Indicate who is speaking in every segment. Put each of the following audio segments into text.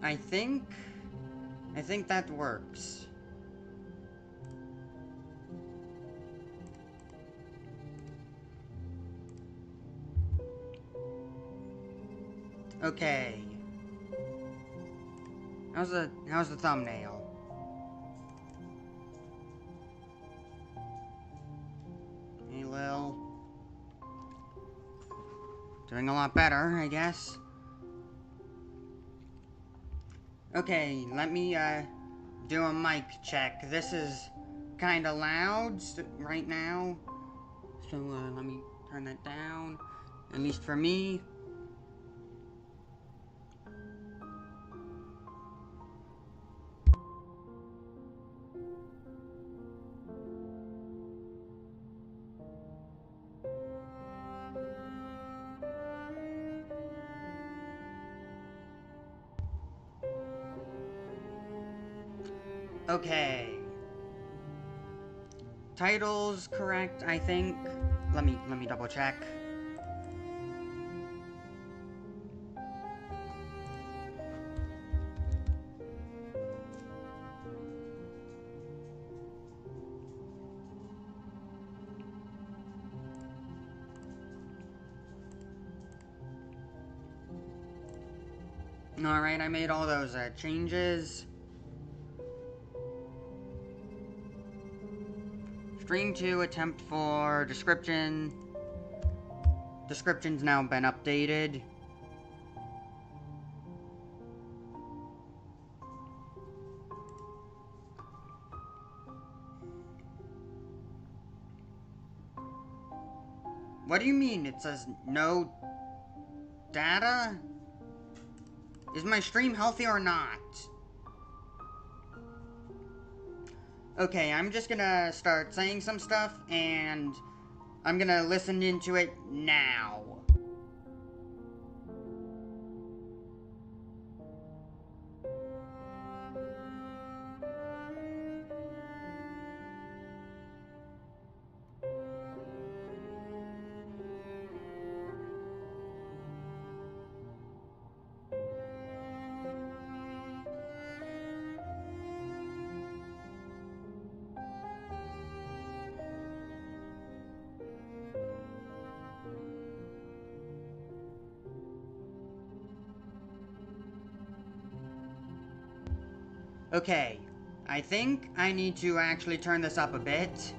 Speaker 1: I think that works. Okay. How's the thumbnail? Hey, Lil. Doing a lot better, I guess. Okay, let me do a mic check. This is kind of loud right now. So let me turn that down. At least for me. Okay. Title's correct, I think. Let me double check. Alright, I made all those changes. Stream 2, attempt 4, description. Description's now been updated. What do you mean it says no data? Is my stream healthy or not? Okay, I'm just gonna start saying some stuff and I'm gonna listen into it now. Okay, I think I need to actually turn this up a bit.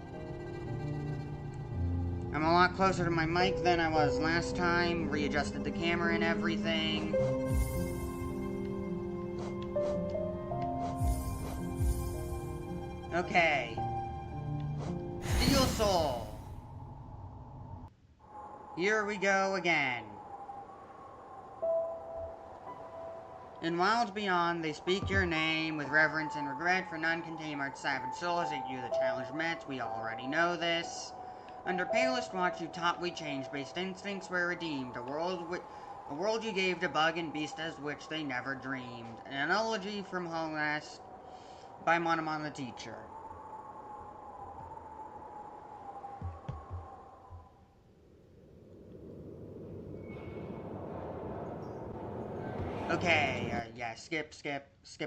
Speaker 1: I'm a lot closer to my mic than I was last time, readjusted the camera and everything. Okay. Steel Soul. Here we go again. In wilds beyond, they speak your name with reverence and regret, for none can tame our savage souls that you the challenge met. We already know this. Under palest watch you taught we changed, based instincts were redeemed. A world you gave to bug and beast as which they never dreamed. An elegy from Holas by Monomon the teacher. Okay, yeah, skip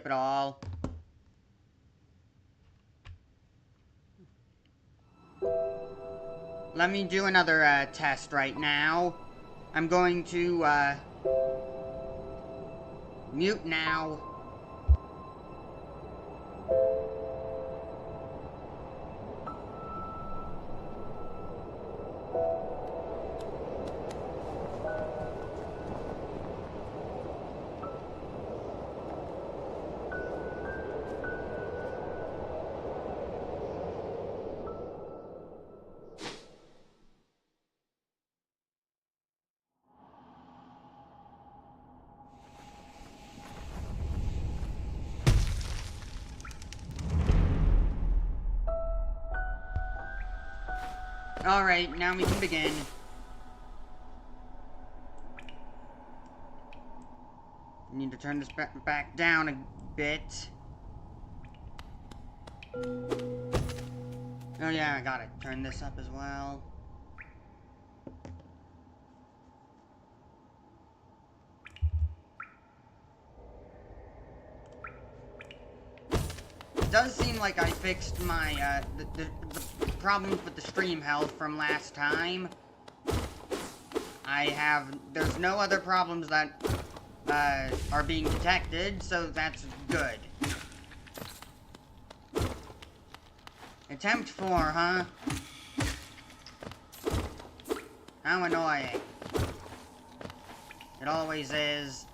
Speaker 1: it all. Let me do another test right now. I'm going to mute now. Alright, now we can begin. Need to turn this back down a bit. Oh yeah, I gotta turn this up as well. does seem like I fixed my, the problems with the stream health from last time. There's no other problems that, are being detected, so that's good. Attempt 4, huh? How annoying. It always is.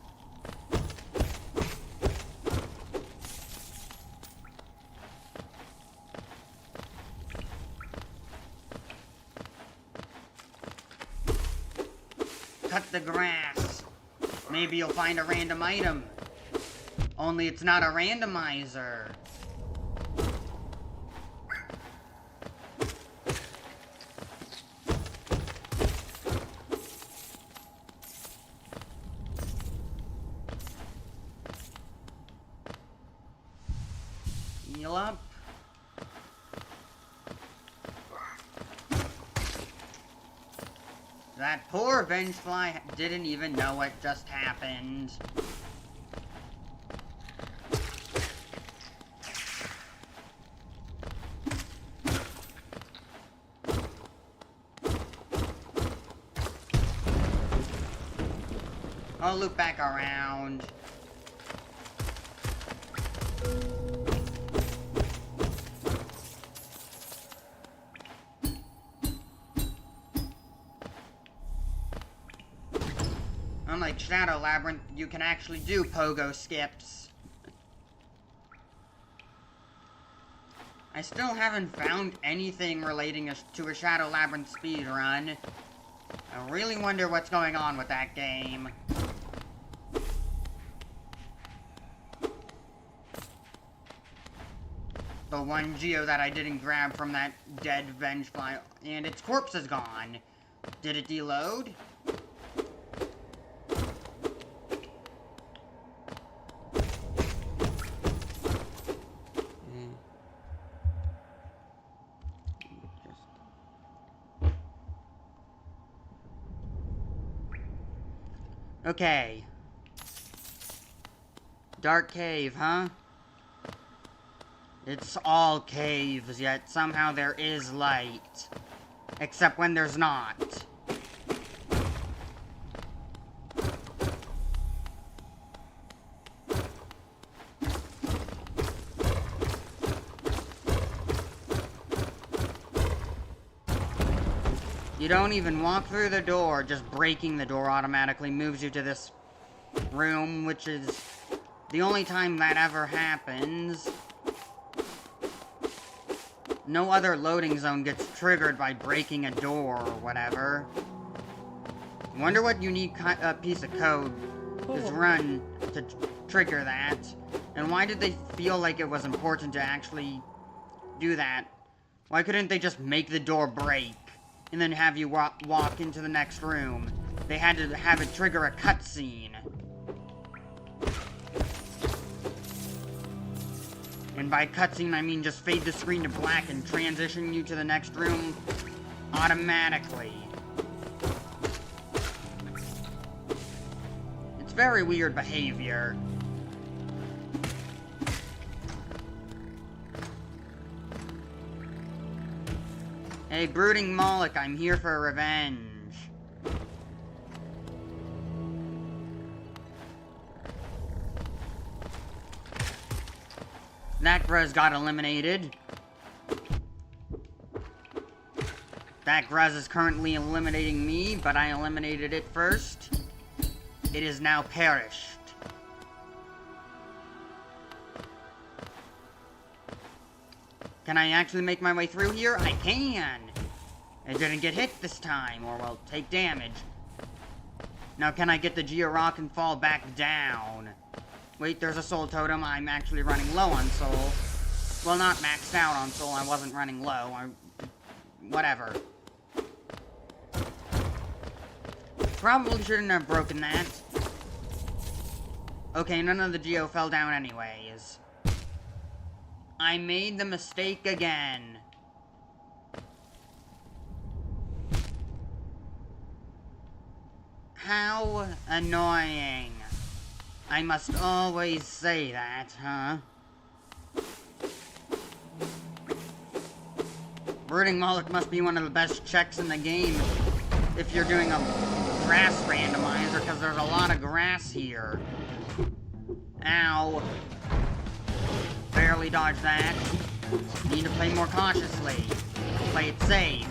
Speaker 1: Cut the grass. Maybe you'll find a random item. Only it's not a randomizer. Heal up. That poor Vengefly didn't even know what just happened. I'll loop back around. Unlike Shadow Labyrinth, you can actually do pogo skips. I still haven't found anything relating to a Shadow Labyrinth speedrun. I really wonder what's going on with that game. The one Geo that I didn't grab from that dead Vengefly, and its corpse is gone. Did it deload? Okay. Dark cave, huh? It's all caves, yet somehow there is light. Except when there's not. You don't even walk through the door, just breaking the door automatically moves you to this room, which is the only time that ever happens. No other loading zone gets triggered by breaking a door or whatever. Wonder what unique piece of code is run to trigger that, and why did they feel like it was important to actually do that? Why couldn't they just make the door break and then have you walk into the next room? They had to have it trigger a cutscene. And by cutscene, I mean just fade the screen to black and transition you to the next room automatically. It's very weird behavior. Hey, Brooding Moloch, I'm here for revenge. That Gruz got eliminated. That Gruz is currently eliminating me, but I eliminated it first. It is now perished. Can I actually make my way through here? I can! It didn't get hit this time, or well, take damage. Now can I get the Geo-Rock and fall back down? Wait, there's a soul totem. I'm actually running low on soul. Well, not maxed out on soul. I wasn't running low. Whatever. Probably shouldn't have broken that. Okay, none of the Geo fell down anyways. I made the mistake again. How annoying. I must always say that, huh? Brooding Moloch must be one of the best checks in the game if you're doing a grass randomizer, because there's a lot of grass here. Ow. Barely dodged that. Need to play more cautiously. Play it safe.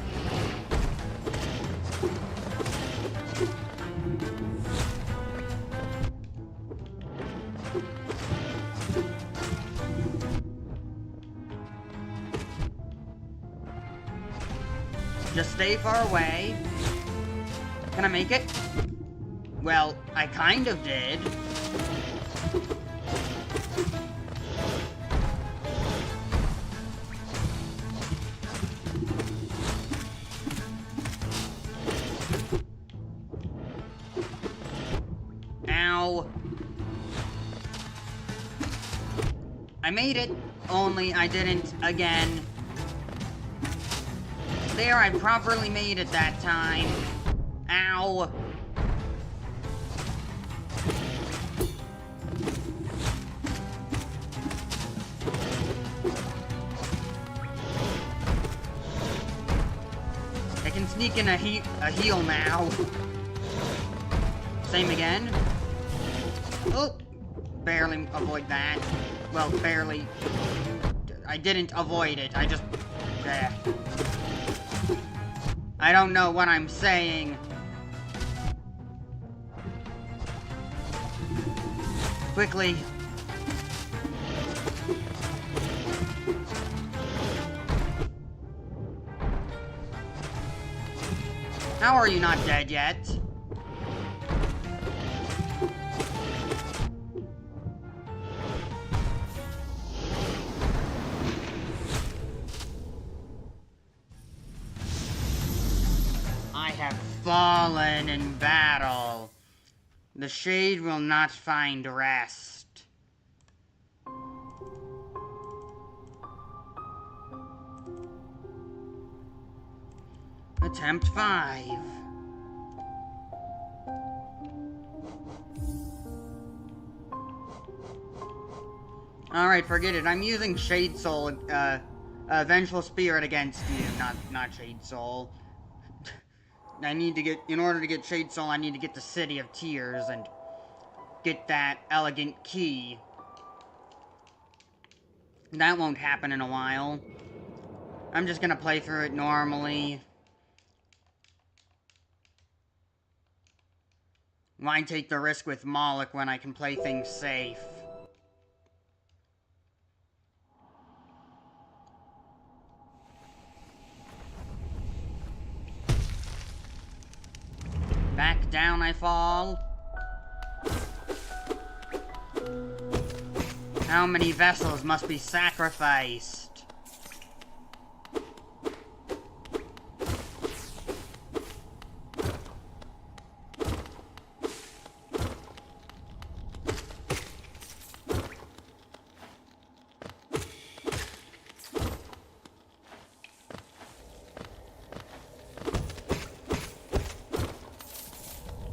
Speaker 1: Just stay far away. Can I make it? Well, I kind of did. Ow. I made it, only I didn't again. There, I properly made it that time. Ow. I can sneak in a heal now. Same again. Oh, barely avoid that. Well, barely. I didn't avoid it. I just... I don't know what I'm saying. Quickly. How are you not dead yet? Fallen in battle. The shade will not find rest. Attempt 5. Alright, forget it. I'm using Shade Soul, Vengeful Spirit against you, not Shade Soul. I need to get, in order to get Shade Soul, I need to get the City of Tears and get that elegant key. That won't happen in a while. I'm just gonna play through it normally. Why take the risk with Moloch when I can play things safe? Back down I fall. How many vessels must be sacrificed?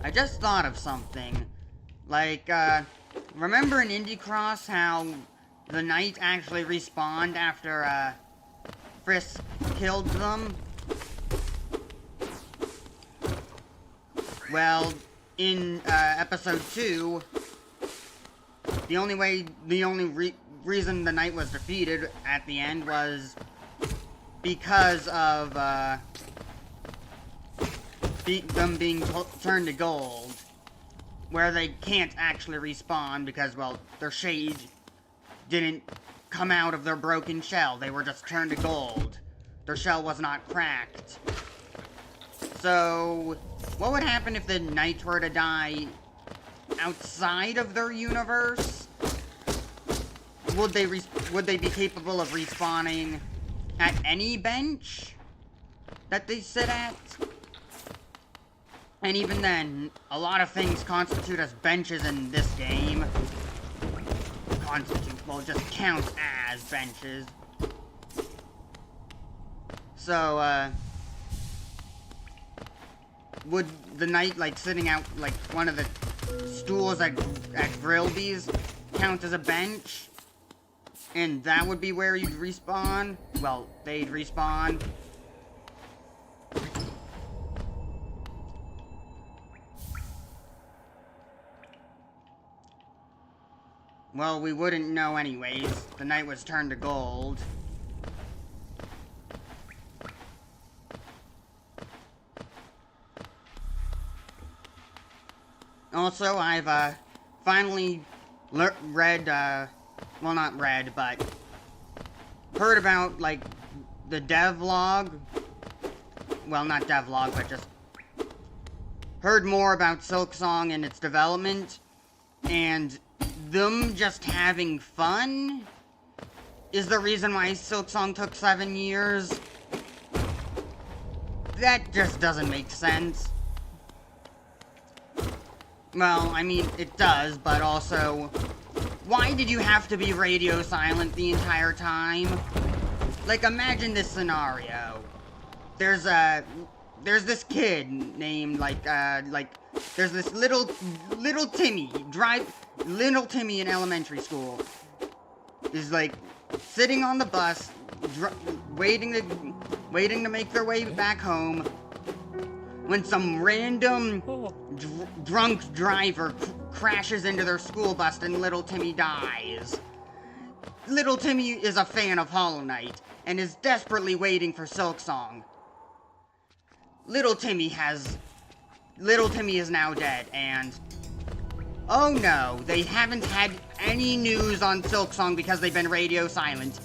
Speaker 1: I just thought of something. Like, remember in Indie Cross how the knight actually respawned after, Frisk killed them? Well, in, episode 2, the only reason the knight was defeated at the end was because of, them being turned to gold, where they can't actually respawn because, well, their shade didn't come out of their broken shell. They were just turned to gold. Their shell was not cracked. So, what would happen if the knights were to die outside of their universe? Would they be capable of respawning at any bench that they sit at? And even then, a lot of things constitute as benches in this game. Well, just count as benches. So, would the knight, like, sitting out, like, one of the stools at Grillby's count as a bench? And that would be where you'd respawn? Well, they'd respawn. Well, we wouldn't know anyways. The night was turned to gold. Also, I've, finally read, well, not read, but heard about, like, the devlog. Well, not devlog, but just heard more about Silksong and its development, and them just having fun is the reason why Silksong took 7 years. That just doesn't make sense. Well, I mean, it does, but also, why did you have to be radio silent the entire time? Like, imagine this scenario. There's this kid named, there's this little Timmy, little Timmy in elementary school is, like, sitting on the bus, waiting to make their way back home, when some random drunk driver crashes into their school bus and little Timmy dies. Little Timmy is a fan of Hollow Knight and is desperately waiting for Silksong. Little Timmy is now dead, and oh no, they haven't had any news on Silksong because they've been radio silent.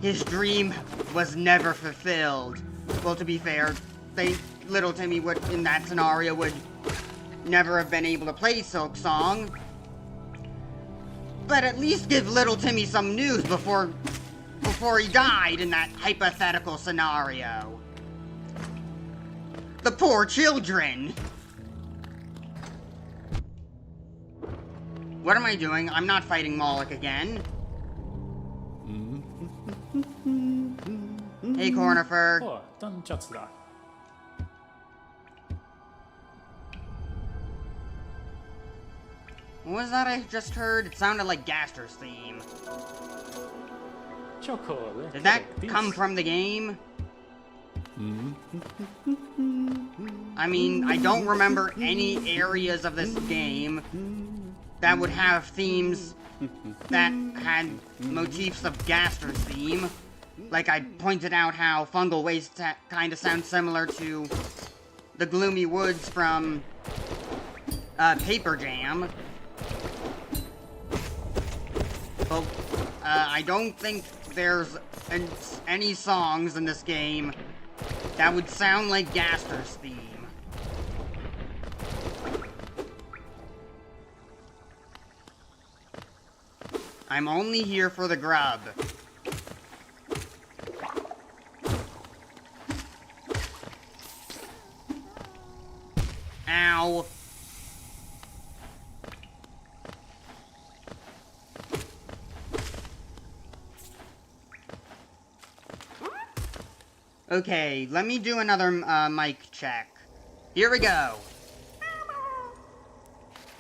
Speaker 1: His dream was never fulfilled. Well, to be fair, little Timmy in that scenario would never have been able to play Silksong. But at least give little Timmy some news before he died in that hypothetical scenario. The poor children! What am I doing? I'm not fighting Moloch again. Hey, Cornifer. What was that I just heard? It sounded like Gaster's theme. Did that come from the game? I mean, I don't remember any areas of this game that would have themes that had motifs of Gaster's theme. Like I pointed out how fungal waste kind of sounds similar to the gloomy woods from Paper Jam. But I don't think there's any songs in this game that would sound like Gaster's theme. I'm only here for the grub. Ow. Okay, let me do another mic check. Here we go.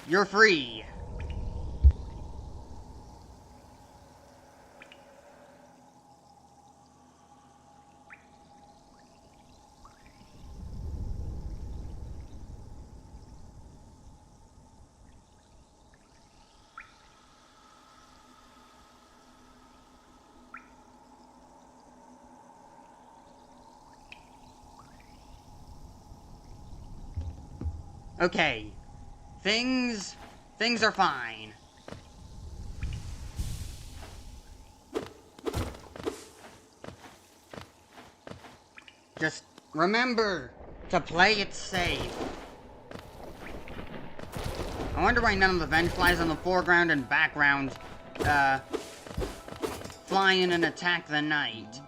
Speaker 1: You're free. Okay, things are fine. Just remember to play it safe. I wonder why none of the Vengeflies on the foreground and background fly in and attack the knight.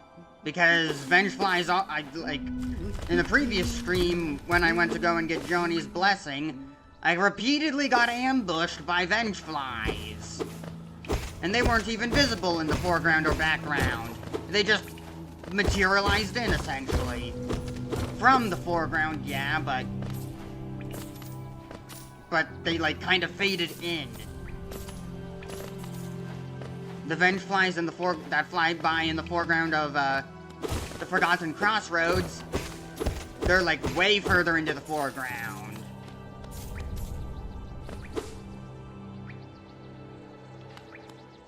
Speaker 1: Because Vengeflies, in the previous stream, when I went to go and get Joni's blessing, I repeatedly got ambushed by Vengeflies. And they weren't even visible in the foreground or background. They just materialized in, essentially. From the foreground, yeah, but they, like, kind of faded in. The Vengeflies in that fly by in the foreground of, the Forgotten Crossroads, they're, like, way further into the foreground.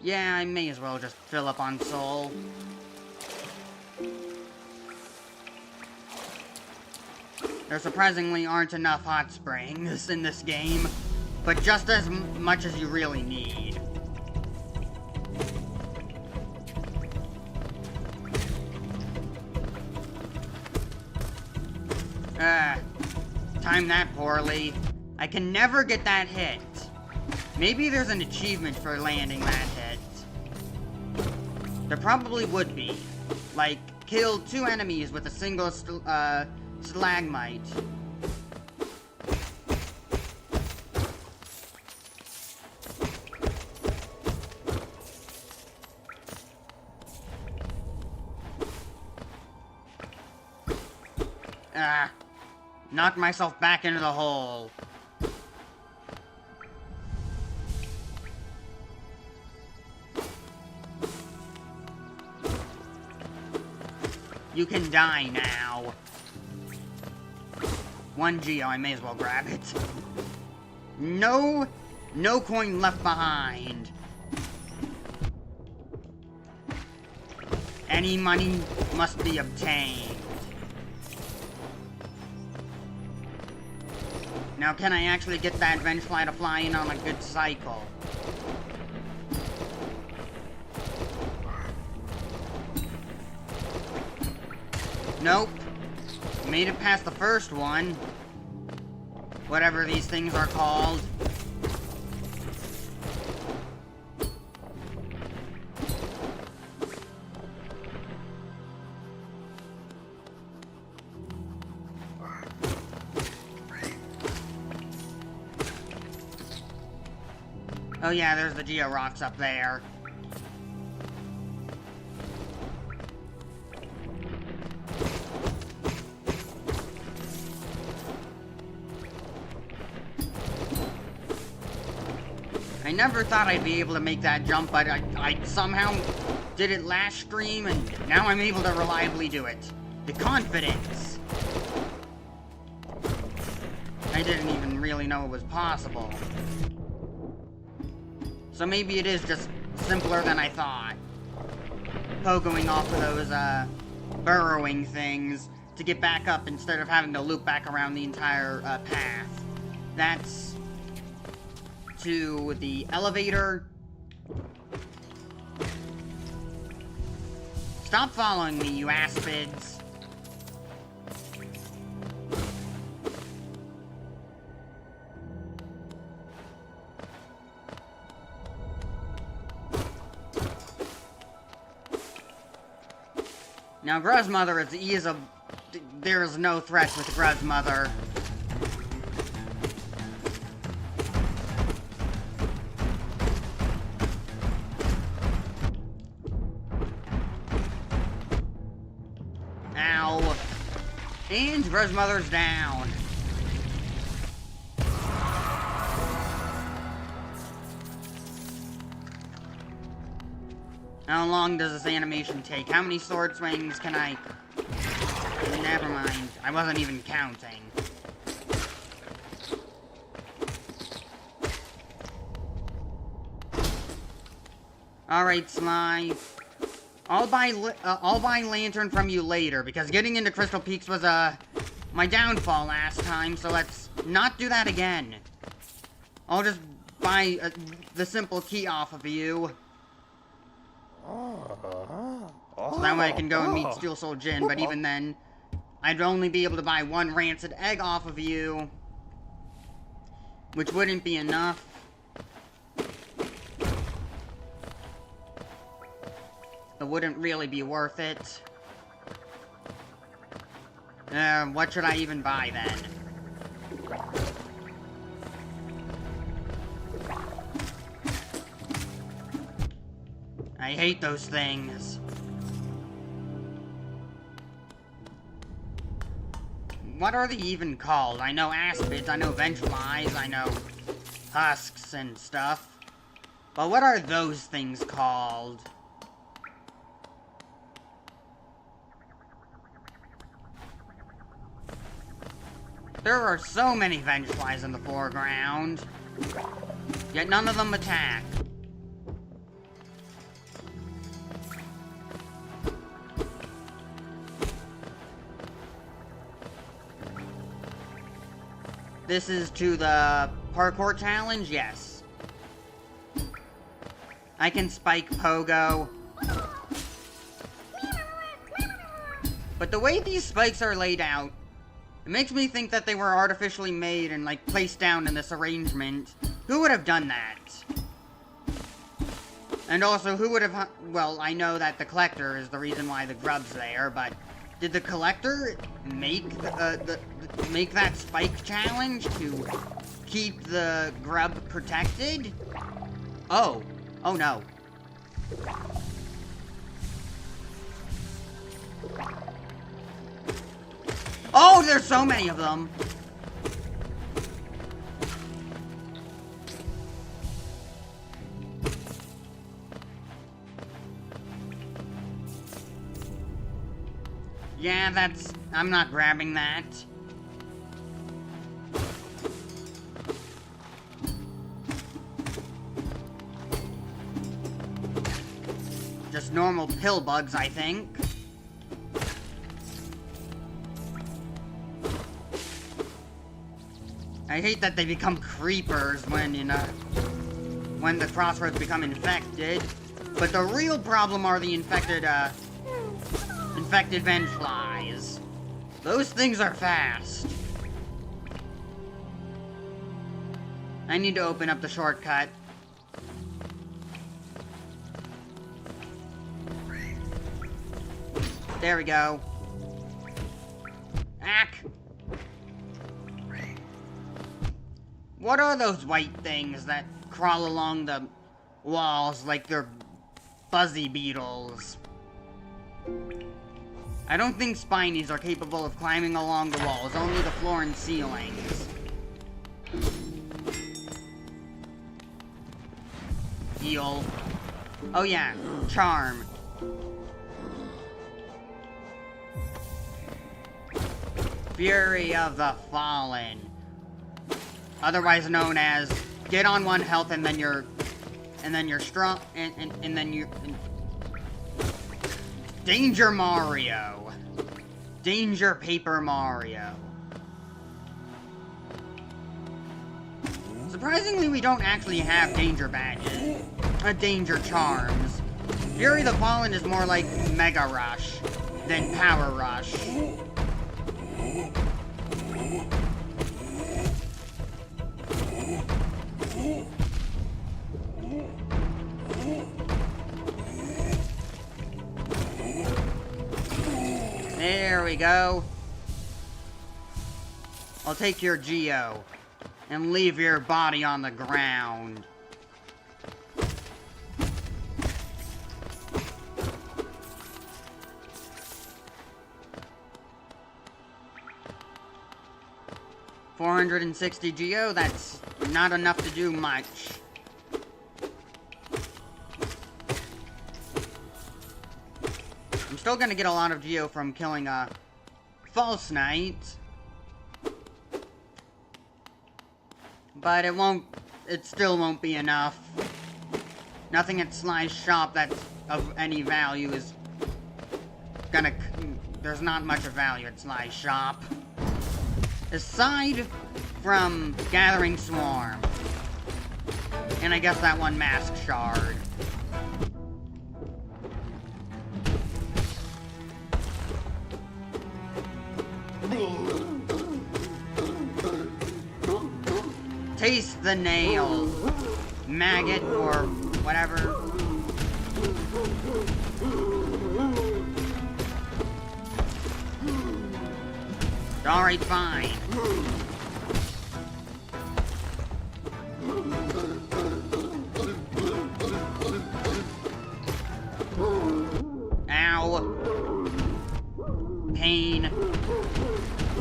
Speaker 1: Yeah, I may as well just fill up on soul. There surprisingly aren't enough hot springs in this game, but just as much as you really need. Timed that poorly. I can never get that hit. Maybe there's an achievement for landing that hit. There probably would be. Like, kill 2 enemies with a single stalagmite. Knocked myself back into the hole. You can die now. 1 geo, I may as well grab it. No coin left behind. Any money must be obtained. Now, can I actually get that Vengefly to fly in on a good cycle? Nope. Made it past the first one. Whatever these things are called. Oh yeah, there's the Geo Rocks up there. I never thought I'd be able to make that jump, but I somehow did it last stream, and now I'm able to reliably do it. The confidence! I didn't even really know it was possible. So maybe it is just simpler than I thought. Pogoing off of those, burrowing things to get back up instead of having to loop back around the entire, path. That's to the elevator. Stop following me, you aspids. Now, Gruzmother there is no threat with Gruzmother. Ow. And Gruzmother's down. How long does this animation take? How many sword swings can I... Never mind. I wasn't even counting. Alright, Sly. I'll buy Lantern from you later, because getting into Crystal Peaks was, my downfall last time, so let's not do that again. I'll just buy the simple key off of you. So that way I can go and meet Steel Soul Jin, but even then, I'd only be able to buy 1 rancid egg off of you, which wouldn't be enough. It wouldn't really be worth it. What should I even buy then? I hate those things. What are they even called? I know aspids, I know vengeflies, I know husks and stuff. But what are those things called? There are so many vengeflies in the foreground, yet none of them attack. This is to the parkour challenge? Yes. I can spike Pogo. But the way these spikes are laid out, it makes me think that they were artificially made and, like, placed down in this arrangement. Who would have done that? And also, who would have... Well, I know that the collector is the reason why the grub's there, but... Did the collector make make that spike challenge to keep the grub protected? Oh. Oh, no. Oh, there's so many of them! Yeah, that's... I'm not grabbing that. Just normal pill bugs, I think. I hate that they become creepers when, you know, when the crossroads become infected. But the real problem are the infected vent flies. Those things are fast. I need to open up the shortcut. There we go. Ack! What are those white things that crawl along the walls like they're buzzy beetles? I don't think spinies are capable of climbing along the walls, only the floor and ceilings. Heal. Oh yeah, charm. Fury of the Fallen. Otherwise known as get on 1 health and then you're strong and then you Danger Mario. Danger Paper Mario. Surprisingly, we don't actually have danger badges. Danger charms. Fury the Fallen is more like Mega Rush than Power Rush. There we go. I'll take your Geo and leave your body on the ground. $460 Geo, that's not enough to do much. I'm still gonna get a lot of Geo from killing a False Knight. But it still won't be enough. Nothing at Sly's shop that's of any value is gonna... There's not much of value at Sly's shop. Aside from Gathering Swarm. And I guess that one Mask Shard. Taste the nail. Maggot or whatever. Alright, fine. Ow. Pain.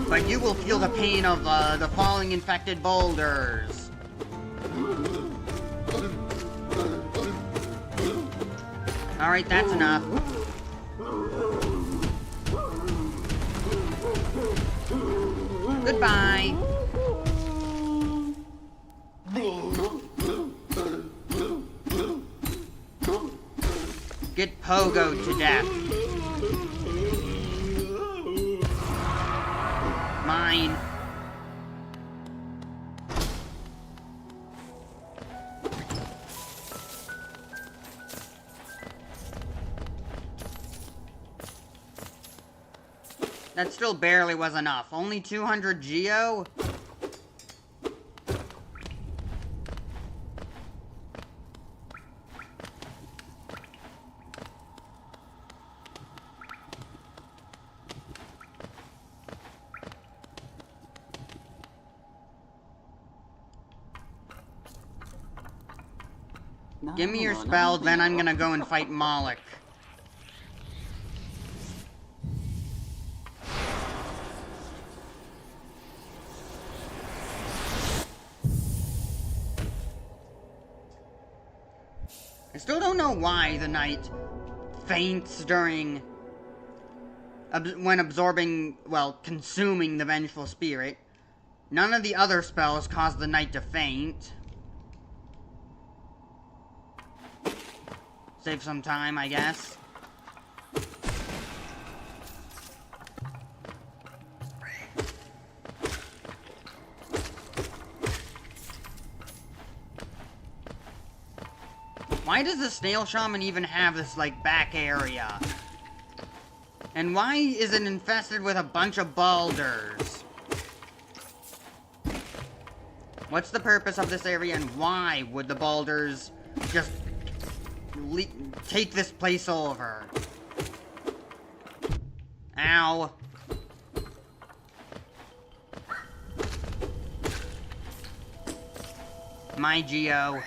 Speaker 1: But you will feel the pain of the falling infected boulders. Alright, that's enough. Goodbye. Get Pogo to death. Mine. That still barely was enough. Only 200 geo? Give me your spell, then I'm gonna go and fight Moloch. I still don't know why the knight faints during... when absorbing, well, consuming the Vengeful Spirit. None of the other spells cause the knight to faint. Save some time, I guess. Why does the Snail Shaman even have this, like, back area? And why is it infested with a bunch of boulders? What's the purpose of this area, and why would the boulders just take this place over? Ow. My Geo.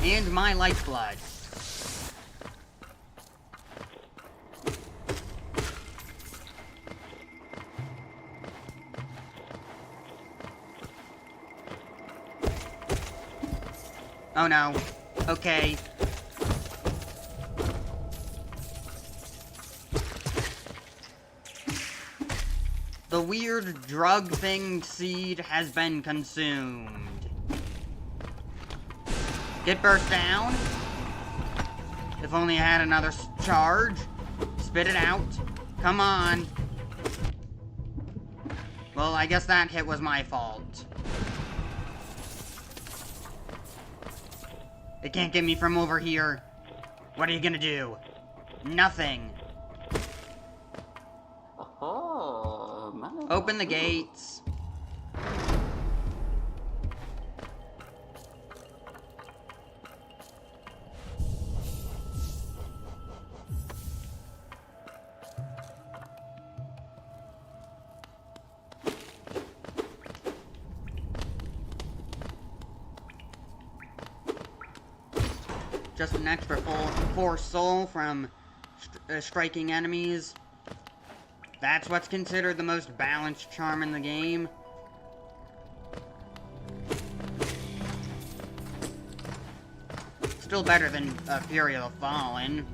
Speaker 1: And my lifeblood. Oh no. Okay. The weird drug thing seed has been consumed. Get burst down. If only I had another charge. Spit it out. Come on. Well, I guess that hit was my fault. They can't get me from over here. What are you gonna do? Nothing. Open the gates. Just an extra 4 soul from striking enemies. That's what's considered the most balanced charm in the game. Still better than Fury of the Fallen.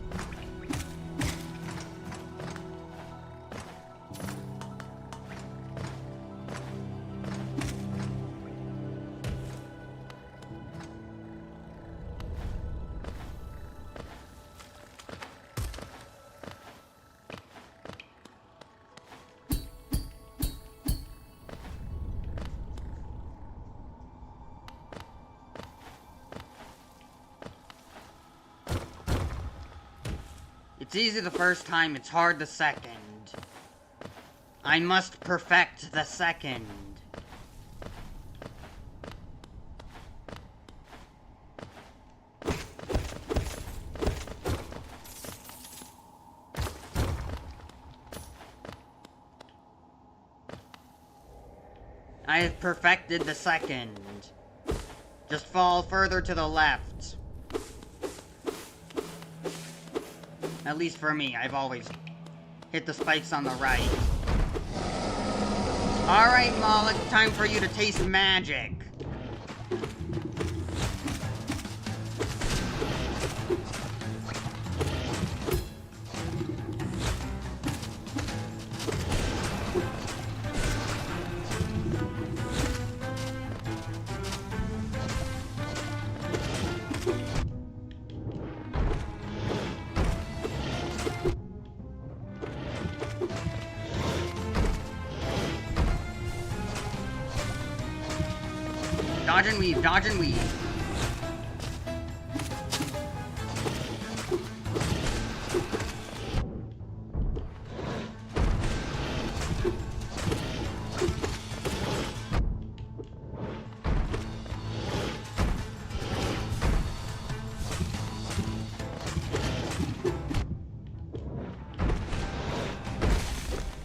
Speaker 1: It's easy the first time, it's hard the second. I must perfect the second. I have perfected the second. Just fall further to the left. At least for me, I've always hit the spikes on the right. Alright, Moloch, time for you to taste magic. Dodge and weave, dodge and weave.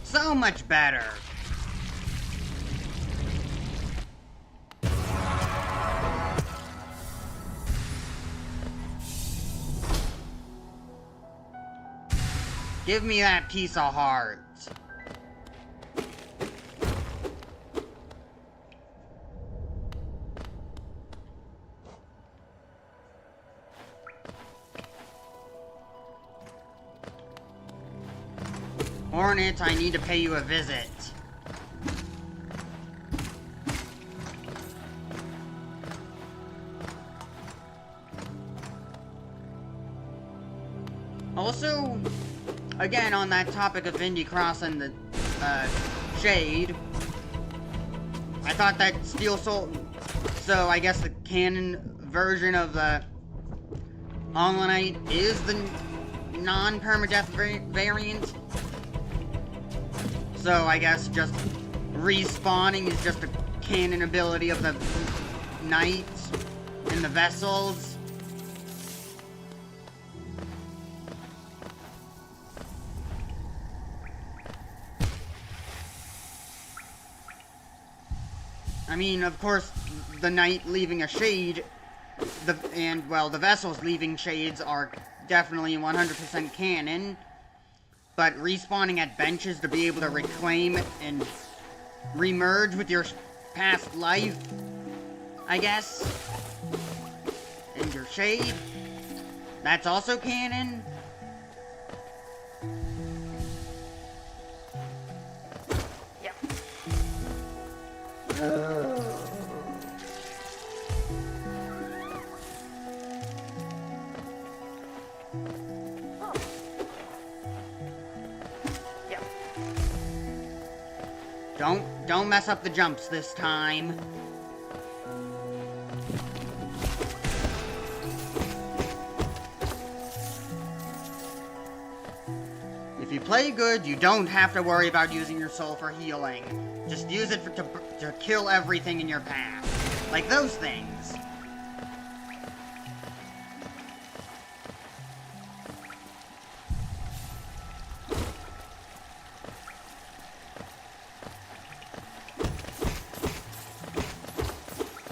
Speaker 1: So much better. Give me that piece of heart. Hornet, I need to pay you a visit. Also, again, on that topic of Vindy Cross and the, Shade, I thought that Steel Soul, so I guess the canon version of the Hollow Knight is the non-permadeath variant. So I guess just respawning is just a canon ability of the knights and the vessels. I mean, of course, the knight leaving a shade, the vessels leaving shades are definitely 100% canon. But respawning at benches to be able to reclaim and remerge with your past life, I guess, and your shade, that's also canon. Yep. Don't mess up the jumps this time. If you play good, you don't have to worry about using your soul for healing. Just use it to kill everything in your path. Like those things.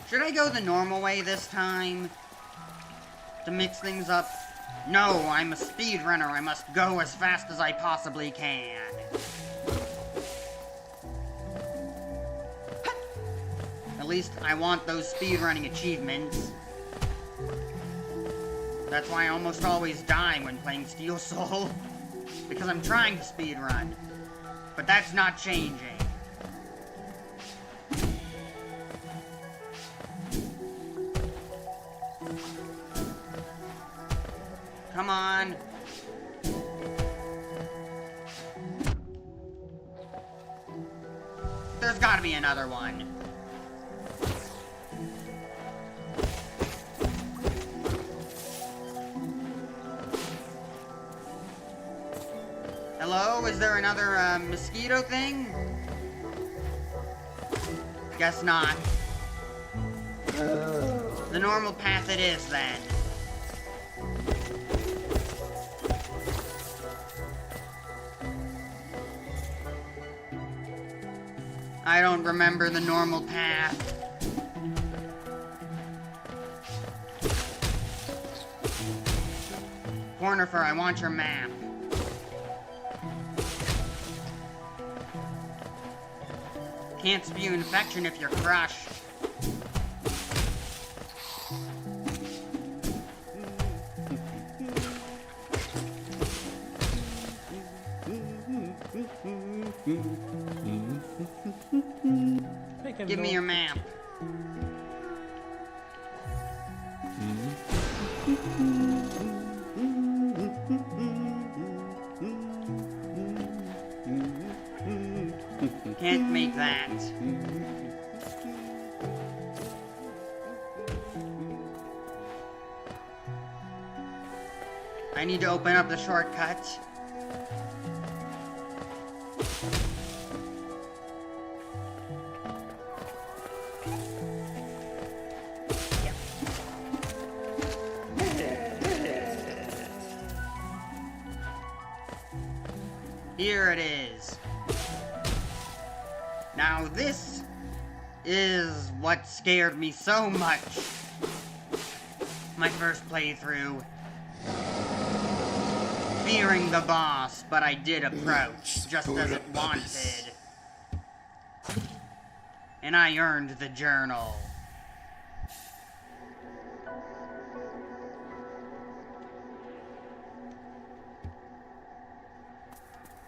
Speaker 1: Should I go the normal way this time? To mix things up? No, I'm a speedrunner. I must go as fast as I possibly can. At least I want those speedrunning achievements. That's why I almost always die when playing Steel Soul. Because I'm trying to speedrun. But that's not changing. Come on. There's gotta be another one. Hello? Is there another, mosquito thing? Guess not. The normal path it is, then. I don't remember the normal path. Cornifer, I want your map. Can't spew infection if you're crushed. Give me your map. Can't make that. I need to open up the shortcut. Here it is. Now this is what scared me so much. My first playthrough. Fearing the boss, but I did approach, just as it wanted. And I earned the journal.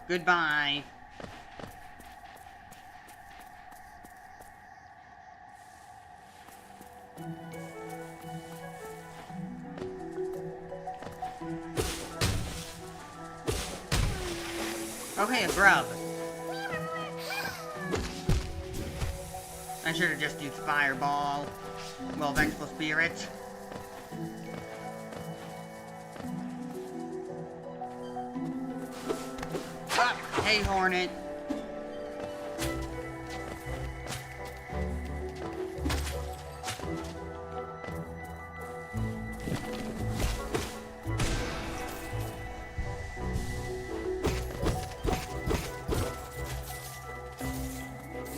Speaker 1: Goodbye. Oh hey, a grub. I should have just used Fireball. Well, Vengeful Spirit. Ah, hey, Hornet.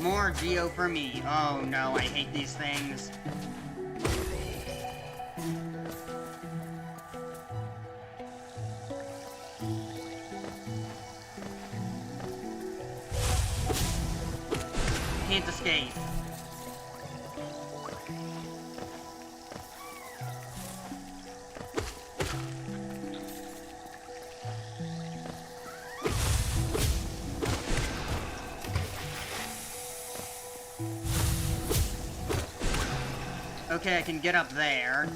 Speaker 1: More Geo for me. Oh no, I hate these things. Can't escape. Okay, I can get up there.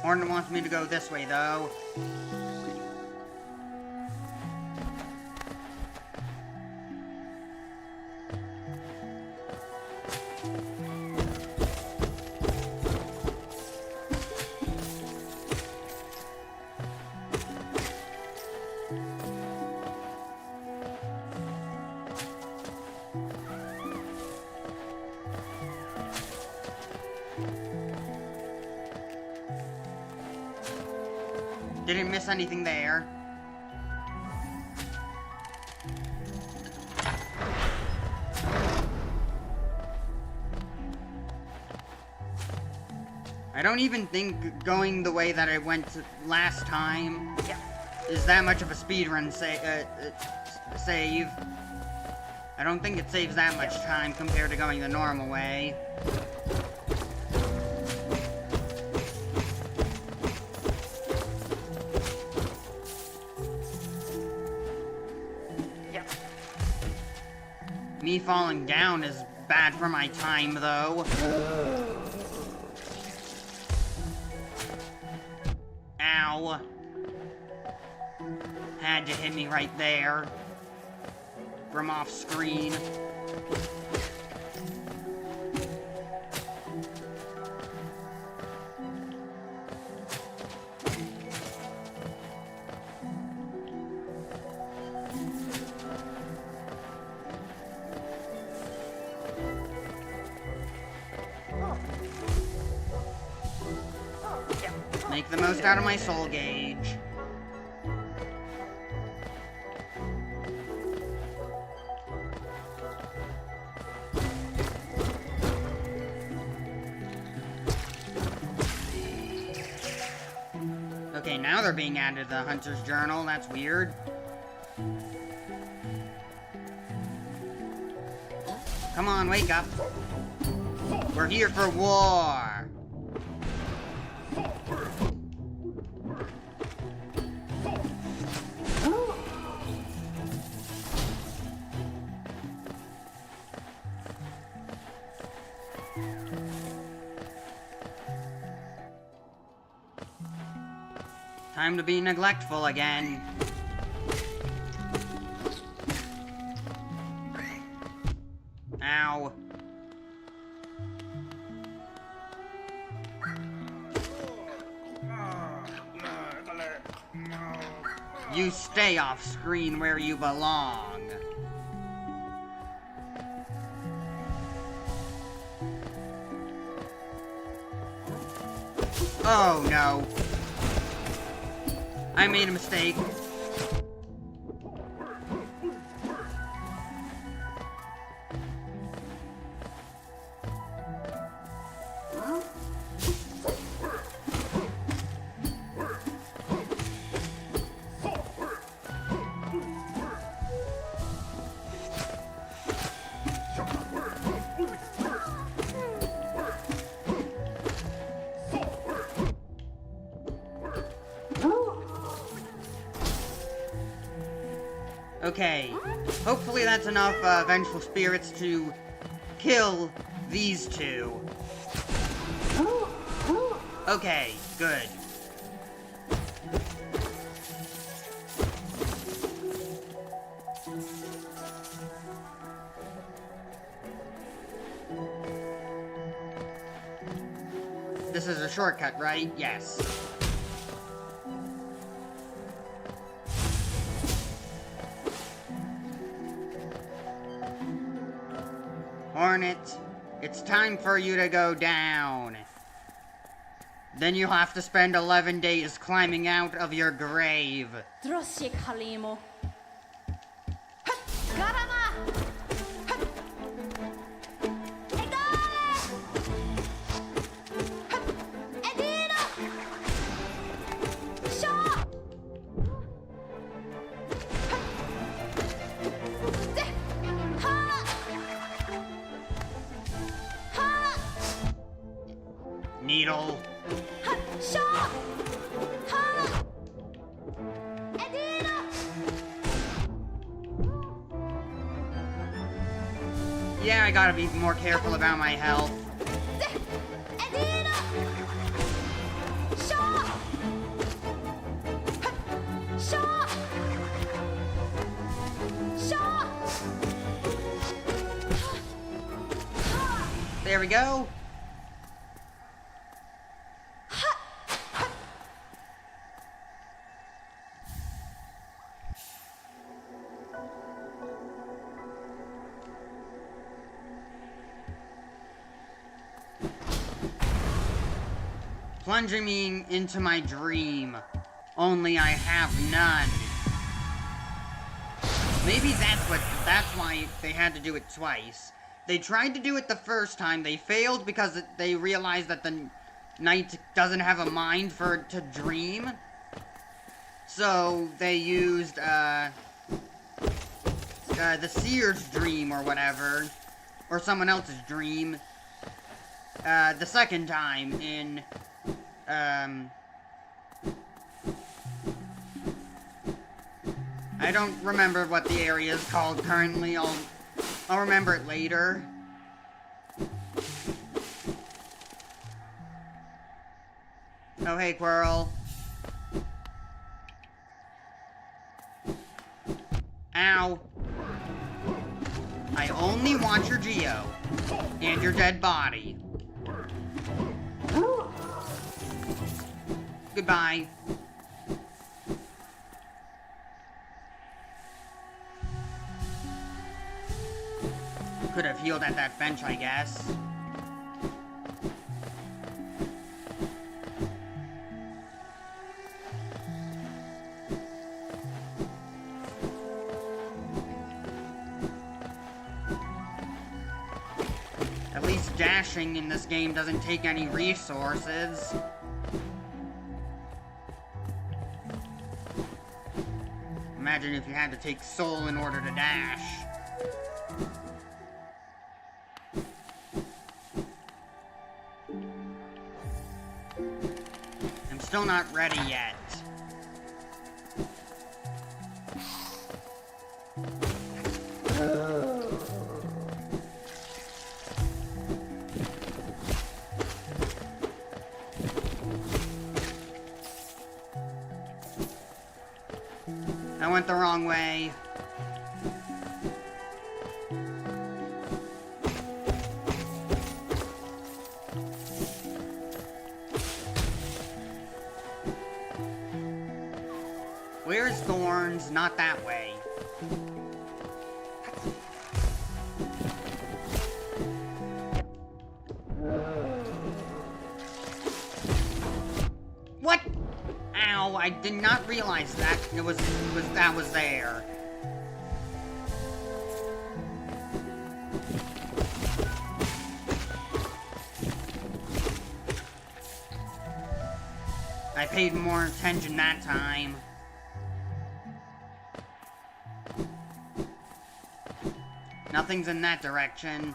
Speaker 1: Hornet wants me to go this way, though. Didn't miss anything there. I don't even think going the way that I went last time is that much of a speedrun save. I don't think it saves that much time compared to going the normal way. Me falling down is bad for my time, though. Ow. Had to hit me right there. From off screen. Make the most out of my soul gauge. Okay, now they're being added to the Hunter's Journal. That's weird. Come on, wake up. We're here for war. Time to be neglectful again. Ow. You stay off screen where you belong. Oh no. I made a mistake. Okay, hopefully that's enough vengeful spirits to kill these two. Okay, good. This is a shortcut, right? Yes. Hornet, it's time for you to go down. Then you'll have to spend 11 days climbing out of your grave. Needle. Yeah, I gotta be more careful about my health. There we go. Plunging me into my dream, only I have none. Maybe that's why they had to do it twice. They tried to do it the first time, they failed because they realized that the knight doesn't have a mind for it to dream. So they used, the seer's dream or whatever, or someone else's dream, the second time in, I don't remember what the area is called currently. I'll remember it later. Oh, hey, Quirrell. Ow. I only want your Geo. And your dead body. Goodbye. Could have healed at that bench, I guess. At least dashing in this game doesn't take any resources. Imagine if you had to take soul in order to dash. I'm still not ready yet. I went the wrong way. Where's thorns, not that way. What? Ow, I did not realize that that was there. I paid more attention that time. Nothing's in that direction.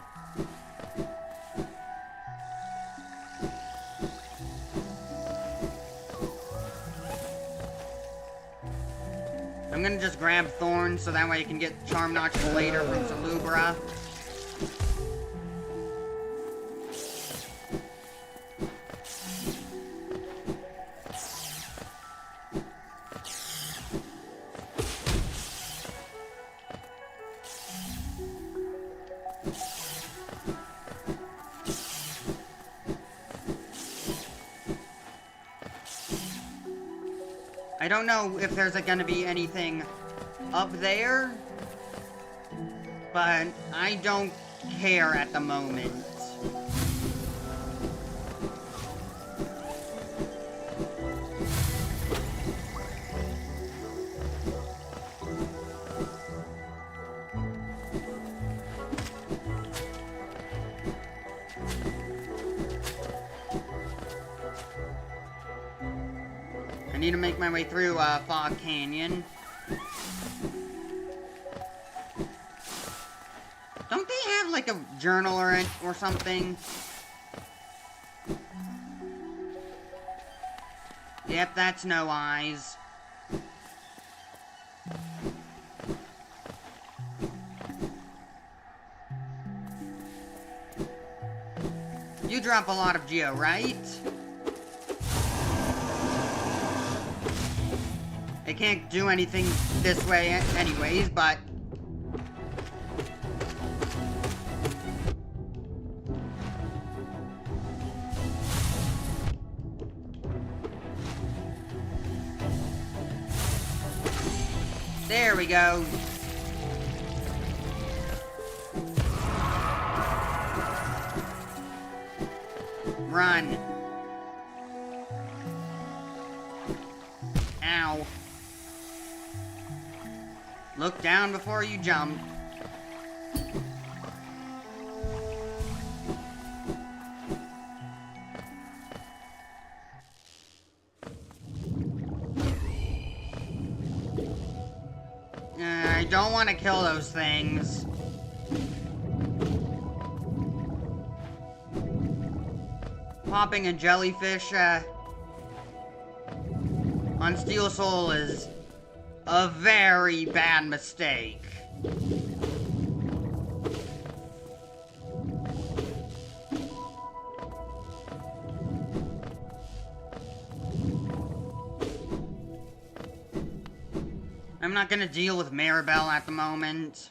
Speaker 1: I'm gonna just grab thorns so that way I can get charm notches later from Salubra. I don't know if there's gonna be anything up there, but I don't care at the moment. I need to make my way through Fog Canyon. Don't they have like a journal or something? Yep, that's no eyes. You drop a lot of geo, right? I can't do anything this way anyways, but... There we go. Run. Ow. Look down before you jump. I don't want to kill those things. Popping a jellyfish on Steel Soul is a very bad mistake. I'm not gonna deal with Maribel at the moment.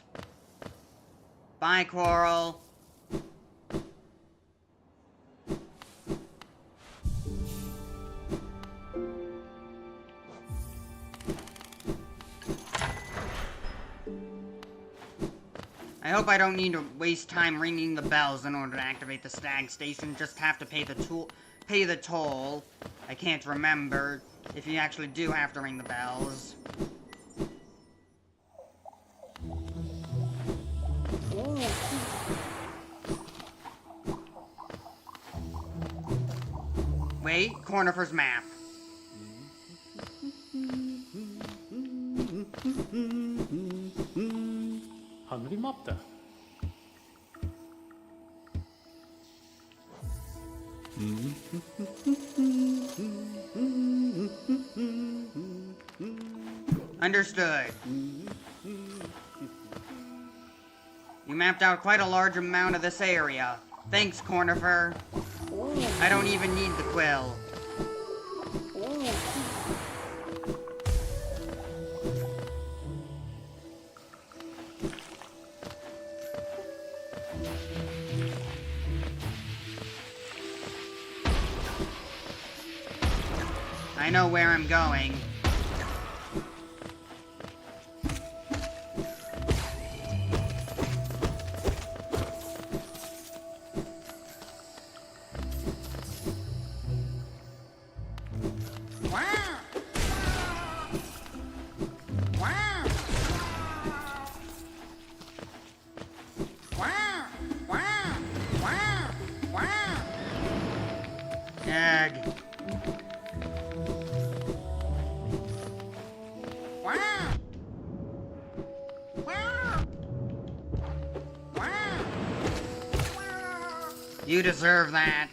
Speaker 1: Bye, Coral. I hope I don't need to waste time ringing the bells in order to activate the stag station. Just have to pay the toll. I can't remember if you actually do have to ring the bells. Wait, Cornifer's map.
Speaker 2: 하늘이 맙다.
Speaker 1: Understood. You mapped out quite a large amount of this area. Thanks, Cornifer. I don't even need the quill. I know where I'm going. You deserve that.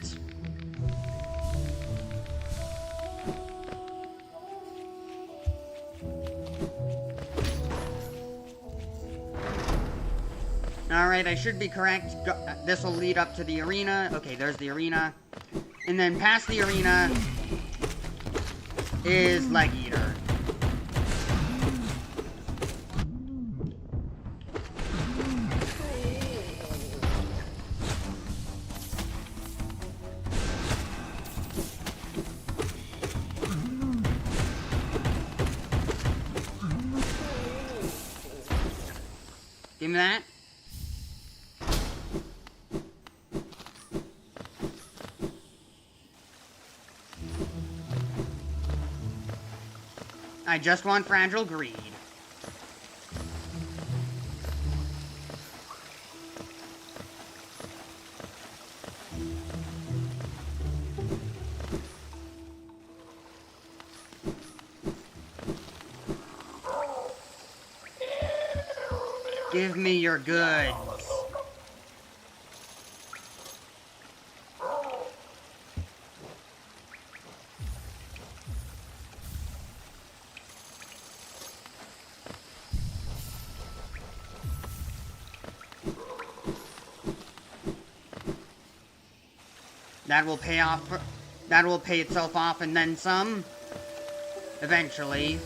Speaker 1: Alright, I should be correct. This will lead up to the arena. Okay, there's the arena. And then past the arena is Leg Eater. Give me that. I just want fragile greed. Give me your goods. That will pay off. That will pay itself off and then some. Eventually.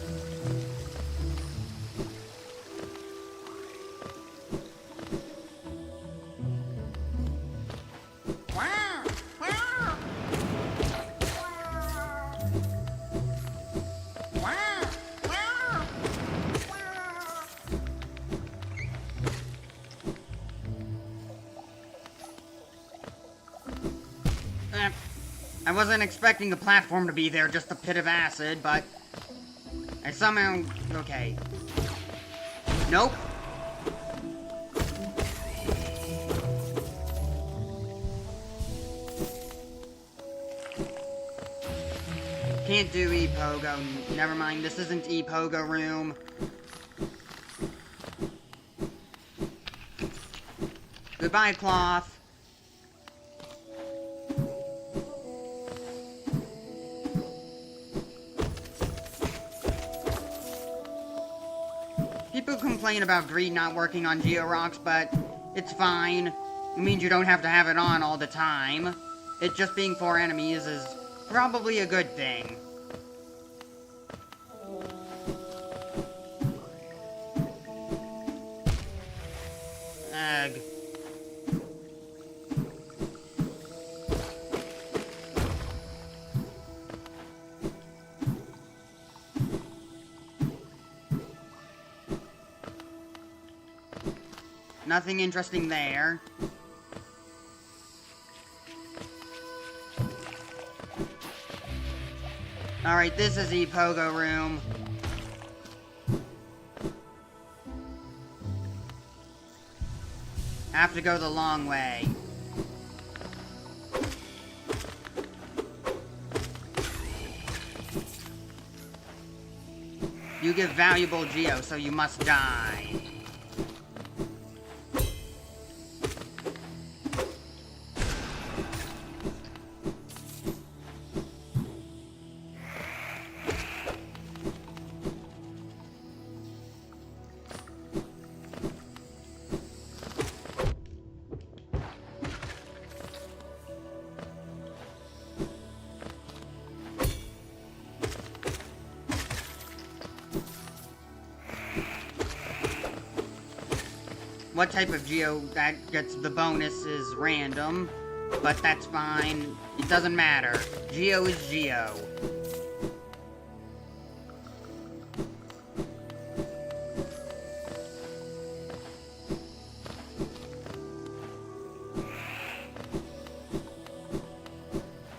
Speaker 1: I wasn't expecting the platform to be there, just a pit of acid, but I somehow... Okay. Nope. Can't do E-Pogo. Never mind, this isn't E-Pogo room. Goodbye, cloth. People complain about greed not working on Geo-Rocks, but it's fine. It means you don't have to have it on all the time. It just being 4 enemies is probably a good thing. Ugh. Nothing interesting there. Alright, this is E-Pogo room. Have to go the long way. You give valuable Geo, so you must die. What type of Geo that gets the bonus is random, but that's fine. It doesn't matter. Geo is Geo.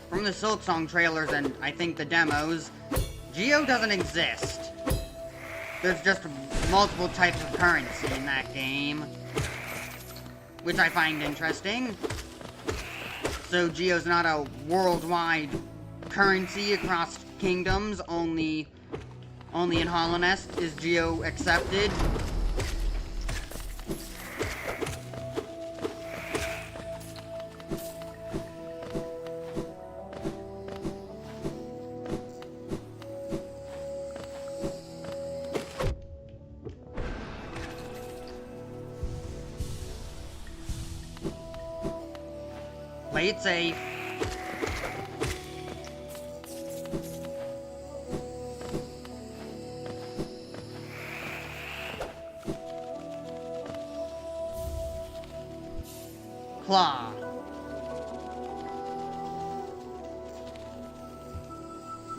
Speaker 1: From the Silksong trailers and I think the demos, Geo doesn't exist. There's just multiple types of currency in that game, which I find interesting. So Geo's not a worldwide currency across kingdoms, only in Hollow Nest is Geo accepted. Play it safe. Claw.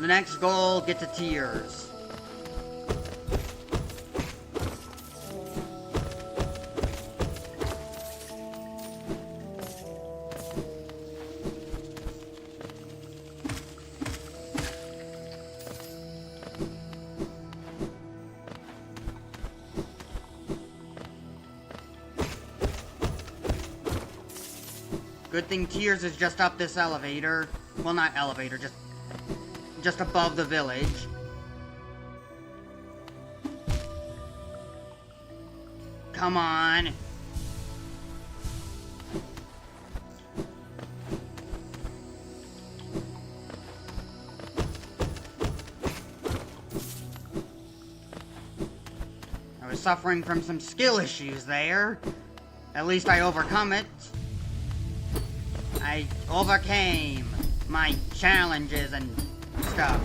Speaker 1: The next goal, get to tears. Good thing Tears is just up this elevator. Well, not elevator, just above the village. Come on. I was suffering from some skill issues there. At least I overcome it. I overcame my challenges and stuff.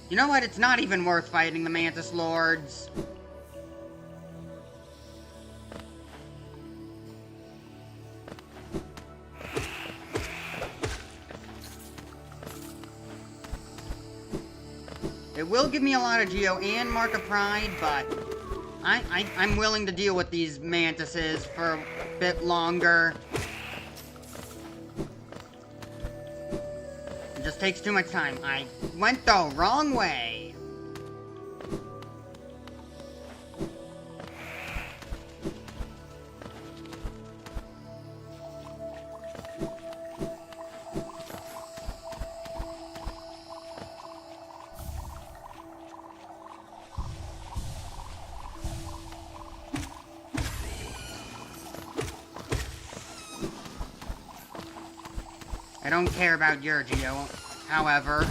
Speaker 1: You know what? It's not even worth fighting the Mantis Lords. It will give me a lot of Geo and Mark of Pride, but I'm willing to deal with these mantises for a bit longer. It just takes too much time. I went the wrong way. I don't care about your Geo, however.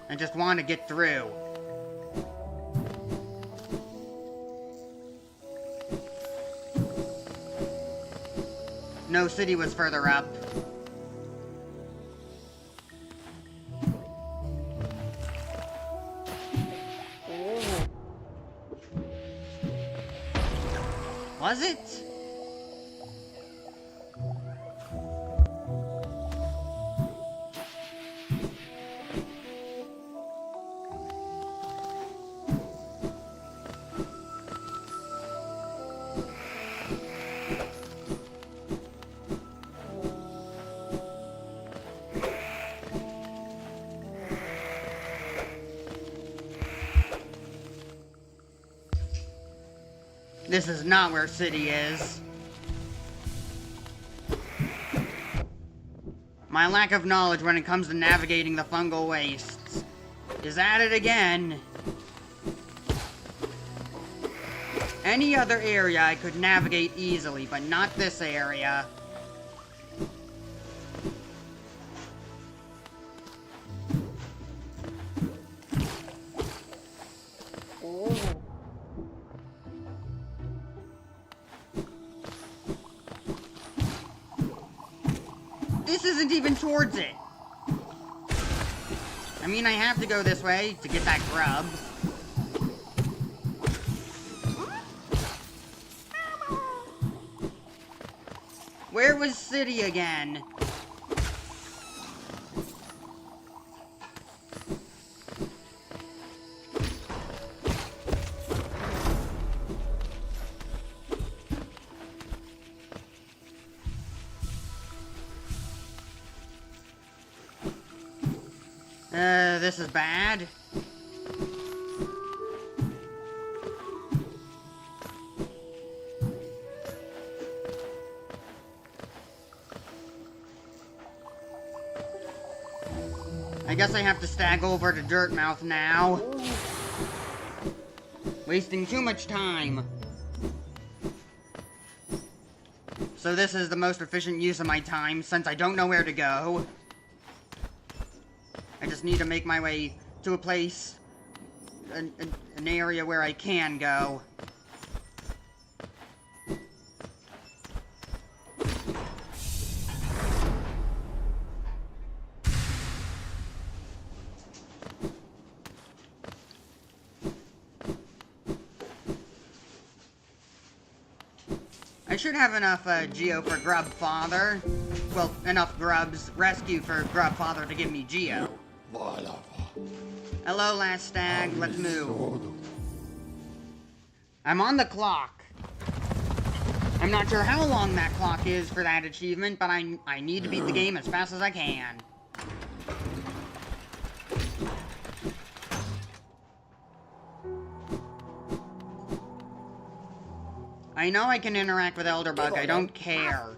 Speaker 1: I just want to get through. No city was further up. Was it? This is not where city is. My lack of knowledge when it comes to navigating the fungal wastes is at it again. Any other area I could navigate easily, but not this area. This isn't even towards it. I mean, I have to go this way to get that grub. Where was city again? This is bad. I guess I have to stag over to Dirtmouth now. Wasting too much time. So this is the most efficient use of my time, since I don't know where to go. just need to make my way to a place, an area where I can go. I should have enough geo for Grub Father. Well, enough grubs rescue for Grub Father to give me geo. Hello, last stag. Let's move. I'm on the clock. I'm not sure how long that clock is for that achievement, but I need to beat the game as fast as I can. I know I can interact with Elderbug, I don't care.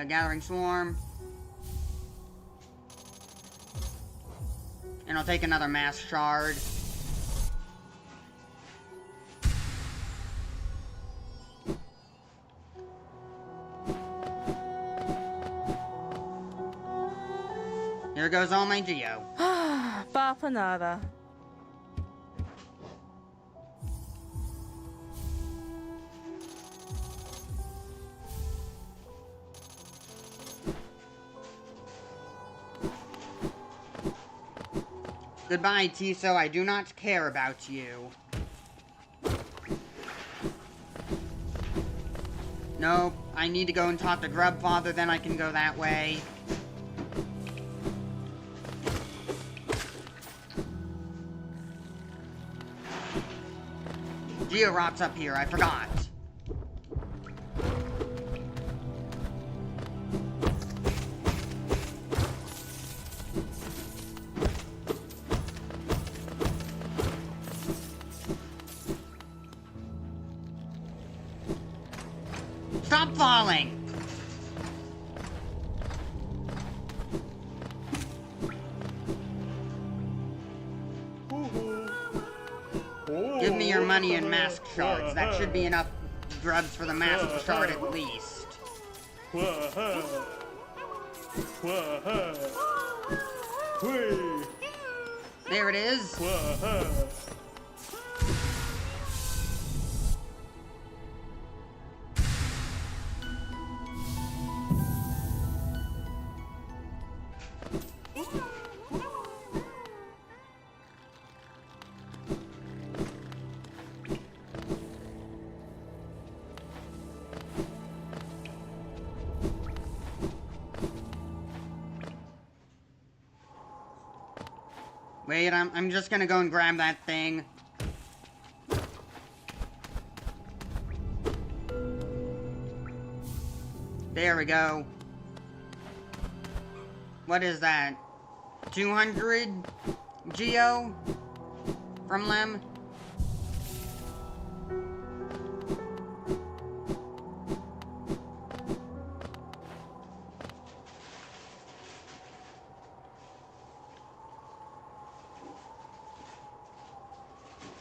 Speaker 1: Gathering Swarm. And I'll take another Mass Shard. Here goes all my geo.
Speaker 3: Bapanada.
Speaker 1: Goodbye, Tiso. I do not care about you. Nope. I need to go and talk to Grub Father, then I can go that way. Georock's up here. I forgot. Stop falling! Give me your money and mask shards. That should be enough grubs for the mask shard at least. There it is. Wait, I'm just gonna go and grab that thing. There we go. What is that? 200 geo from Lem?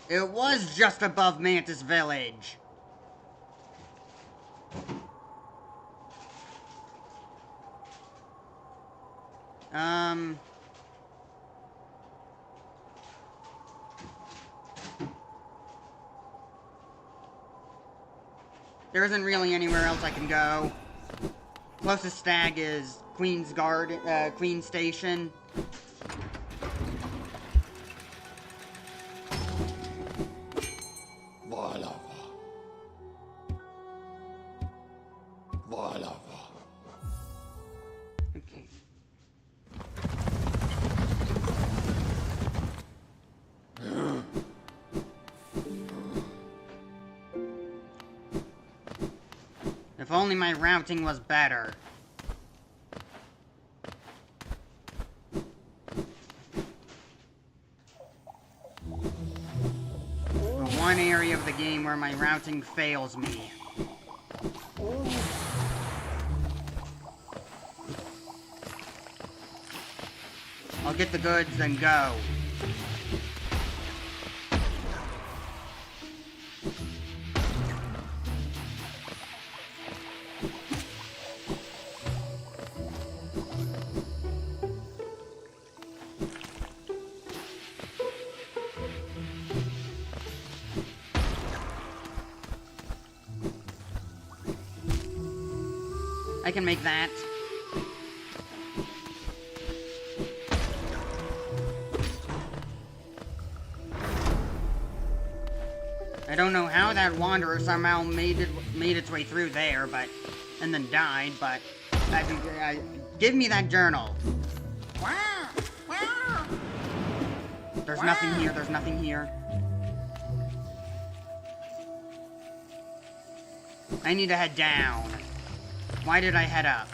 Speaker 1: It was just above Mantis Village. There isn't really anywhere else I can go. Closest stag is Queen's Station. Okay. If only my routing was better. The one area of the game where my routing fails me. I'll get the goods, then go. I can make that. I don't know how that wanderer somehow made its way through there, but and then died. But give me that journal. There's nothing here. There's nothing here. I need to head down. Why did I head up?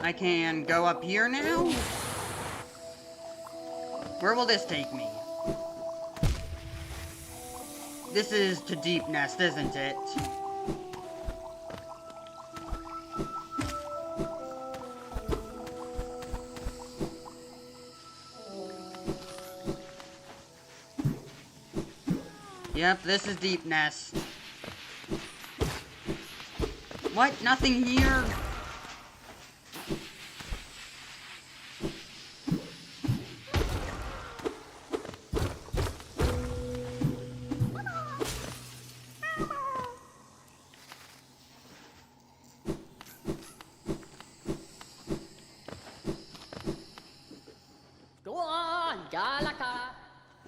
Speaker 1: I can go up here now? Where will this take me? This is to deepnest, isn't it? Yep, this is deepnest. What? Nothing here?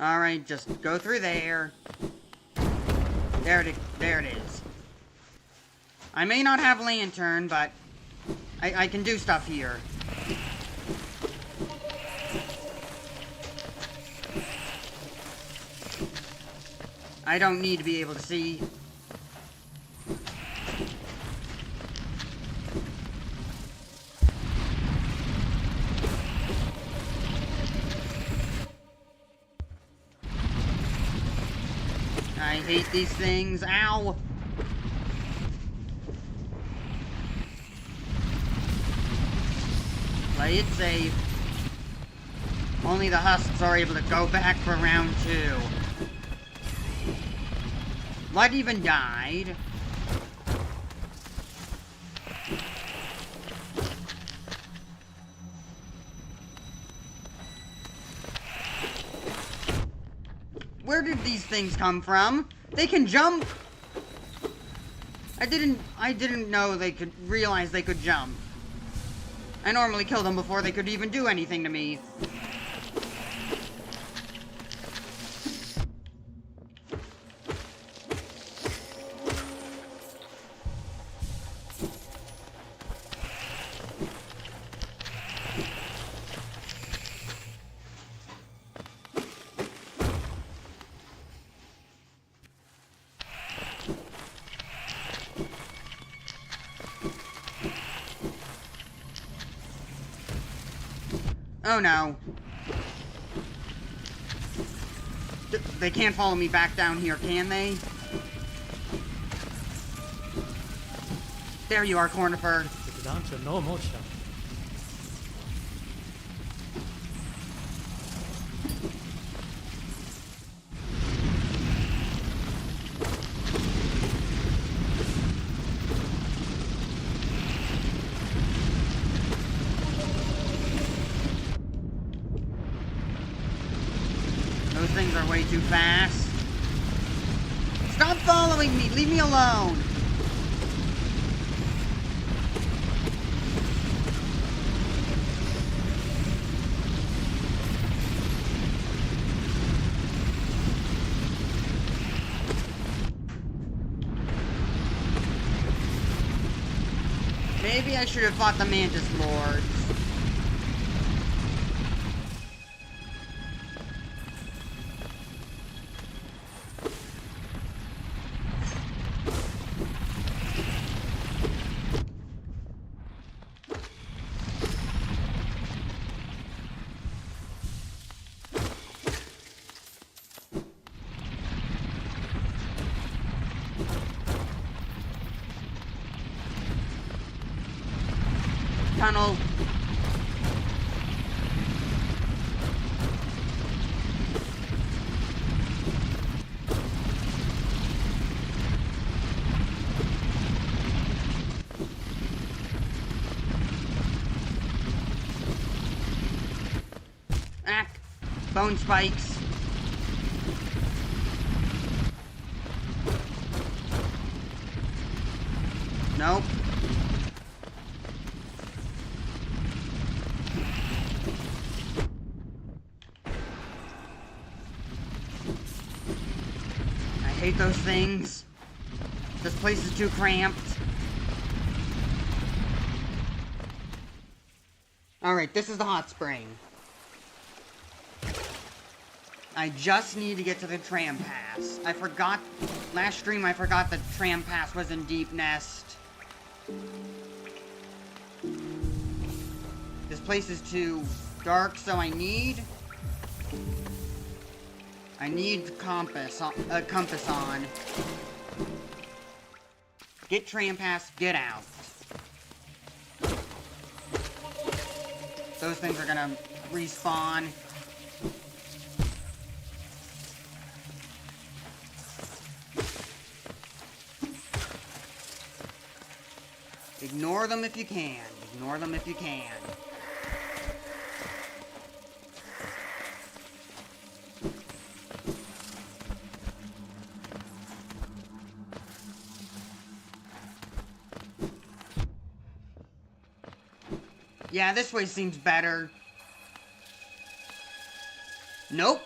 Speaker 1: Alright, just go through there. There it is. I may not have lantern, but I can do stuff here. I don't need to be able to see. I hate these things. Ow! Play it safe. Only the husks are able to go back for round 2. What even died? Where did these things come from? They can jump! I didn't know they could realize they could jump. I normally kill them before they could even do anything to me. Oh no. They can't follow me back down here, can they? There you are, Cornifer.
Speaker 2: No motion.
Speaker 1: Those things are way too fast. Stop following me! Leave me alone! Maybe I should have fought the Mantis Lords. tunnel. Ah, bone spikes. Nope. I hate those things. This place is too cramped. Alright, this is the hot spring. I just need to get to the tram pass. I forgot, last stream I forgot the tram pass was in Deepnest. This place is too dark, so I need compass on. Get tram pass, get out. Those things are gonna respawn. Ignore them if you can. Ignore them if you can. Yeah, this way seems better. Nope.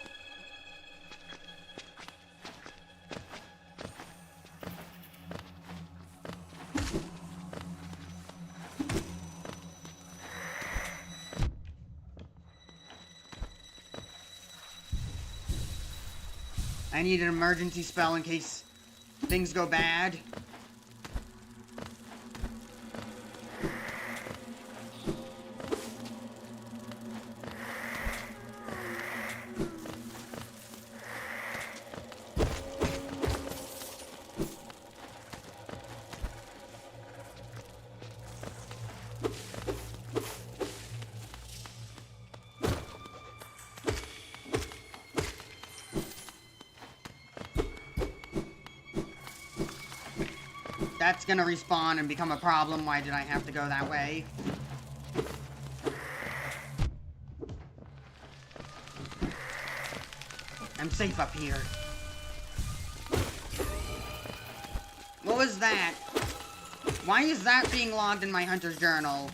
Speaker 1: I need an emergency spell in case things go bad. That's gonna respawn and become a problem. Why did I have to go that way? I'm safe up here. What was that? Why is that being logged in my hunter's journal?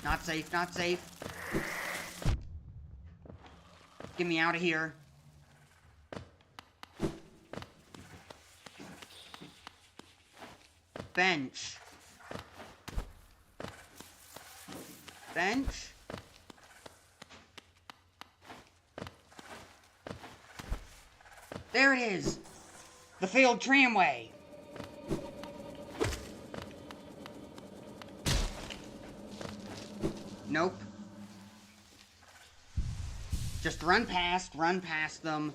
Speaker 1: Not safe, not safe. Get me out of here. Bench. Bench? There it is! The failed tramway! Nope. Just run past them.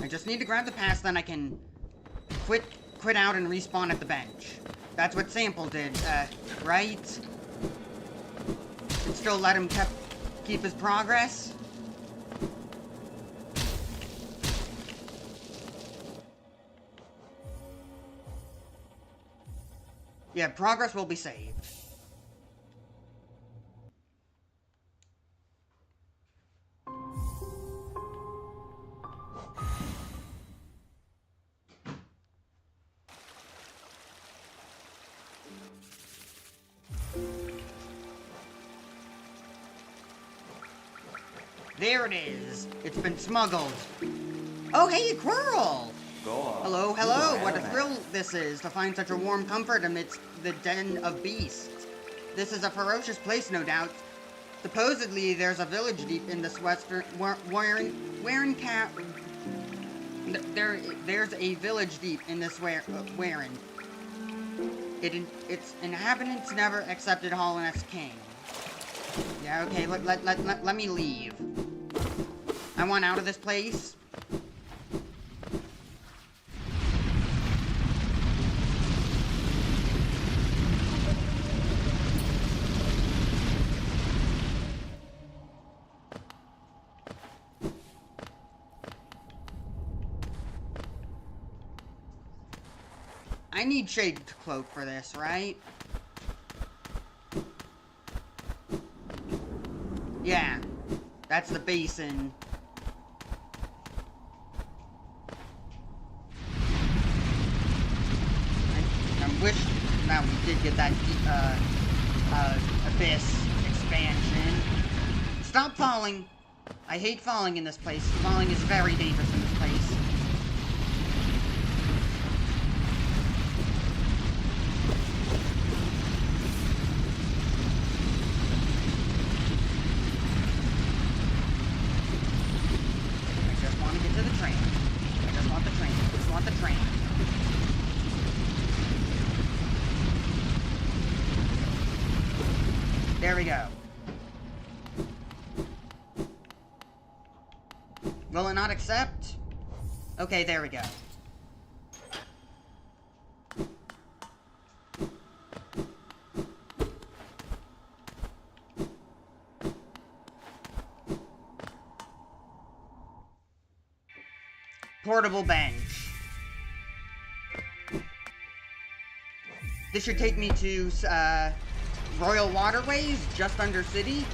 Speaker 1: Just need to grab the pass, then I can quit out and respawn at the bench. That's what Sample did, right? And still let him keep his progress? Yeah, progress will be saved. There it is. It's been smuggled. Oh, hey, Quirrell!
Speaker 4: Go on.
Speaker 1: Hello, hello. What a thrill this is to find such a warm comfort amidst the den of beasts. This is a ferocious place, no doubt. Supposedly, there's a village deep in this western... Warren Cat... There's a village deep in this Warren. Its inhabitants never accepted Holland as king. Yeah, okay, let me leave. I want out of this place. I need Shade Cloak for this, right? Yeah, that's the basin. I wish that we did get that abyss expansion. Stop falling! I hate falling in this place. Falling is very dangerous in this place. There we go. Will it not accept? Okay, there we go. Portable bench. This should take me to, Royal Waterways, just under city.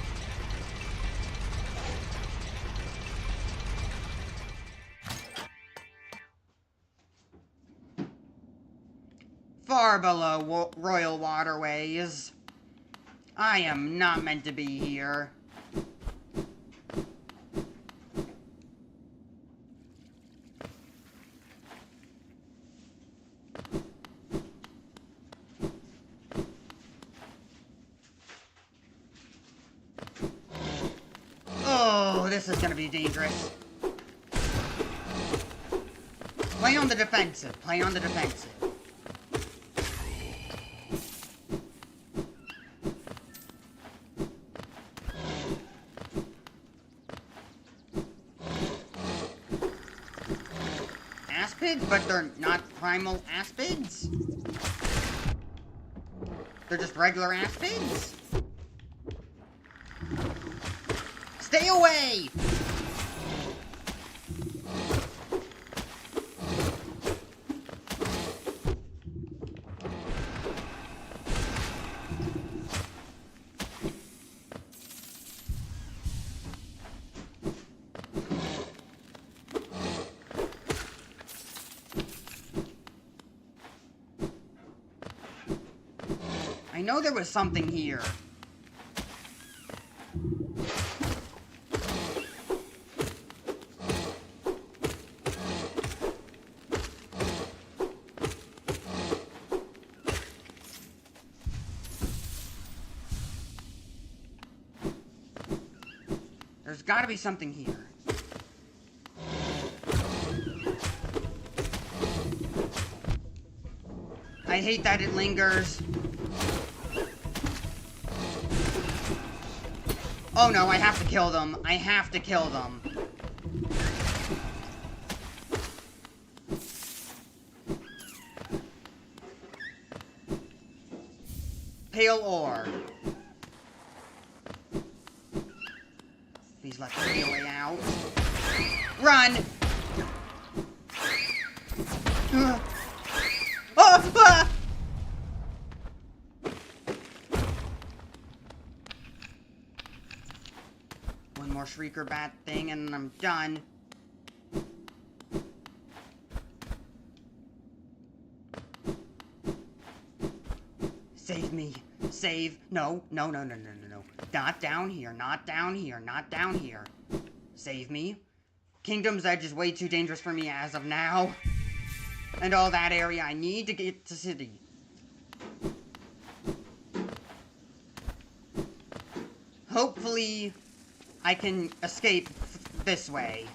Speaker 1: Far below Royal Waterways. I am not meant to be here. This is gonna be dangerous. Play on the defensive. Play on the defensive. Aspids, but they're not primal aspids? They're just regular aspids? Stay away! I know there was something here. There's gotta be something here. I hate that it lingers. Oh no, I have to kill them. I have to kill them. Pale ore. Please let there be a way out. Run! One more shrieker bat thing and I'm done. Save me. Save. No. No. No. No. No. No. No. Not down here. Not down here. Not down here. Save me. Kingdom's Edge is way too dangerous for me as of now. And all that area. I need to get to city. hopefully I can escape this way.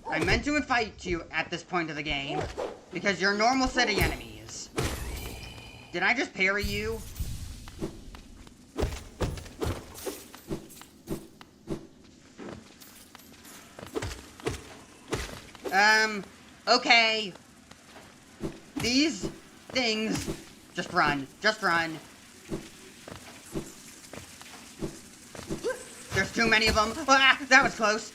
Speaker 1: I meant to fight you at this point of the game, because you're normal city enemies. Did I just parry you? Okay. These things... Just run. Just run. There's too many of them. Ah, that was close.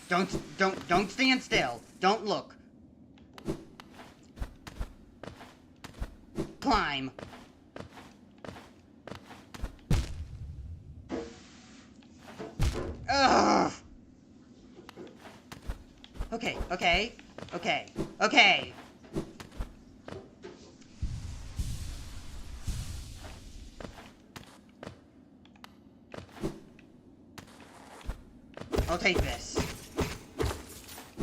Speaker 1: Don't stand still. Don't look. Climb. Ugh. Okay. I'll take this.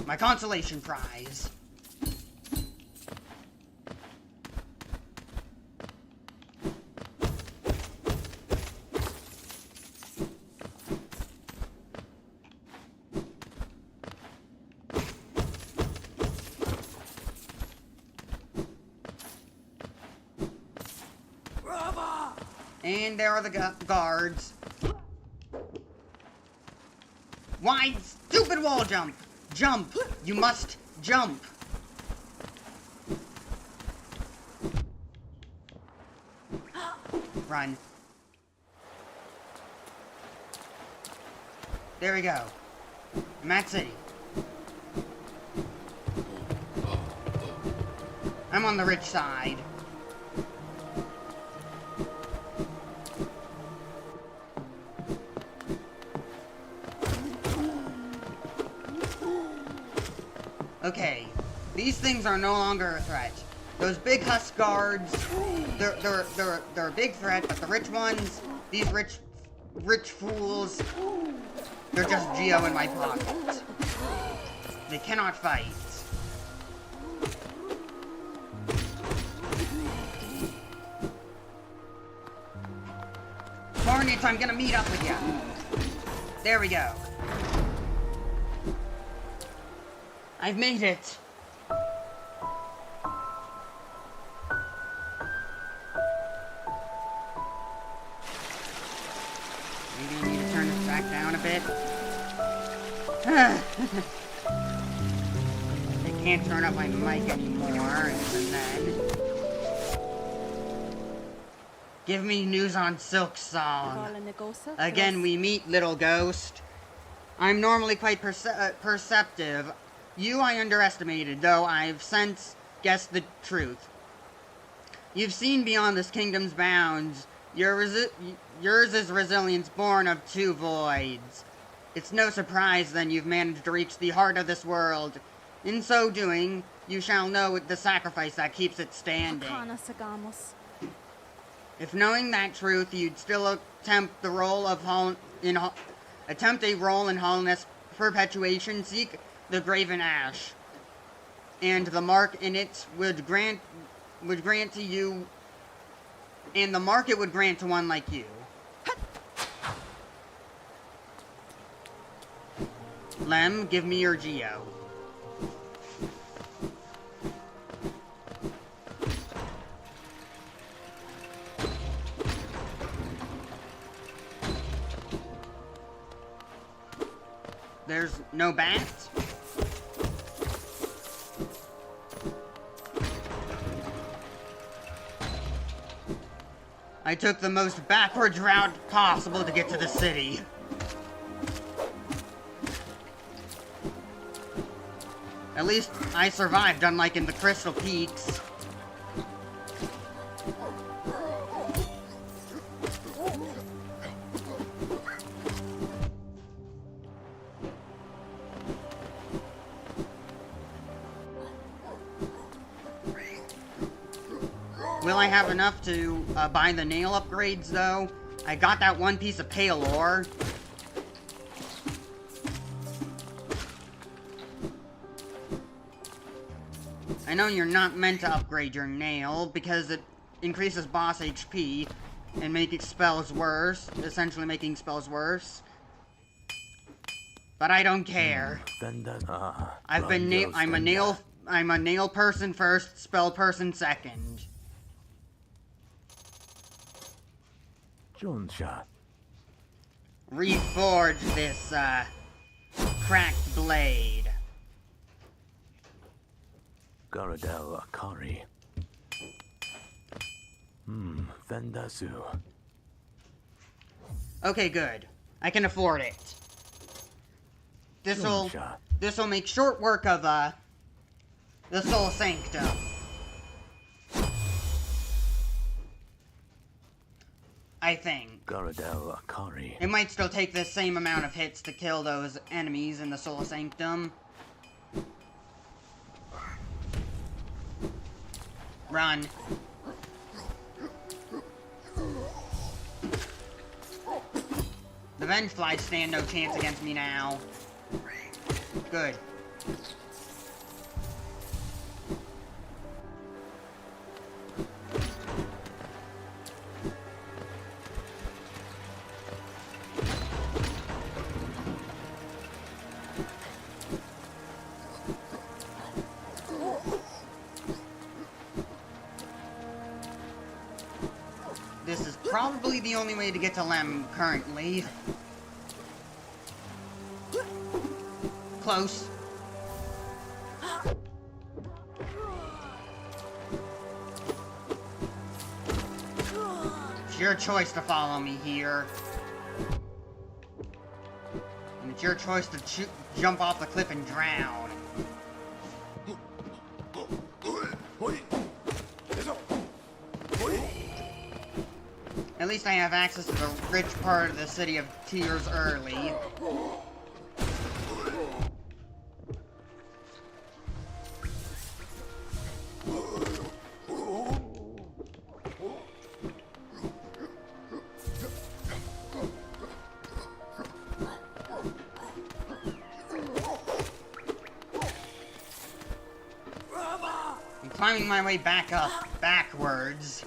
Speaker 1: My consolation prize. And there are the guards. Why? Stupid wall jump! Jump! You must jump! Run. There we go. Matt City. I'm on the rich side. Okay, these things are no longer a threat. Those big husk guards, they're a big threat, but the rich ones, these rich fools, they're just Geo in my pocket. They cannot fight. Hornets, I'm gonna meet up with you. There we go. I've made it. Maybe I need to turn this back down a bit. I can't turn up my mic anymore, even then. Give me news on Silksong. Again, we meet Little Ghost. I'm normally quite perceptive. You I underestimated, though I've since guessed the truth. You've seen beyond this kingdom's bounds. Yours is resilience born of two voids. It's no surprise, then, you've managed to reach the heart of this world. In so doing, you shall know the sacrifice that keeps it standing. If knowing that truth, you'd still attempt the role of attempt a role in holiness perpetuation, seek the graven ash, and the mark in it would grant to you, and the mark it would grant to one like you. Lem, give me your Geo. There's no bat? I took the most backwards route possible to get to the city. At least I survived, unlike in the Crystal Peaks. Will I have enough to buy the nail upgrades, though? I got that one piece of pale ore. I know you're not meant to upgrade your nail because it increases boss HP and making spells worse, essentially making spells worse. But I don't care. I'm a nail person first, spell person second. Reforge this, cracked blade.
Speaker 4: Garadel Akari. Vendasu.
Speaker 1: Okay, good. I can afford it. This'll make short work of, the Soul Sanctum. I think.
Speaker 4: Garadel Akari.
Speaker 1: It might still take the same amount of hits to kill those enemies in the Soul Sanctum. Run. The Vengeflies stand no chance against me now. Good. This is probably the only way to get to Lem currently. Close. It's your choice to follow me here. And it's your choice to jump off the cliff and drown. At least I have access to the rich part of the city of Tears early. I'm climbing my way back up, backwards.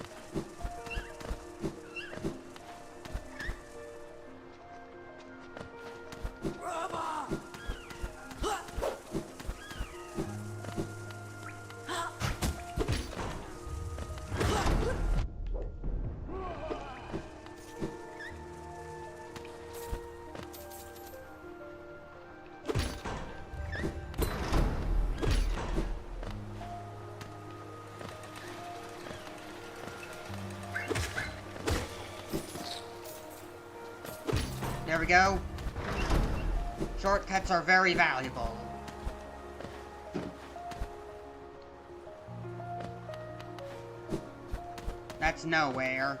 Speaker 1: There we go. Shortcuts are very valuable. That's nowhere.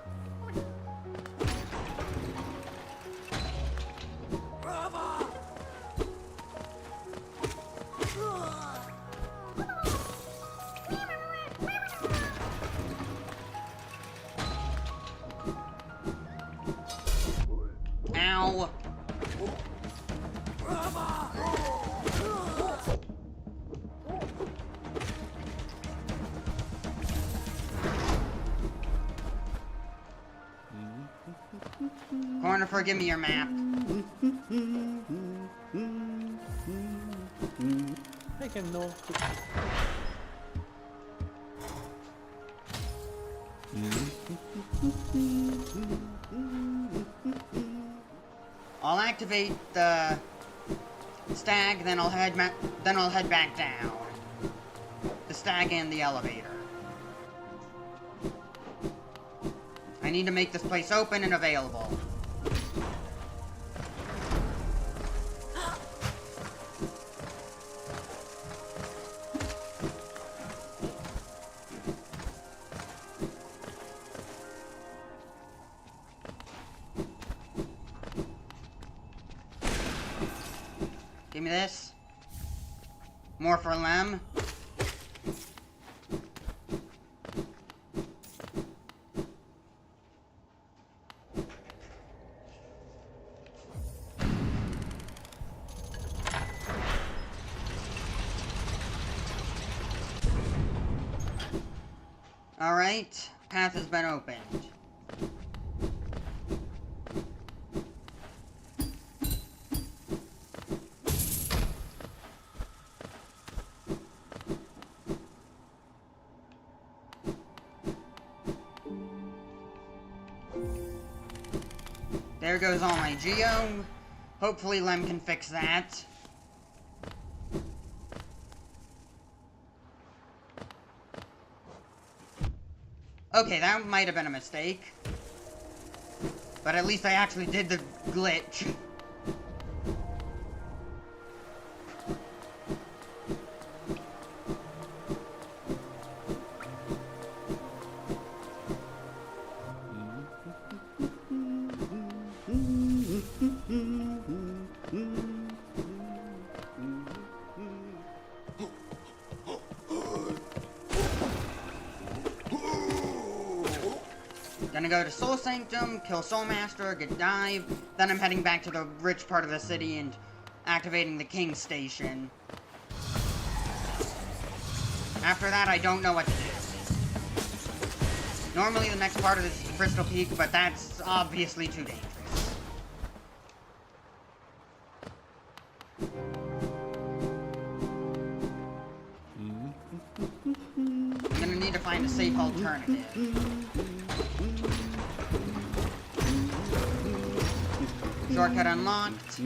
Speaker 1: Ow. Corner, give me your map.
Speaker 2: I can know.
Speaker 1: I'll activate the stag, then I'll head back down. The stag and the elevator. I need to make this place open and available. Give me this. More for Lem. Alright, path has been opened. There goes all my geo. Hopefully Lem can fix that. Okay, that might have been a mistake. But at least I actually did the glitch. Gonna go to Soul Sanctum, kill Soul Master, get dive, then I'm heading back to the rich part of the city and activating the King Station. After that, I don't know what to do. Normally the next part of this is Crystal Peak, but that's obviously too dangerous. I'm gonna need to find a safe alternative. Shortcut unlocked.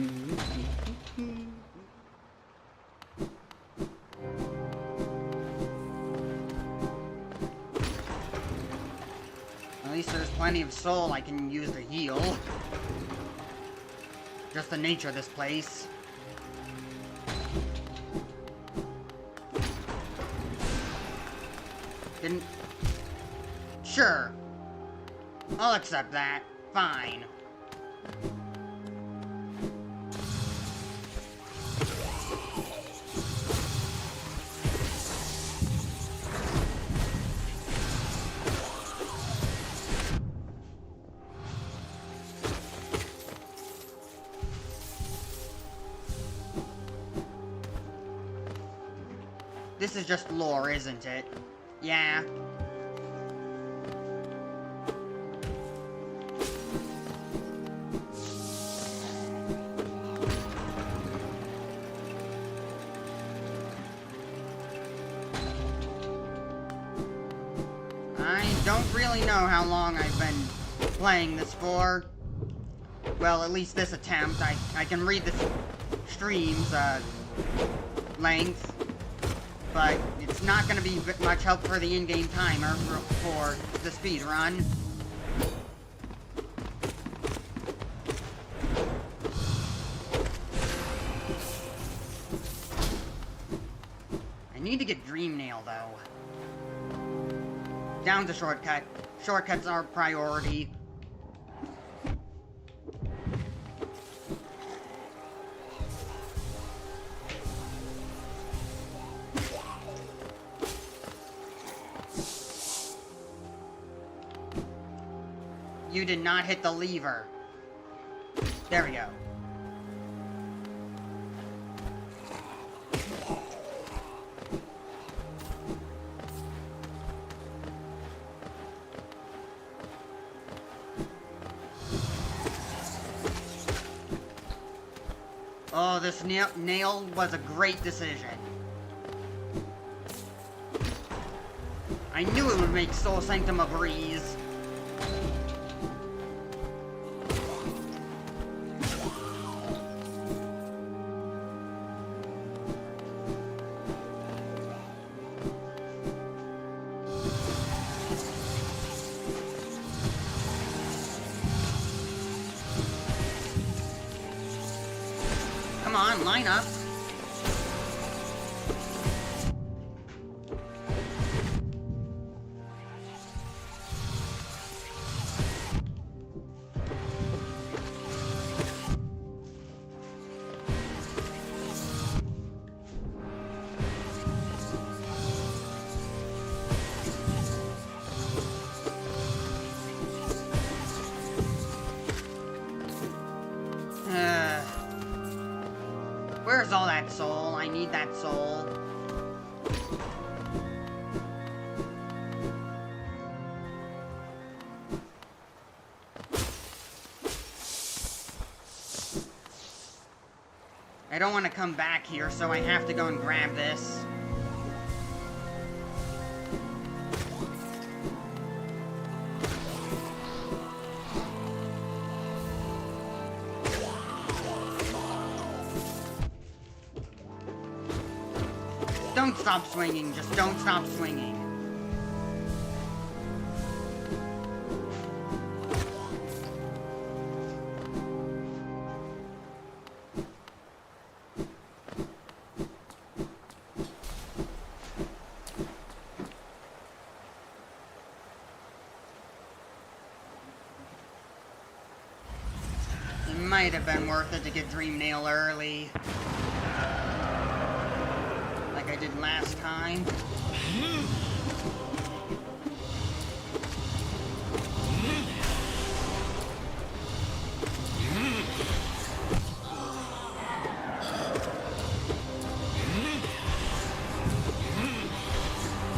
Speaker 1: At least there's plenty of soul I can use to heal. Just the nature of this place. Didn't... Sure. I'll accept that. Fine. This is just lore, isn't it? Yeah. I don't really know how long I've been playing this for. Well, at least this attempt. I can read the stream's length. But it's not going to be much help for the in-game timer for the speed run. I need to get Dream Nail, though. Down to shortcut. Shortcuts are priority. You did not hit the lever. There we go. Oh, this nail was a great decision. I knew it would make Soul Sanctum a breeze. Come on, line up. Where's all that soul? I need that soul. I don't want to come back here, so I have to go and grab this. Don't stop swinging, just don't stop swinging. It might have been worth it to get Dream Nail early. Like I did last time.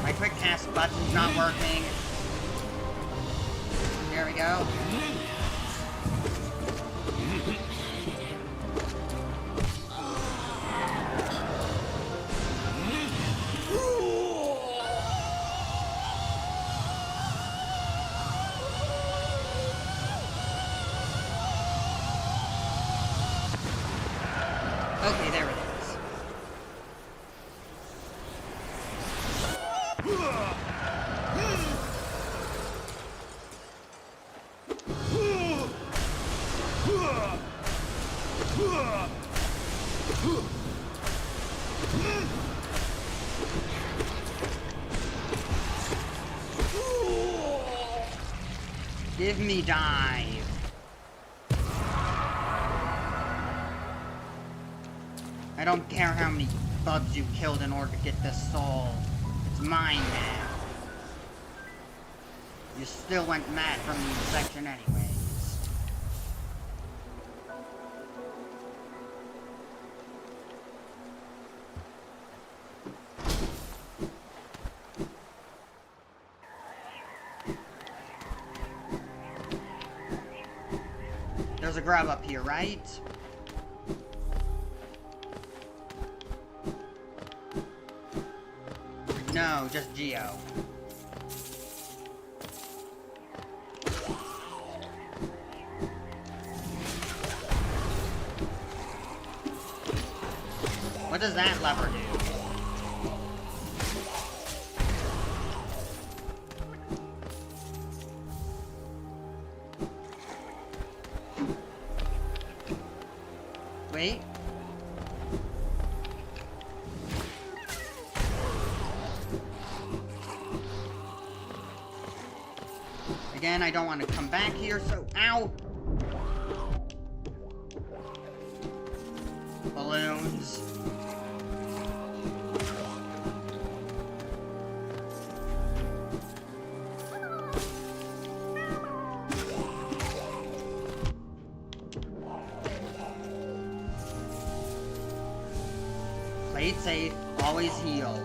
Speaker 1: My quick cast button's not working. There we go. Okay, there it is. Give me dive. I don't care how many bugs you killed in order to get this soul. It's mine now. You still went mad from the section anyways. There's a grub up here, right? No, just Geo. What does that lever do? Wait. Again, I don't want to come back here, so... Ow! Balloons. Play it safe, always heal.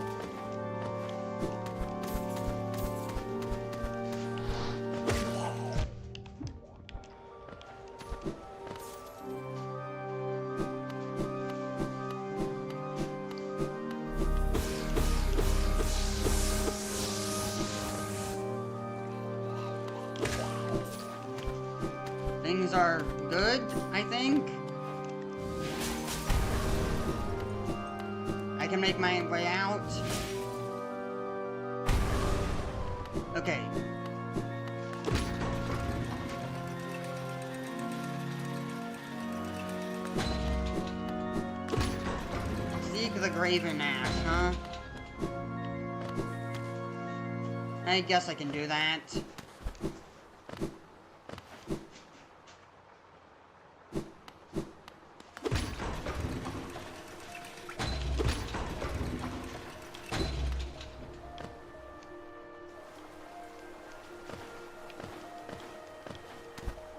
Speaker 1: Things are good, I think. I can make my way out. Okay. Seek the Graven Ash, huh? I guess I can do that.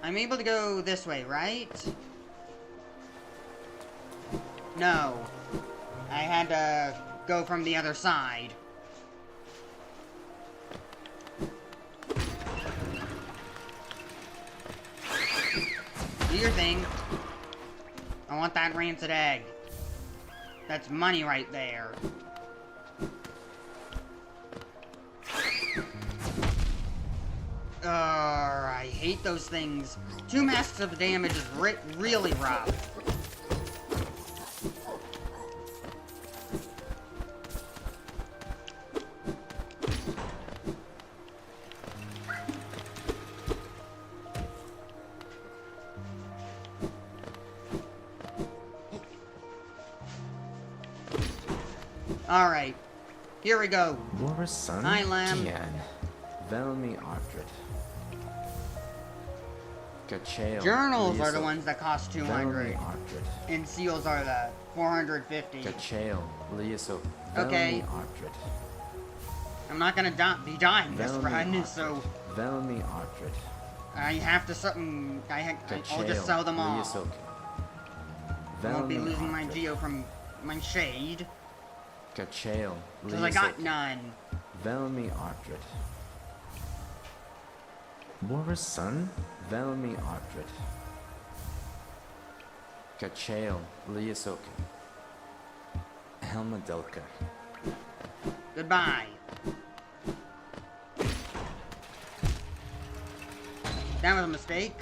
Speaker 1: I'm able to go this way, right? No. I had to go from the other side. Do your thing. I want that rancid egg. That's money right there. I hate those things. 2 masks of damage is really rough. Alright, here we go. Hi, Lamb. Journals are the ones that cost 200, and seals are the 450. Okay. I'm not gonna be dying this run, so I have to I'll just sell them all. I won't be losing my geo from my shade. Because I got none.
Speaker 5: Velmi Ardred. Morrison? Velmi Ardred. Kachael Liasoka. Helmadilka.
Speaker 1: Goodbye. That was a mistake.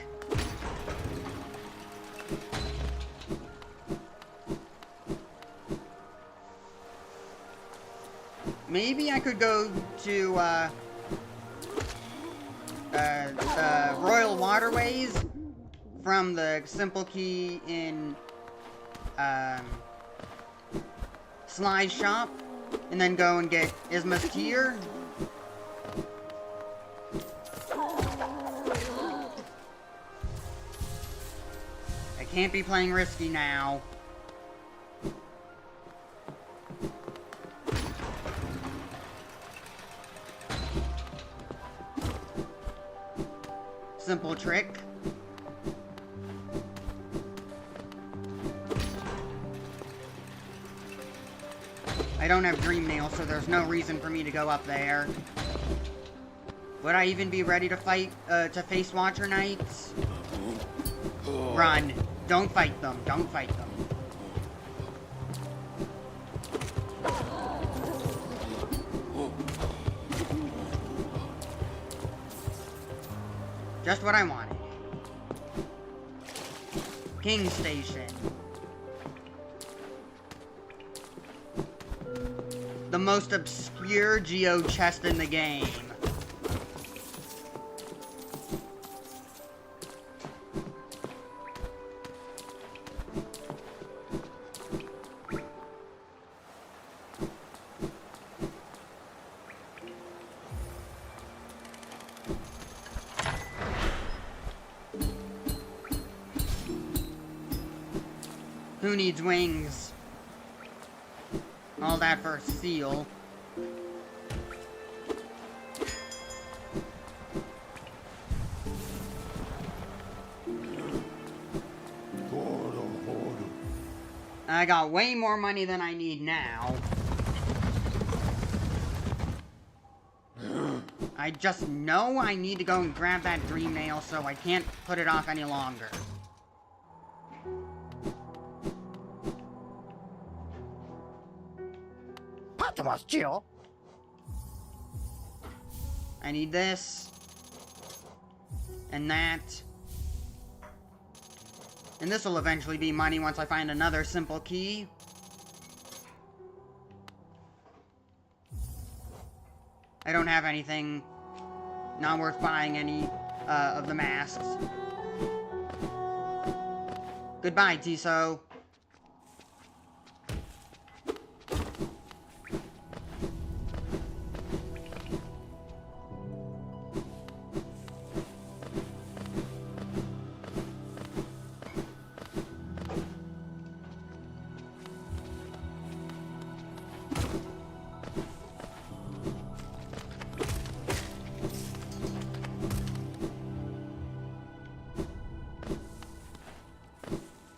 Speaker 1: Maybe I could go to, Royal Waterways from the simple key in, Sly's shop, and then go and get Isma's tier. I can't be playing risky now. Simple trick. I don't have Dream Nail, so there's no reason for me to go up there. Would I even be ready to fight, to face Watcher Knights? Run. Don't fight them. Don't fight them. Just what I wanted. King Station. The most obscure geo chest in the game. Who needs wings? All that for a seal. I got way more money than I need now. I just know I need to go and grab that Dream Nail, so I can't put it off any longer. I need this. And that. And this will eventually be money once I find another simple key. I don't have anything not worth buying any of the masks. Goodbye, Tiso.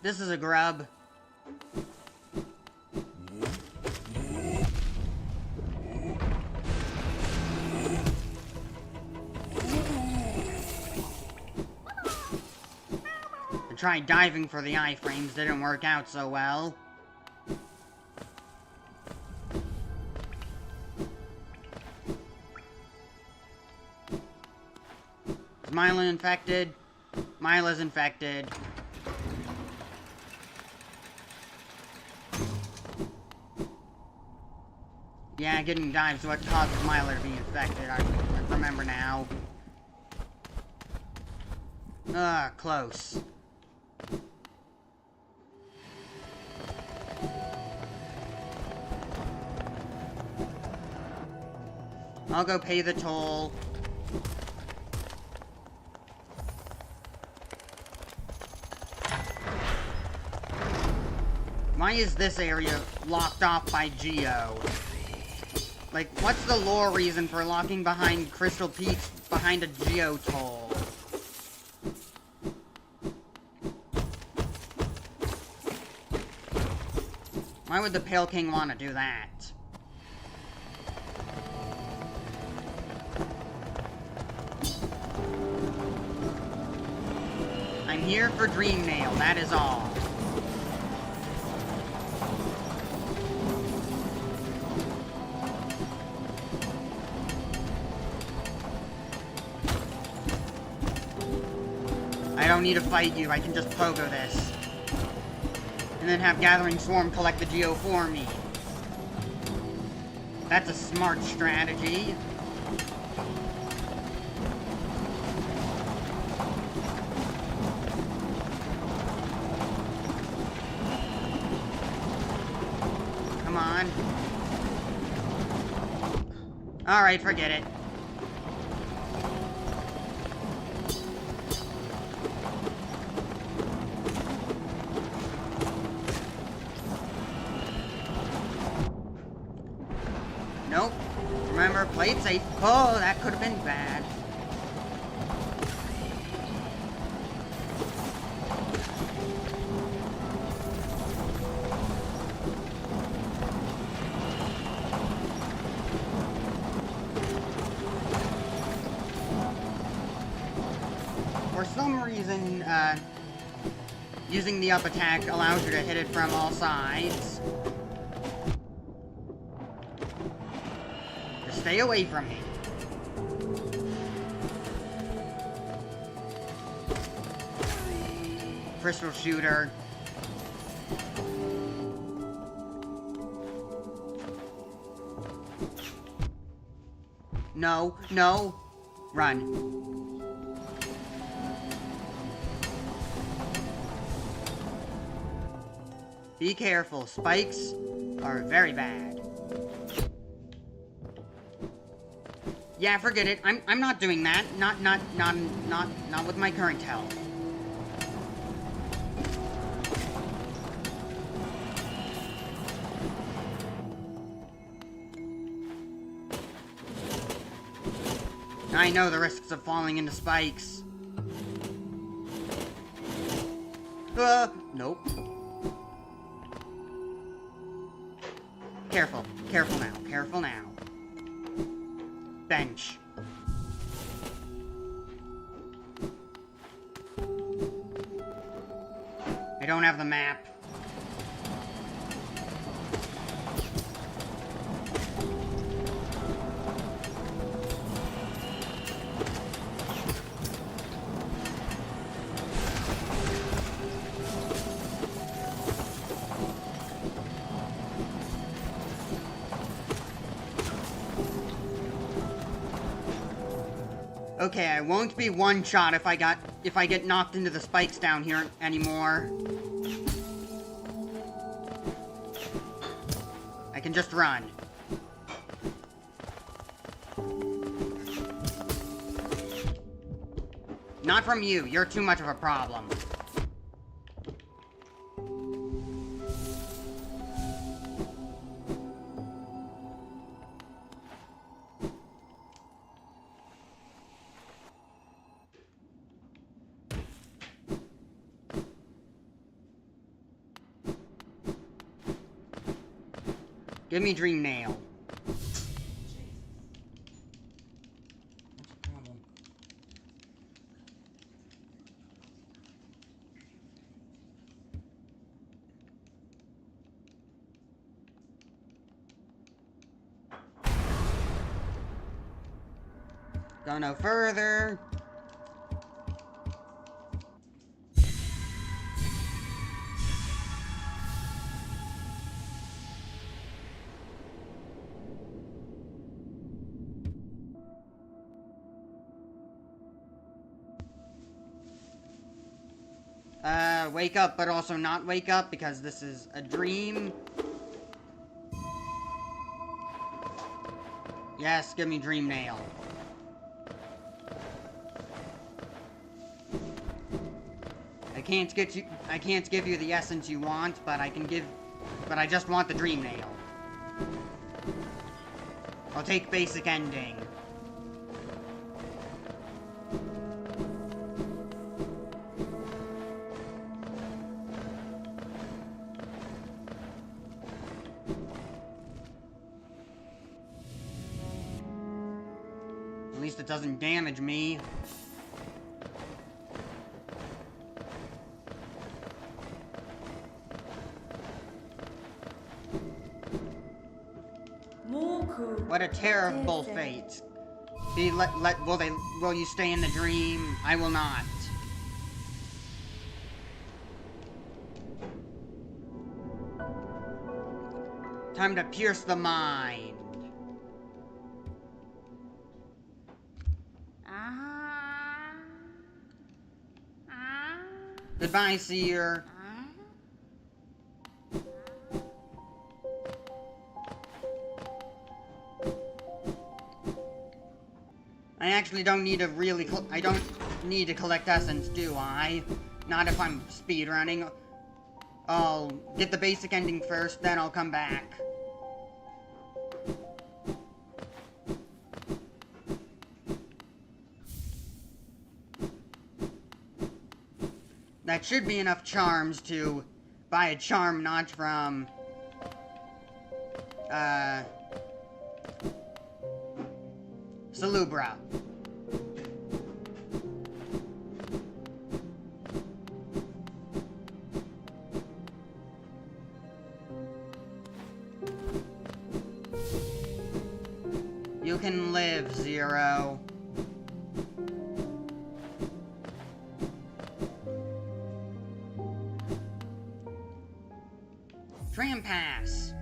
Speaker 1: This is a grub. I tried diving for the iframes, didn't work out so well. Mila infected? Mila's infected. Yeah, getting dives is what causes Mila to be infected. I remember now. Close. I'll go pay the toll. Why is this area locked off by Geo? Like, what's the lore reason for locking behind Crystal Peaks behind a Geo toll? Why would the Pale King want to do that? I'm here for Dream Nail, that is all. I don't need to fight you, I can just pogo this. And then have Gathering Swarm collect the Geo for me. That's a smart strategy. Come on. Alright, forget it. Nope. Remember, play it safe. Oh, that could have been bad. For some reason, using the up attack allows you to hit it from all sides. Stay away from me. Crystal shooter. No, no. Run. Be careful. Spikes are very bad. Yeah, forget it. I'm not doing that. Not with my current health. I know the risks of falling into spikes. Nope. Careful. Careful now. Careful now. Bench. I don't have the map. Okay, I won't be one shot if I get knocked into the spikes down here anymore. I can just run. Not from you, you're too much of a problem. Give me Dream Nail. Go no further. Wake up, but also not wake up, because this is a dream. Yes, give me dream nail. I can't give you the essence you want, but I just want the dream nail. I'll take basic ending. At least it doesn't damage me. What a terrible fate. Will you stay in the dream? I will not. Time to pierce the mind. Goodbye, seer. I actually don't need to I don't need to collect essence, do I? Not if I'm speedrunning. I'll get the basic ending first, then I'll come back. That should be enough charms to buy a charm notch from, Salubra. You can live, Zero. Tram pass.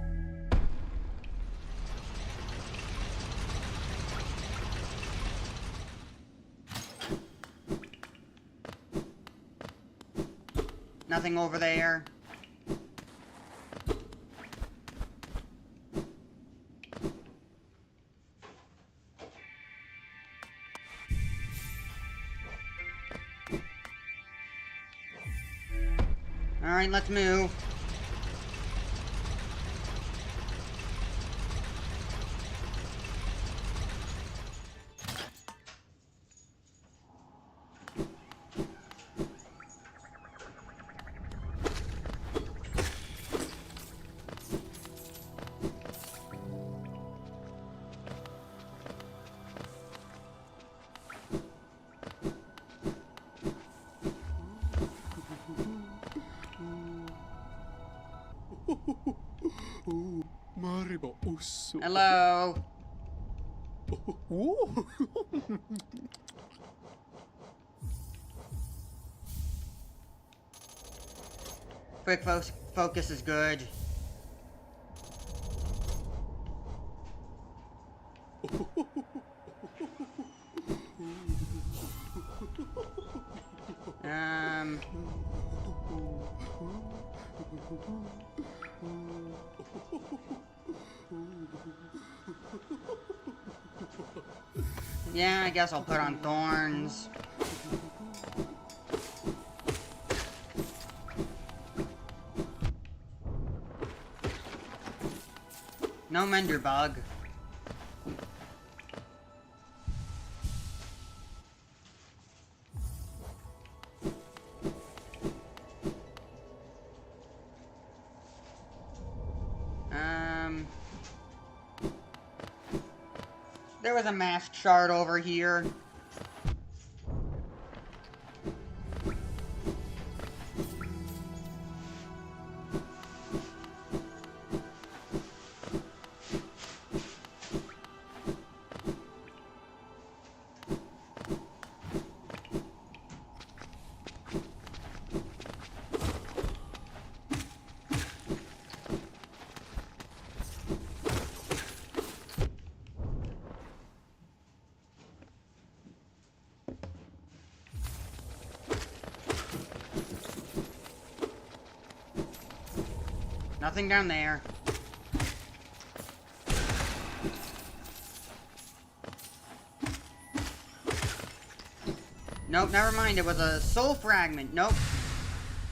Speaker 1: Nothing over there. All right, let's move. Hello. Quick focus is good. Yeah, I guess I'll put on thorns. No mender bug. There was a masked shard over here. Nothing down there. Nope, never mind. It was a soul fragment. Nope.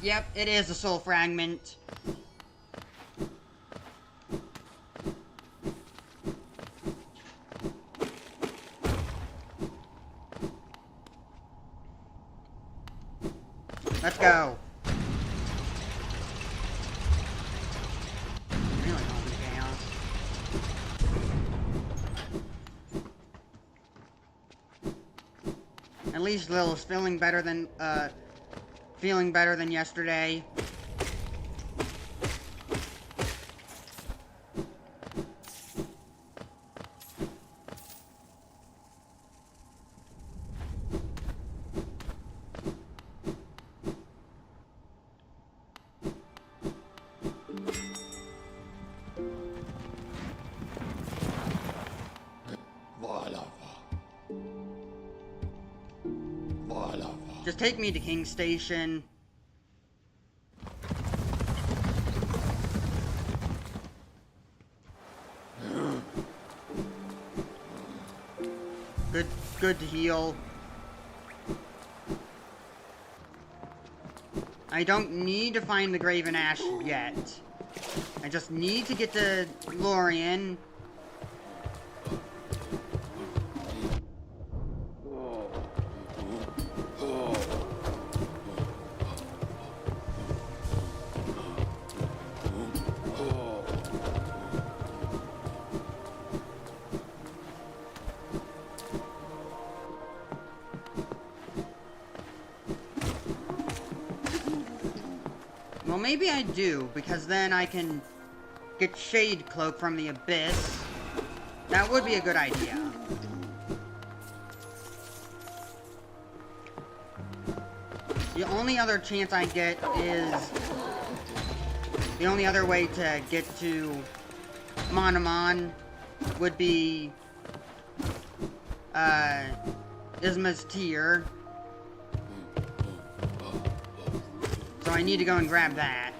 Speaker 1: Yep, it is a soul fragment. Let's go. Really causing chaos. At least Lil's feeling better than yesterday. Just take me to King Station. Good to heal. I don't need to find the Graven Ash yet. I just need to get to Lorien. Well, maybe I do, because then I can get Shade Cloak from the Abyss. That would be a good idea. The only other chance I get is... The only other way to get to Monomon would be... Isma's Tear. So I need to go and grab that.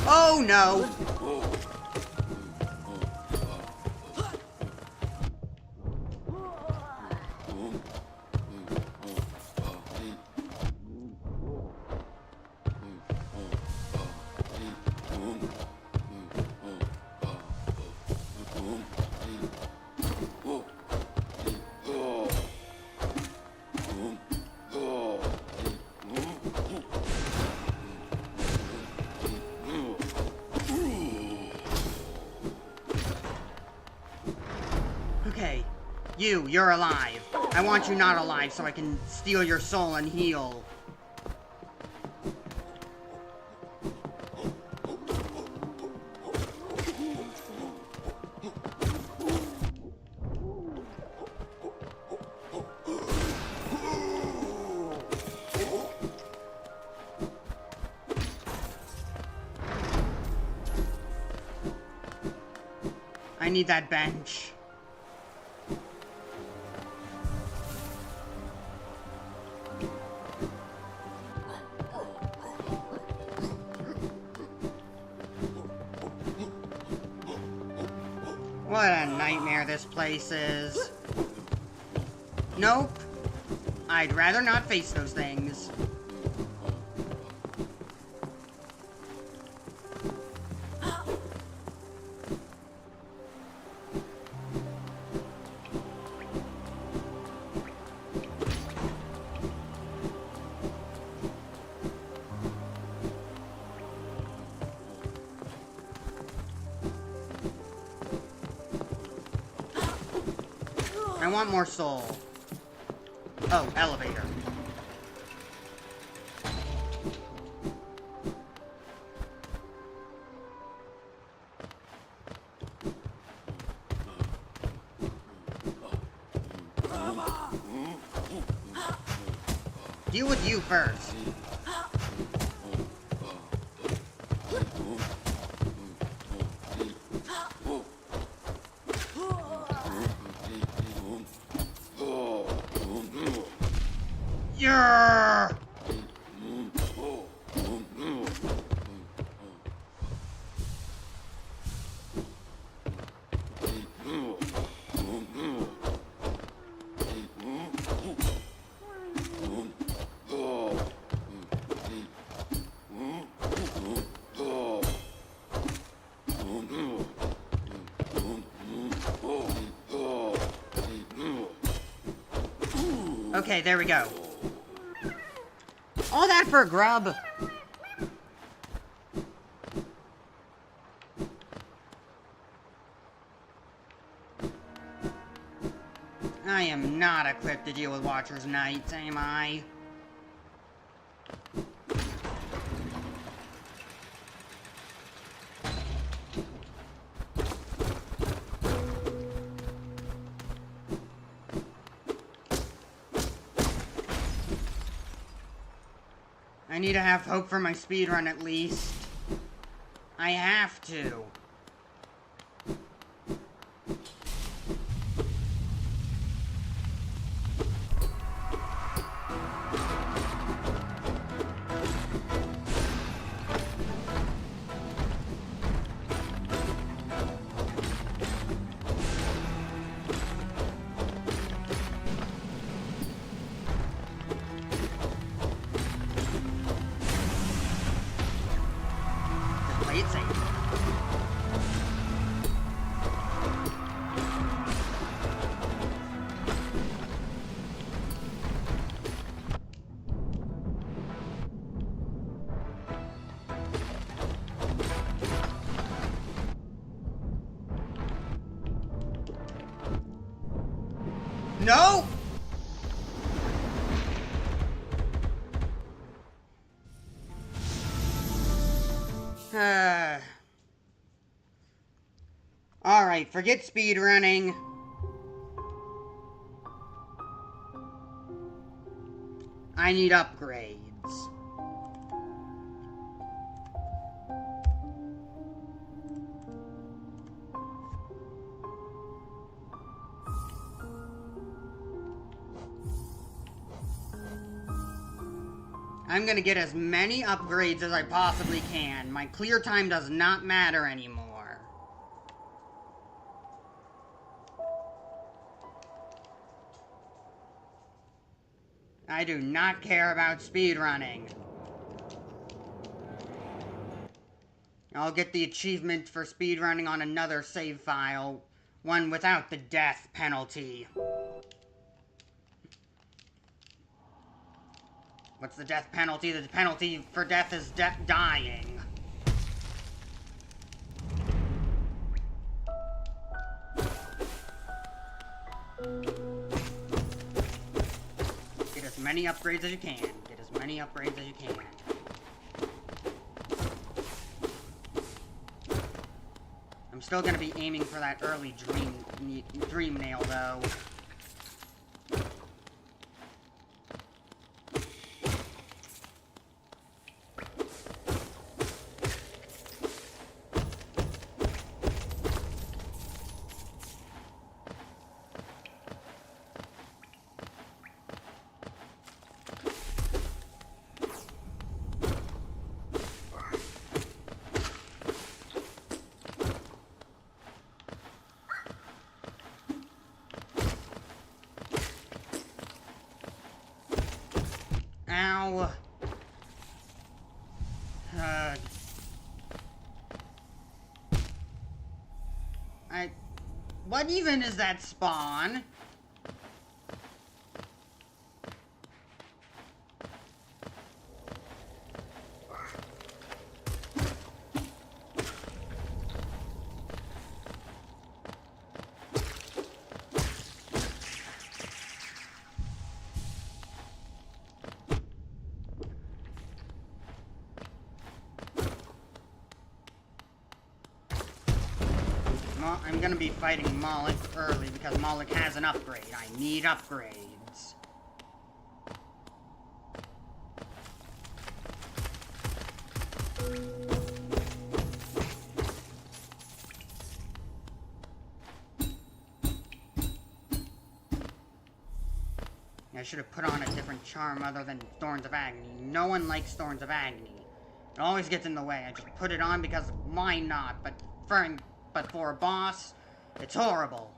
Speaker 1: Oh no! Okay, you're alive. I want you not alive so I can steal your soul and heal. I need that bench. What a nightmare this place is. Nope. I'd rather not face those things. I want more soul. Oh, elevator. deal with you first. Yeah. Okay, there we go. All that for grub. I am not equipped to deal with Watcher's Knights, am I? I need to have hope for my speedrun at least. I have to. Play it safe. No! Alright, forget speedrunning. I need upgrades. I'm gonna get as many upgrades as I possibly can. My clear time does not matter anymore. I do not care about speedrunning. I'll get the achievement for speedrunning on another save file. One without the death penalty. What's the death penalty? The penalty for death is dying. Get as many upgrades as you can. Get as many upgrades as you can. I'm still gonna be aiming for that early dream nail though. Ow. What even is that spawn? I'm gonna be fighting Moloch early because Moloch has an upgrade. I need upgrades. I should have put on a different charm other than Thorns of Agony. No one likes Thorns of Agony. It always gets in the way. I just put it on because why not? But for a boss, it's horrible.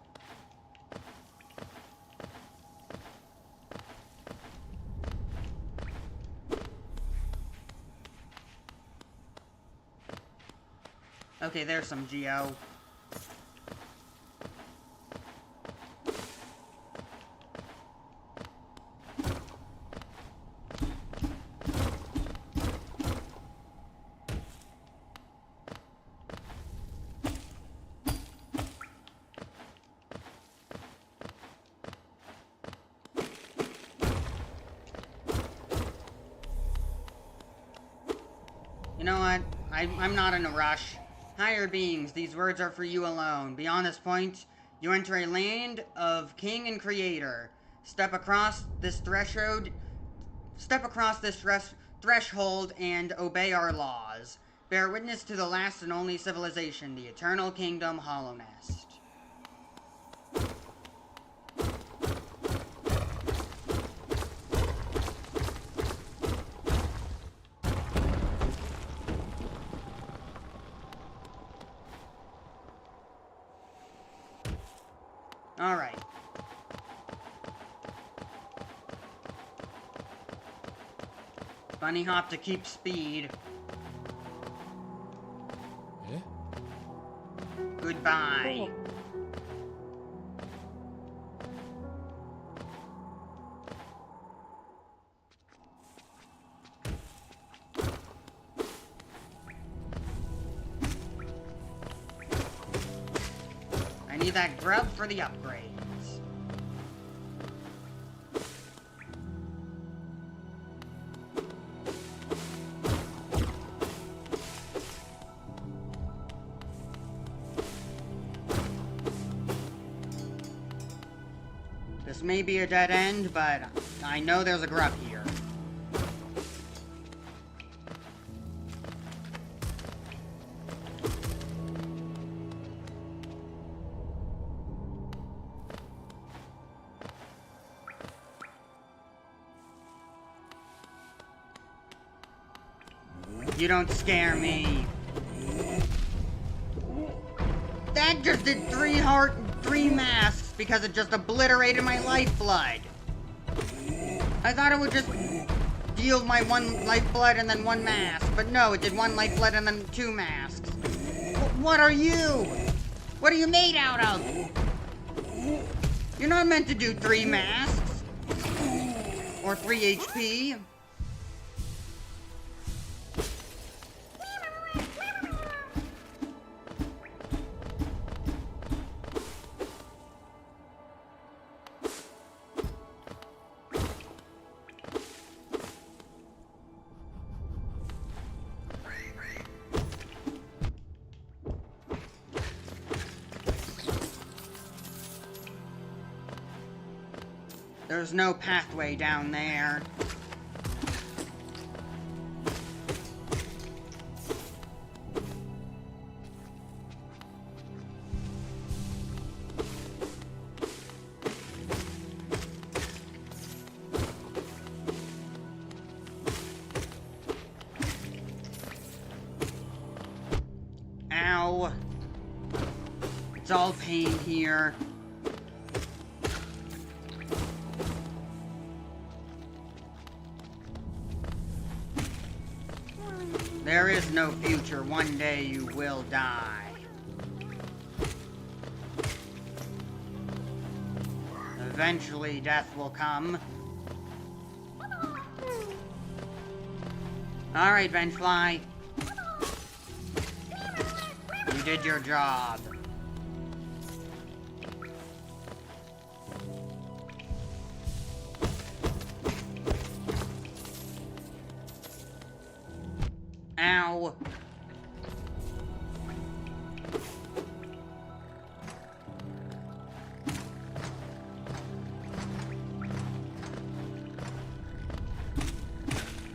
Speaker 1: Okay, there's some Geo. You know what? I'm not in a rush. Higher beings, these words are for you alone. Beyond this point, you enter a land of king and creator. Step across this threshold and obey our laws. Bear witness to the last and only civilization, the eternal kingdom Hollow Nest. Alright. Bunny hop to keep speed.
Speaker 2: Eh?
Speaker 1: Goodbye. I need that grub for the upgrades. This may be a dead end, but I know there's a grub here. You don't scare me. That just did 3 heart and 3 masks because it just obliterated my lifeblood. I thought it would just deal my 1 lifeblood and then 1 mask, but no, it did 1 lifeblood and then 2 masks. What are you? What are you made out of? You're not meant to do 3 masks. Or 3 HP. There's no pathway down there. Ow. It's all pain here. There is no future. One day you will die. Eventually, death will come. Alright, Benchfly. You did your job. Ow.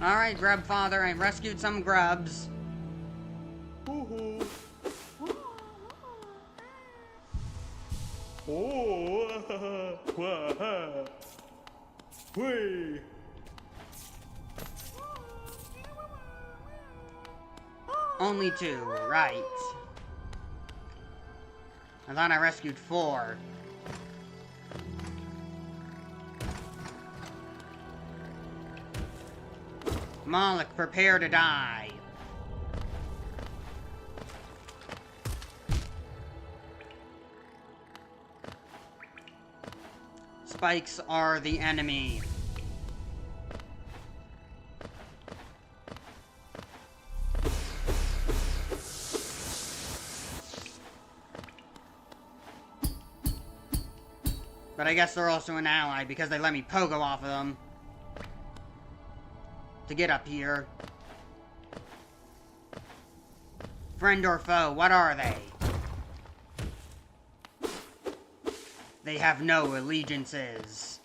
Speaker 1: Alright, Grub Father, I rescued some grubs. Only 2, right. I thought I rescued 4. Moloch, prepare to die. Spikes are the enemy. But I guess they're also an ally because they let me pogo off of them to get up here. Friend or foe, what are they? They have no allegiances.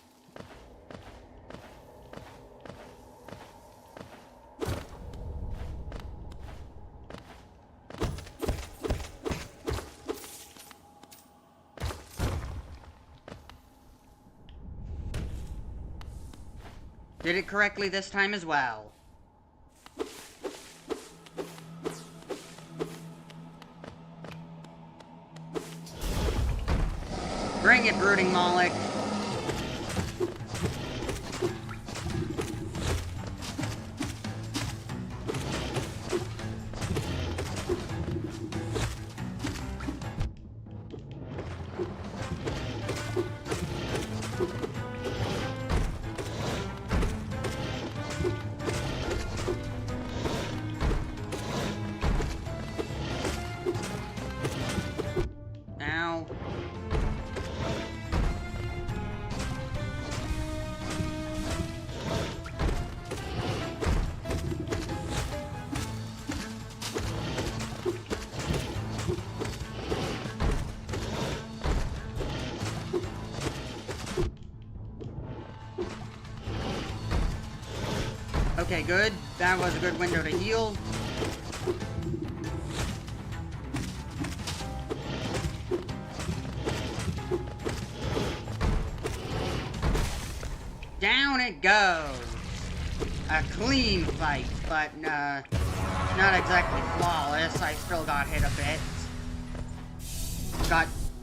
Speaker 1: Did it correctly this time as well. Bring it, brooding Moloch. Ow. Okay, good. That was a good window to heal. Down it goes. A clean fight, but not exactly flawless. I still got hit a bit.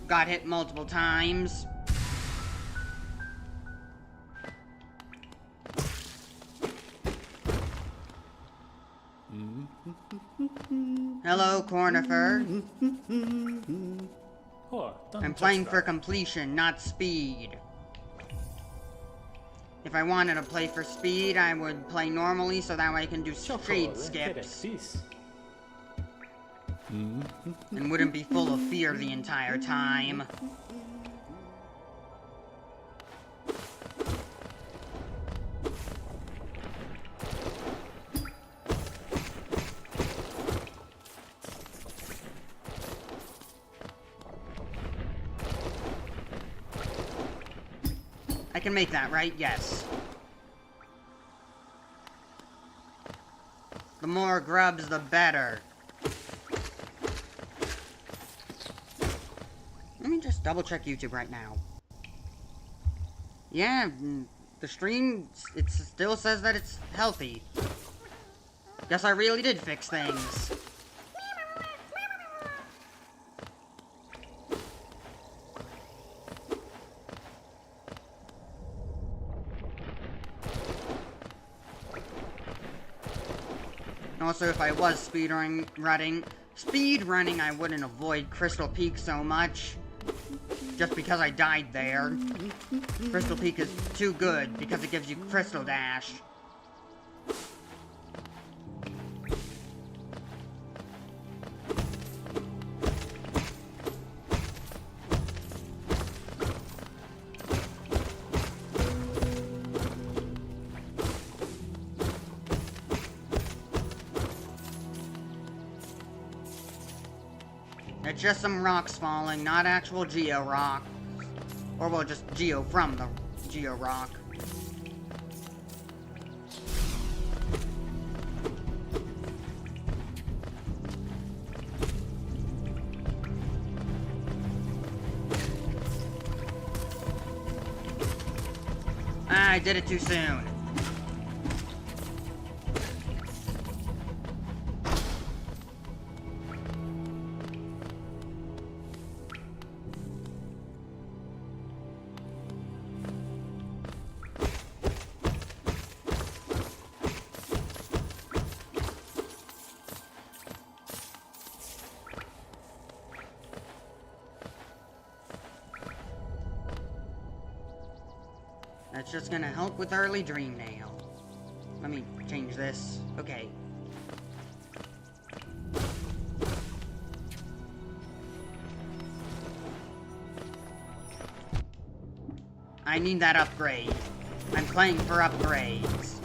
Speaker 1: Got hit multiple times. Hello, Cornifer. I'm playing for completion, not speed. If I wanted to play for speed, I would play normally so that way I can do street skips. And wouldn't be full of fear the entire time. I can make that, right? Yes. The more grubs, the better. Let me just double check YouTube right now. Yeah, the stream, it still says that it's healthy. Guess I really did fix things. Also, if I was speed running, I wouldn't avoid Crystal Peak so much. Just because I died there. Crystal Peak is too good because it gives you Crystal Dash. It's just some rocks falling, not actual Geo rock. Or, well, just Geo from the Geo rock. I did it too soon. That's just gonna help with early dream nail. Let me change this. Okay. I need that upgrade. I'm playing for upgrades.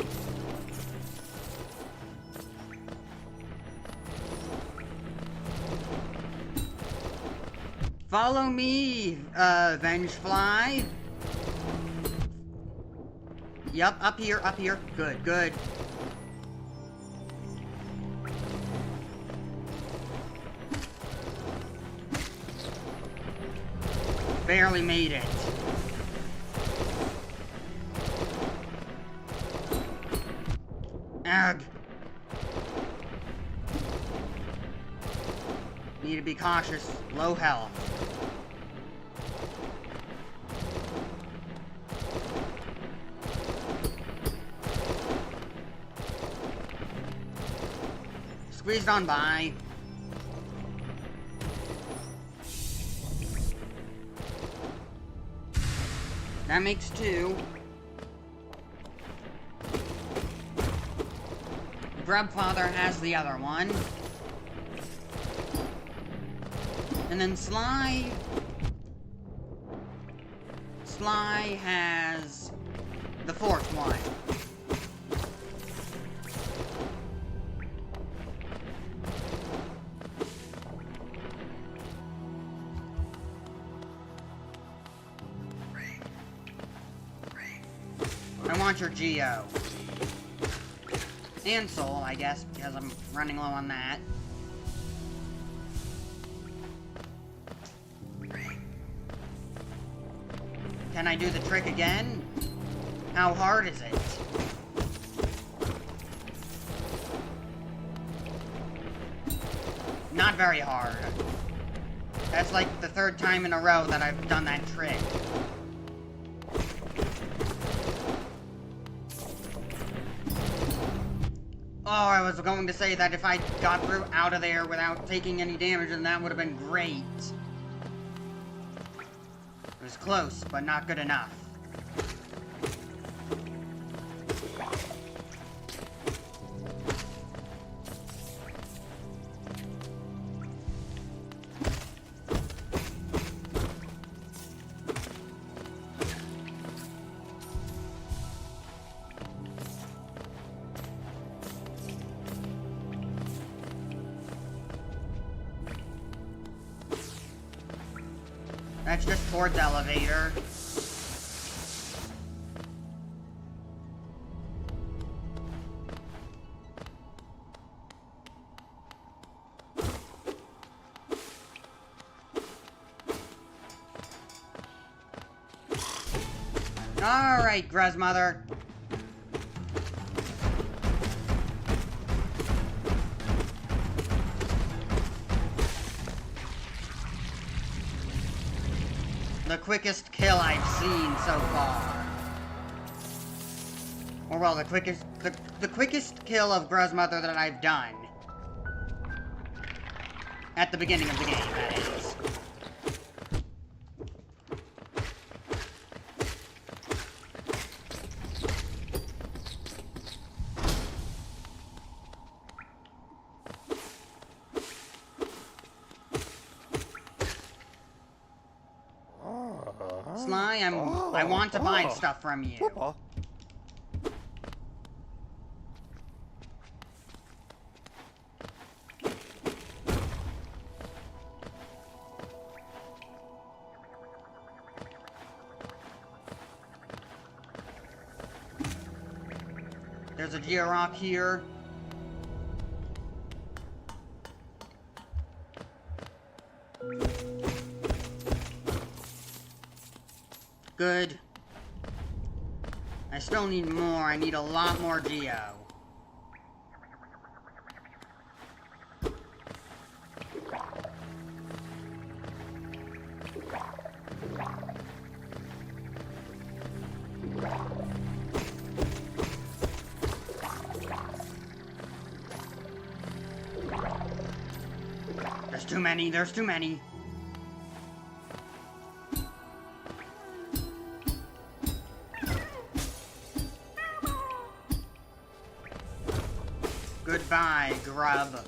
Speaker 1: Follow me, Vengefly. Yup, up here, up here. Good, good. Barely made it. Ugh. Need to be cautious. Low health. Squeezed on by. That makes 2. Grubfather has the other one. And then Sly has the 4th one. I want your Geo. And Soul, I guess, because I'm running low on that. Can I do the trick again? How hard is it? Not very hard. That's like the 3rd time in a row that I've done that trick. Oh, I was going to say that if I got through out of there without taking any damage, then that would have been great. It was close, but not good enough. That's just towards the elevator. Alright, Gruzmother. The quickest kill I've seen so far. Or well, the quickest kill of Gruzmother that I've done. At the beginning of the game, that is. Sly, I want to buy stuff from you. There's a Georock here. Good. I still need more. I need a lot more geo. There's too many, there's too many. Goodbye, grub.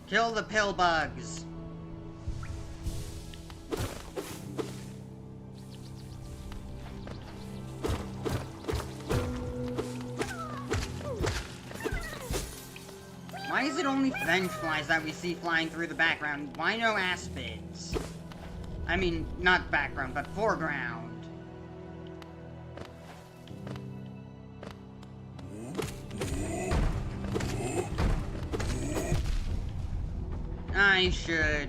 Speaker 1: Kill the pill bugs. Why is it only venge flies that we see flying through the background? Why no aspids? I mean, not background, but foreground. I should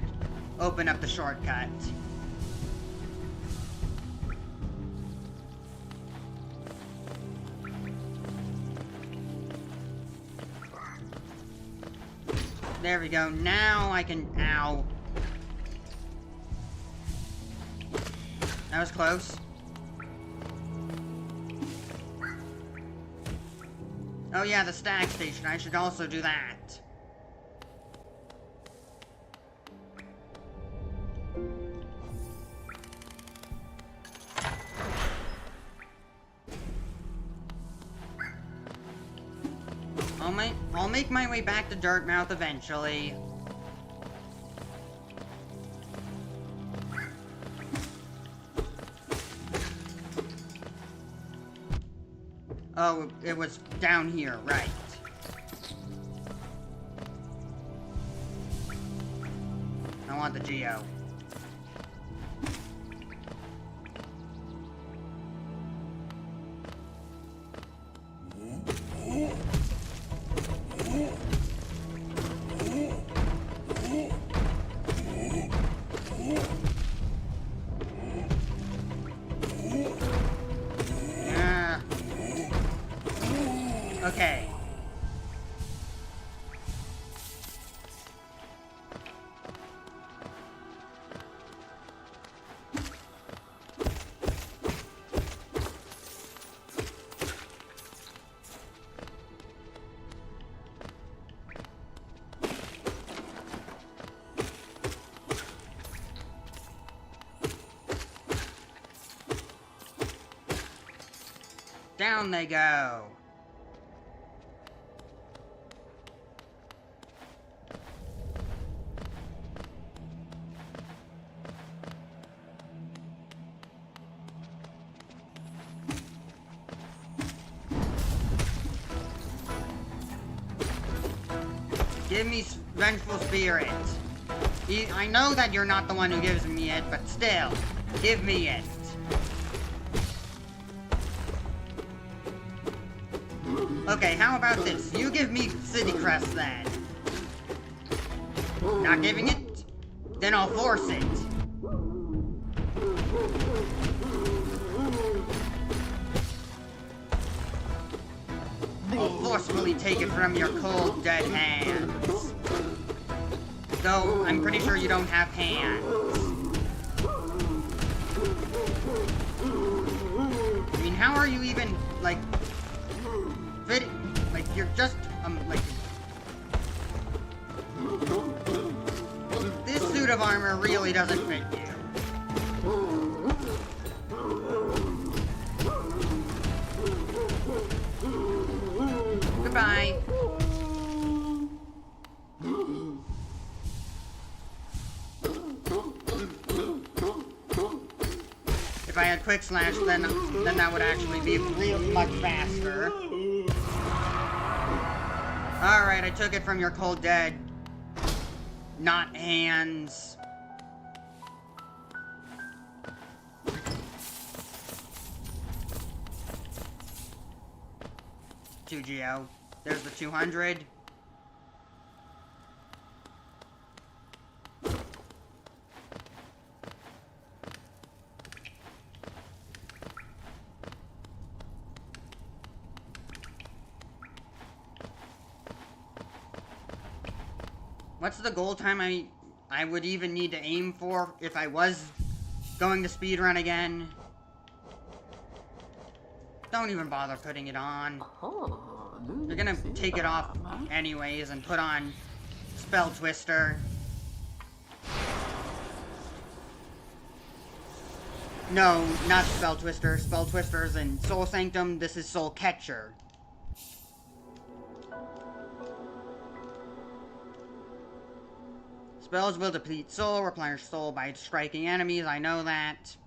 Speaker 1: open up the shortcut. There we go. Now I can... Ow. That was close. Oh yeah, the stag station. I should also do that. I'll make my way back to Dirtmouth eventually. Oh, it was down here, right. I want the geo. Okay. Down they go. Give me vengeful spirit. I know that you're not the one who gives me it, but still, give me it. Okay, how about this? You give me City Crest then. Not giving it? Then I'll force it. I'll forcefully take it from your cold, dead hands. Though, I'm pretty sure you don't have hands. I mean, how are you even, like... Like, you're just, like... This suit of armor really doesn't fit you. Goodbye. If I had quick slash, then that would actually be real much faster. Alright, I took it from your cold dead. Not hands. 2 Geo. There's the 200. What's the goal time I would even need to aim for if I was going to speedrun again? Don't even bother putting it on. You're gonna take it off anyways and put on Spell Twister. No, not Spell Twister. Spell Twister's in Soul Sanctum. This is Soul Catcher. Spells will deplete soul, replenish soul by striking enemies, I know that.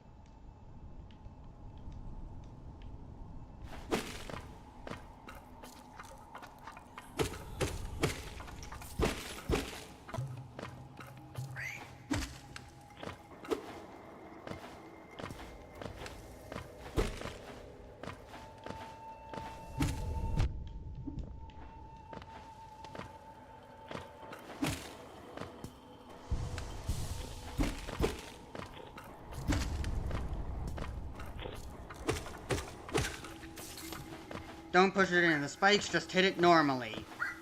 Speaker 1: Don't push it into the spikes, just hit it normally.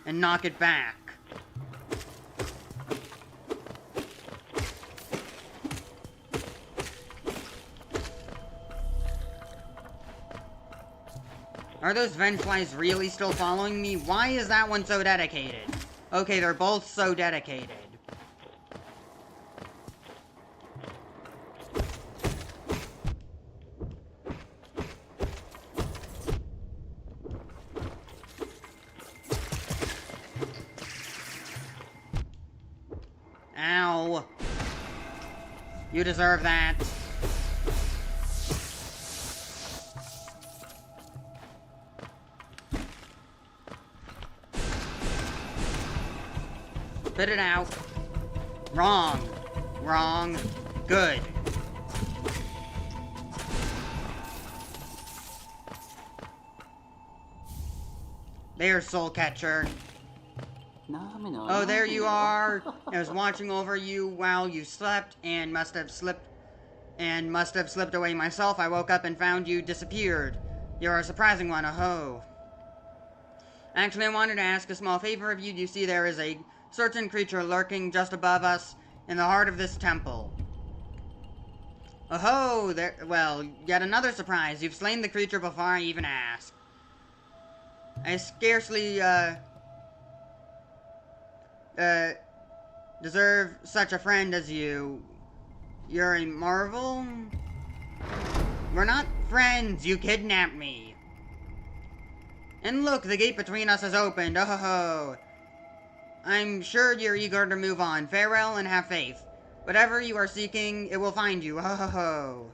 Speaker 1: And knock it back. Are those Vengeflies really still following me? Why is that one so dedicated? Okay, they're both so dedicated. Ow. You deserve that. Spit it out. Wrong. Wrong. Good. There's Soul Catcher. Oh, there you are. I was watching over you while you slept and must have slipped away myself. I woke up and found you disappeared. You're a surprising one, oh-ho. Actually, I wanted to ask a small favor of you. You see there is a certain creature lurking just above us in the heart of this temple. Oh-ho, there, well, yet another surprise. You've slain the creature before I even asked. I scarcely, deserve such a friend as you. You're a marvel? We're not friends, you kidnapped me. And look, the gate between us has opened, oh ho ho. I'm sure you're eager to move on. Farewell and have faith. Whatever you are seeking, it will find you, ho ho ho.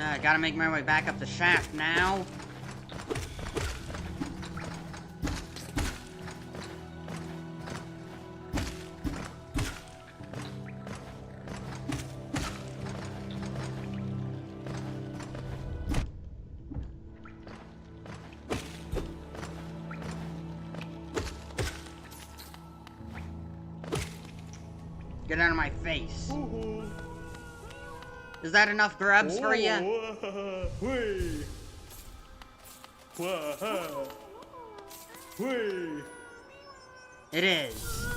Speaker 1: I gotta make my way back up the shaft now. Get out of my face. Is that enough grubs for you? It is.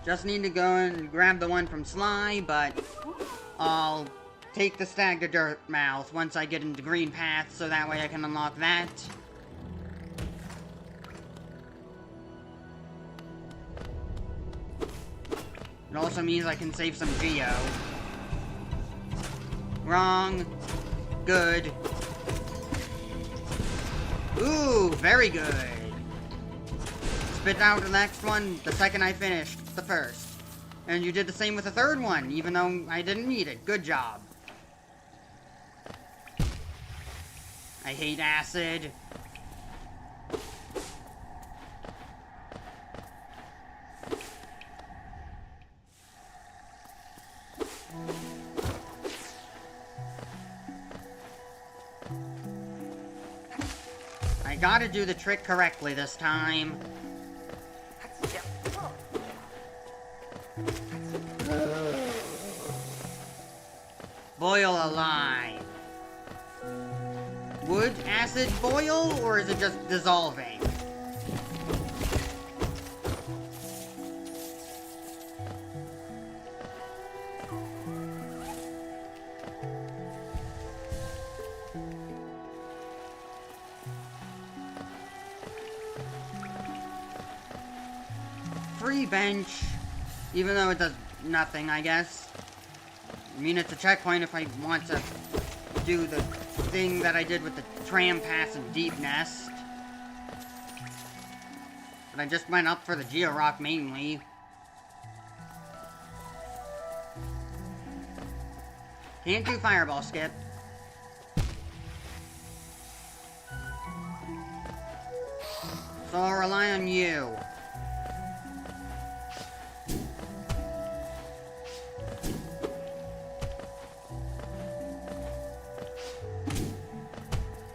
Speaker 1: Just need to go and grab the one from Sly, but I'll take the stag to Dirtmouth once I get into Greenpath, so that way I can unlock that. It also means I can save some Geo. Wrong. Good. Ooh, very good. Spit out the next one the second I finished the first. And you did the same with the third one, even though I didn't need it. Good job. I hate acid. I gotta do the trick correctly this time. Boil alive. Would acid boil, or is it just dissolving? Free bench, even though it does nothing, I guess. I mean, it's a checkpoint if I want to do the thing that I did with the tram pass and deepnest. But I just went up for the Georock mainly. Can't do fireball skip. So I'll rely on you.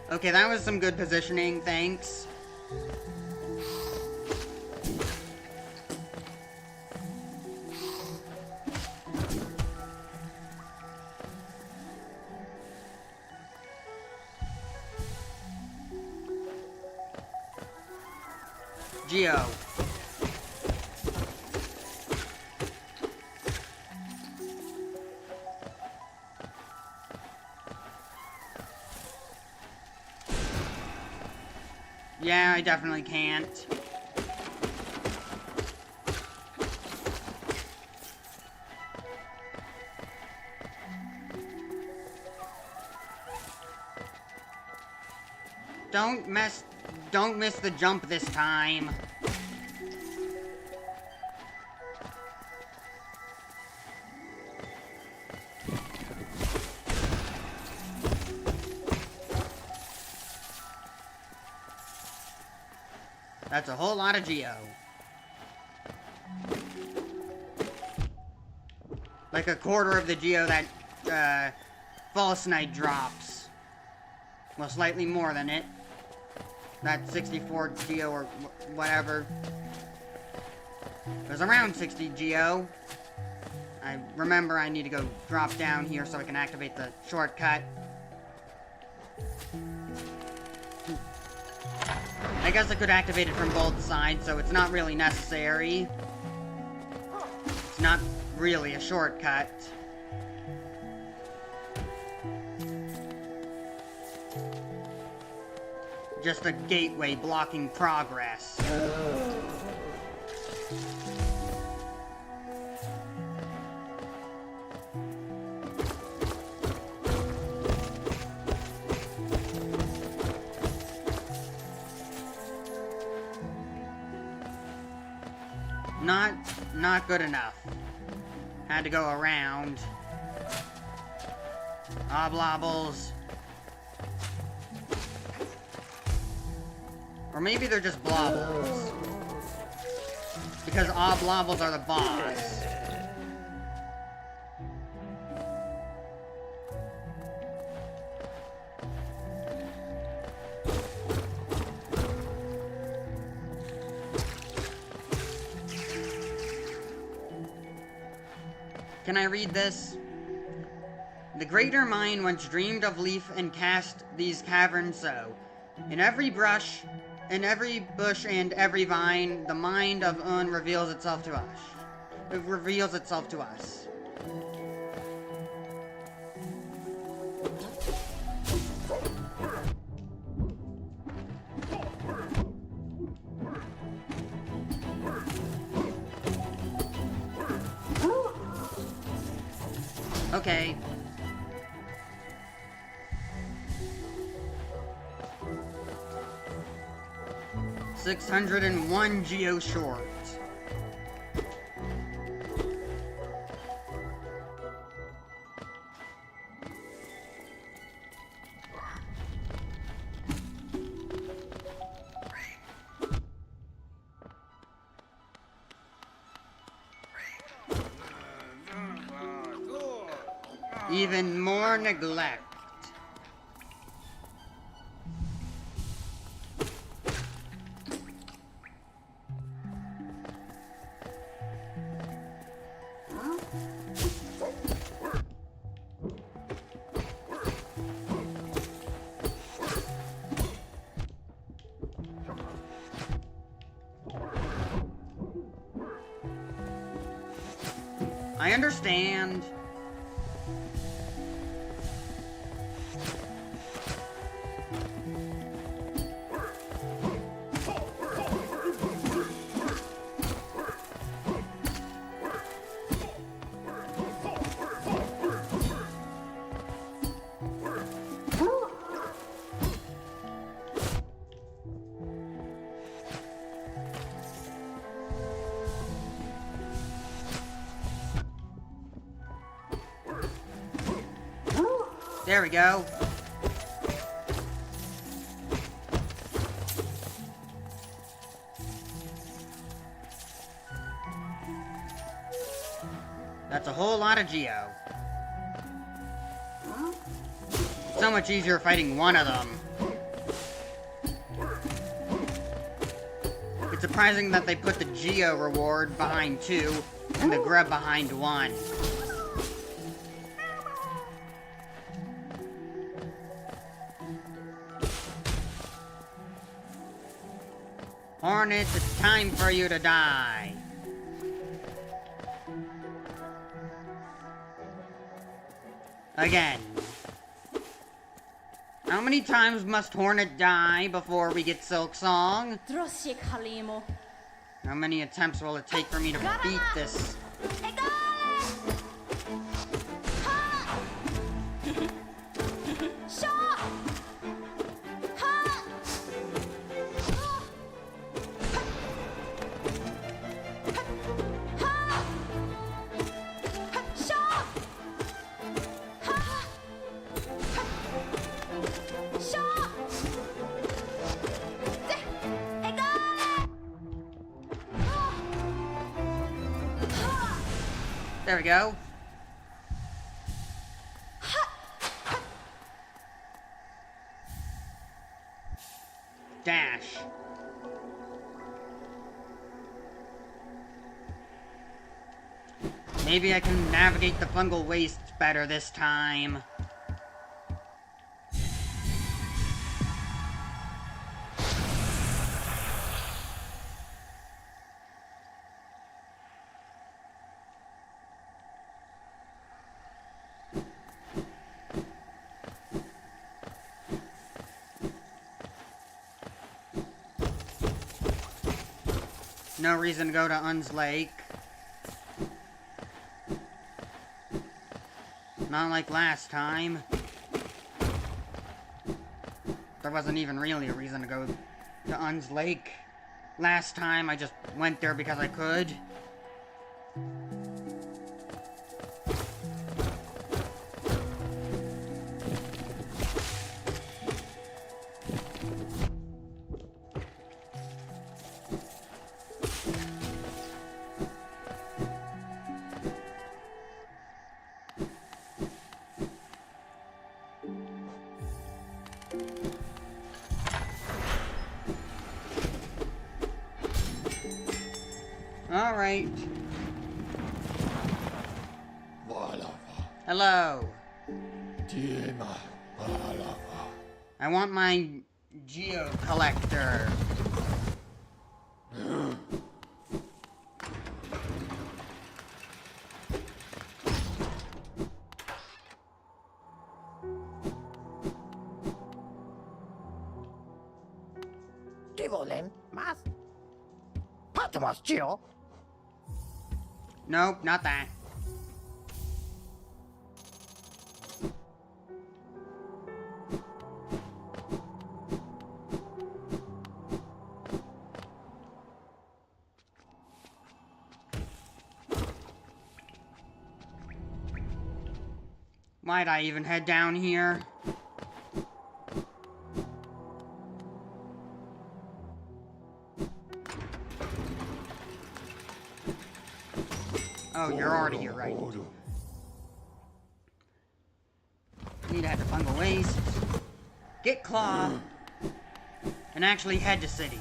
Speaker 1: Okay, that was some good positioning, thanks. Geo. Yeah, I definitely can't. Don't miss the jump this time. That's a whole lot of Geo. Like a quarter of the Geo that, False Knight drops. Well, slightly more than it. That 64 Geo or whatever. It was around 60 Geo. I remember I need to go drop down here so I can activate the shortcut. I guess I could activate it from both sides, so it's not really necessary. It's not really a shortcut. Just a gateway blocking progress. Not good enough. Had to go around. Oblobbles. Or maybe they're just blobbles. Because oblobbles are the boss. Can I read this? The greater mind once dreamed of leaf and cast these caverns so. In every brush, in every bush and every vine, the mind of Un reveals itself to us. It reveals itself to us. Okay. 601 geo short. Even more neglect. I understand. There we go. That's a whole lot of geo. So much easier fighting one of them. It's surprising that they put the geo reward behind 2 and the grub behind 1. Hornets, it's time for you to die. Again. How many times must Hornet die before we get Silksong? How many attempts will it take for me to beat this? There we go. Dash. Maybe I can navigate the fungal wastes better this time. No reason to go to Un's Lake. Not like last time. There wasn't even really a reason to go to Un's Lake. Last time I just went there because I could. Alright. Hello. I want my geo collector. Nope, not that. Why'd I even head down here? Oh, you're already here, right? Need to head to fungal ways. Get Claw. And actually head to city.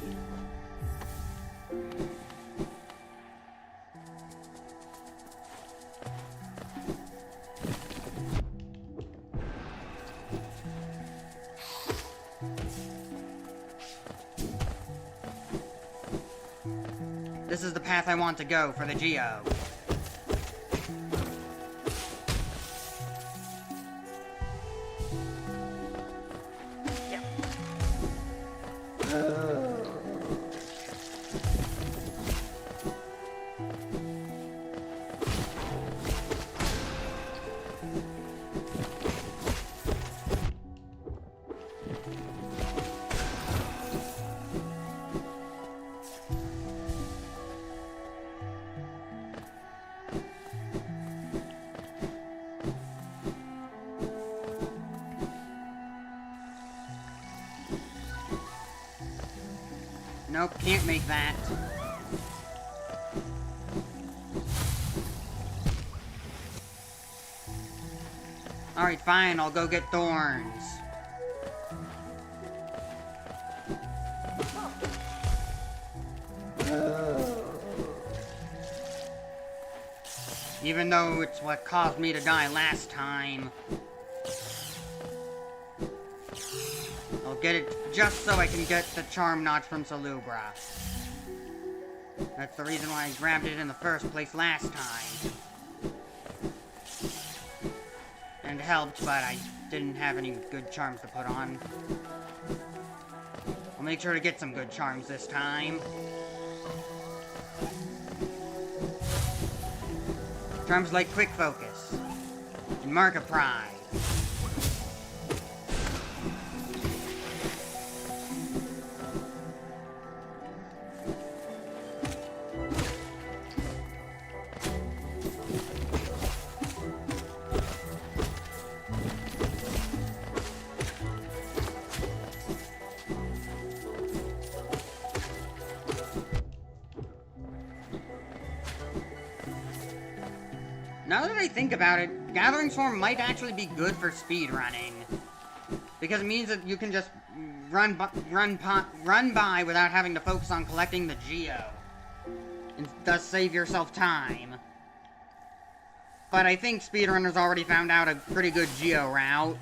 Speaker 1: This is the path I want to go for the Geo. Nope, can't make that. Alright, fine, I'll go get thorns. Even though it's what caused me to die last time. I'll get it just so I can get the charm notch from Salubra. That's the reason why I grabbed it in the first place last time. And helped, but I didn't have any good charms to put on. I'll make sure to get some good charms this time. Charms like Quick Focus and Mark of Pride. Now that I think about it, Gathering Swarm might actually be good for speedrunning. Because it means that you can just run by without having to focus on collecting the Geo. And thus save yourself time. But I think speedrunners already found out a pretty good Geo route.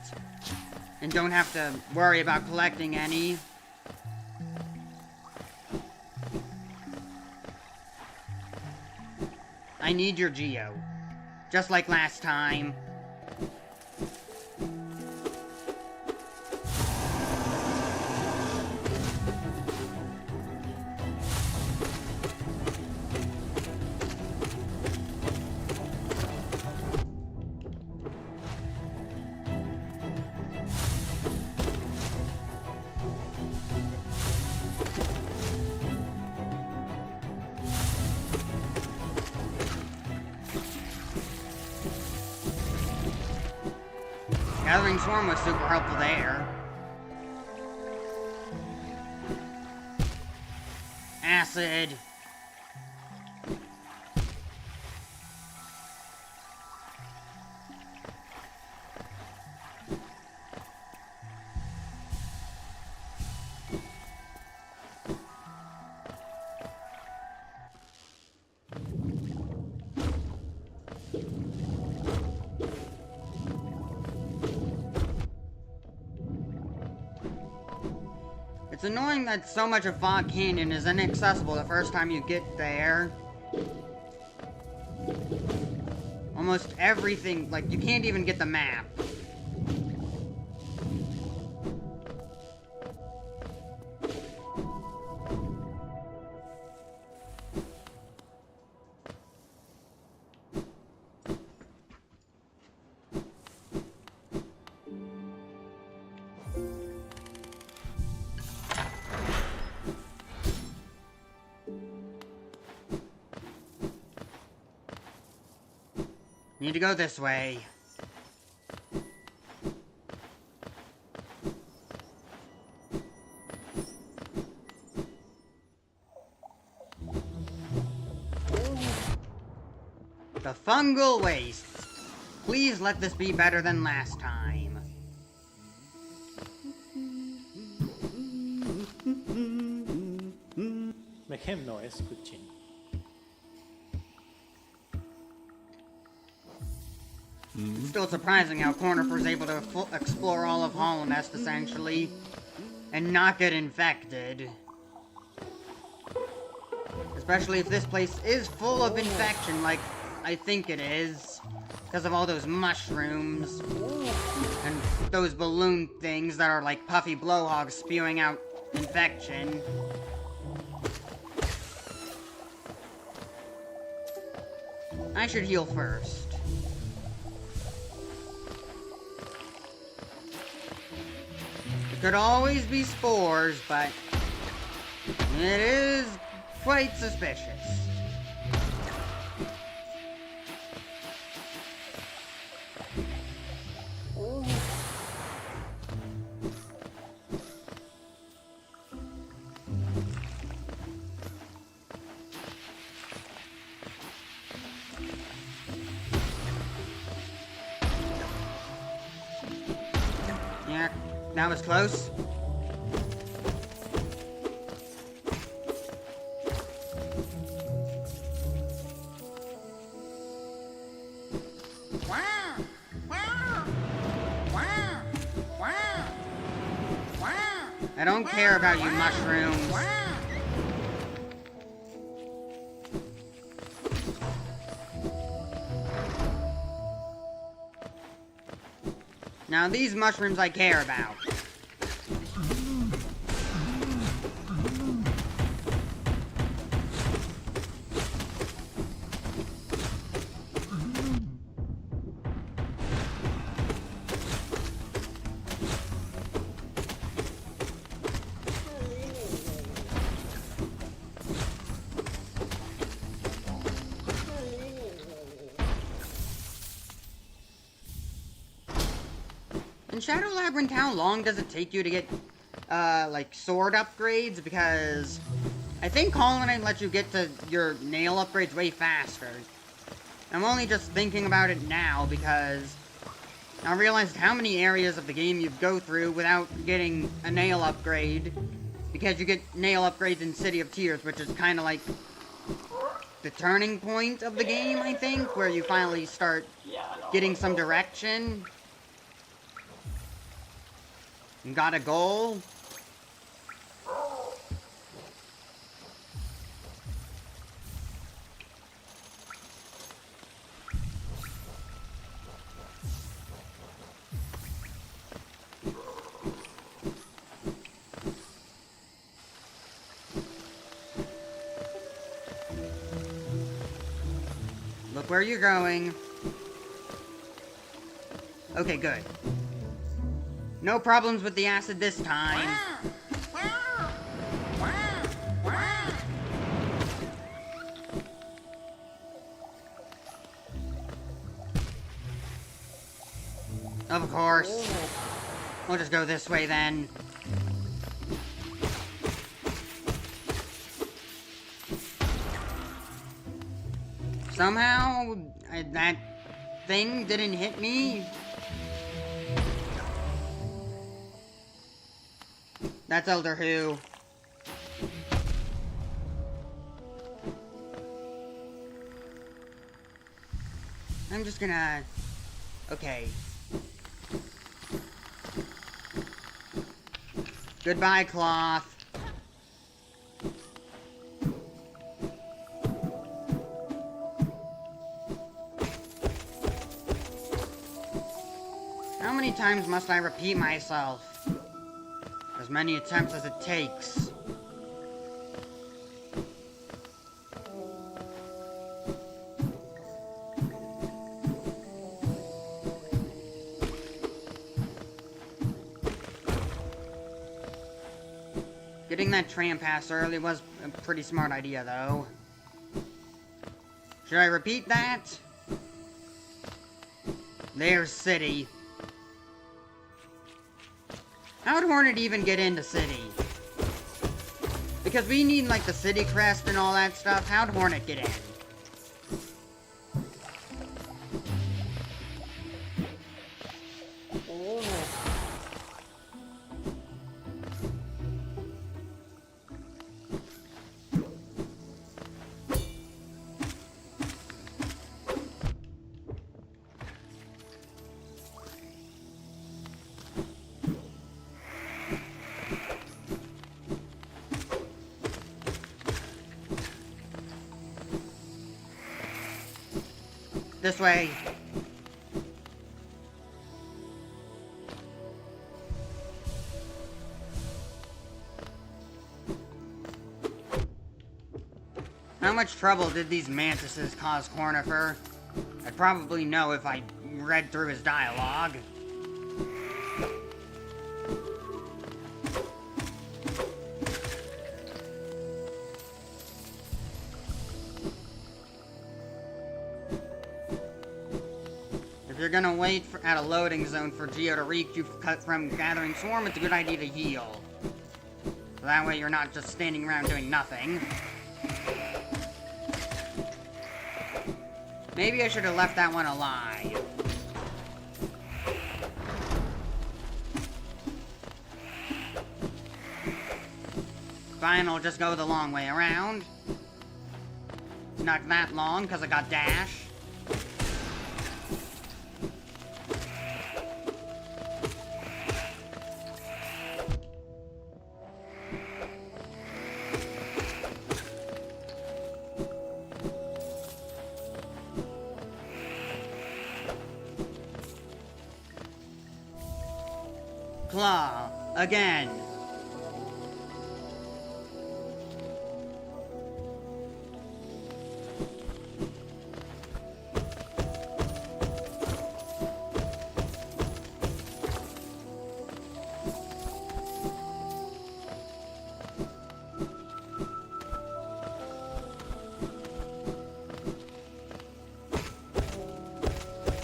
Speaker 1: And don't have to worry about collecting any. I need your Geo. Just like last time. Gathering Swarm was super helpful there. Acid. It's annoying that so much of Fog Canyon is inaccessible the first time you get there. Almost everything, like, you can't even get the map. Need to go this way. The fungal wastes. Please let this be better than last time.
Speaker 2: Make him noise, good chin.
Speaker 1: Still surprising how Cornifer's able to explore all of Hollownest, essentially, and not get infected. Especially if this place is full of infection, like I think it is, because of all those mushrooms, and those balloon things that are like puffy blowhogs spewing out infection. I should heal first. It could always be spores, but it is quite suspicious. Yeah, that was close. I don't care about you mushrooms. Now these mushrooms I care about. In Shadow Labyrinth, how long does it take you to get, like, sword upgrades? Because I think Hollow Knight lets you get to your nail upgrades way faster. I'm only just thinking about it now because I realized how many areas of the game you go through without getting a nail upgrade. Because you get nail upgrades in City of Tears, which is kind of like the turning point of the game, I think, where you finally start getting some direction. And got a goal? Look where you're going. Okay, good. No problems with the acid this time. Of course. We'll just go this way then. Somehow, that thing didn't hit me. That's Elder Who. I'm just gonna... Okay. Goodbye, Cloth. How many times must I repeat myself? As many attempts as it takes. Getting that tram pass early was a pretty smart idea, though. Should I repeat that? There's City. How'd Hornet even get into City? Because we need, like, the city crest and all that stuff. How'd Hornet get in? This way. How much trouble did these mantises cause Cornifer? I'd probably know if I read through his dialogue. If you're gonna wait at a loading zone for Geo to reach you from Gathering Swarm, it's a good idea to heal. So that way you're not just standing around doing nothing. Maybe I should have left that one alive. Fine, I'll just go the long way around. It's not that long, because I got dash. Claw, again.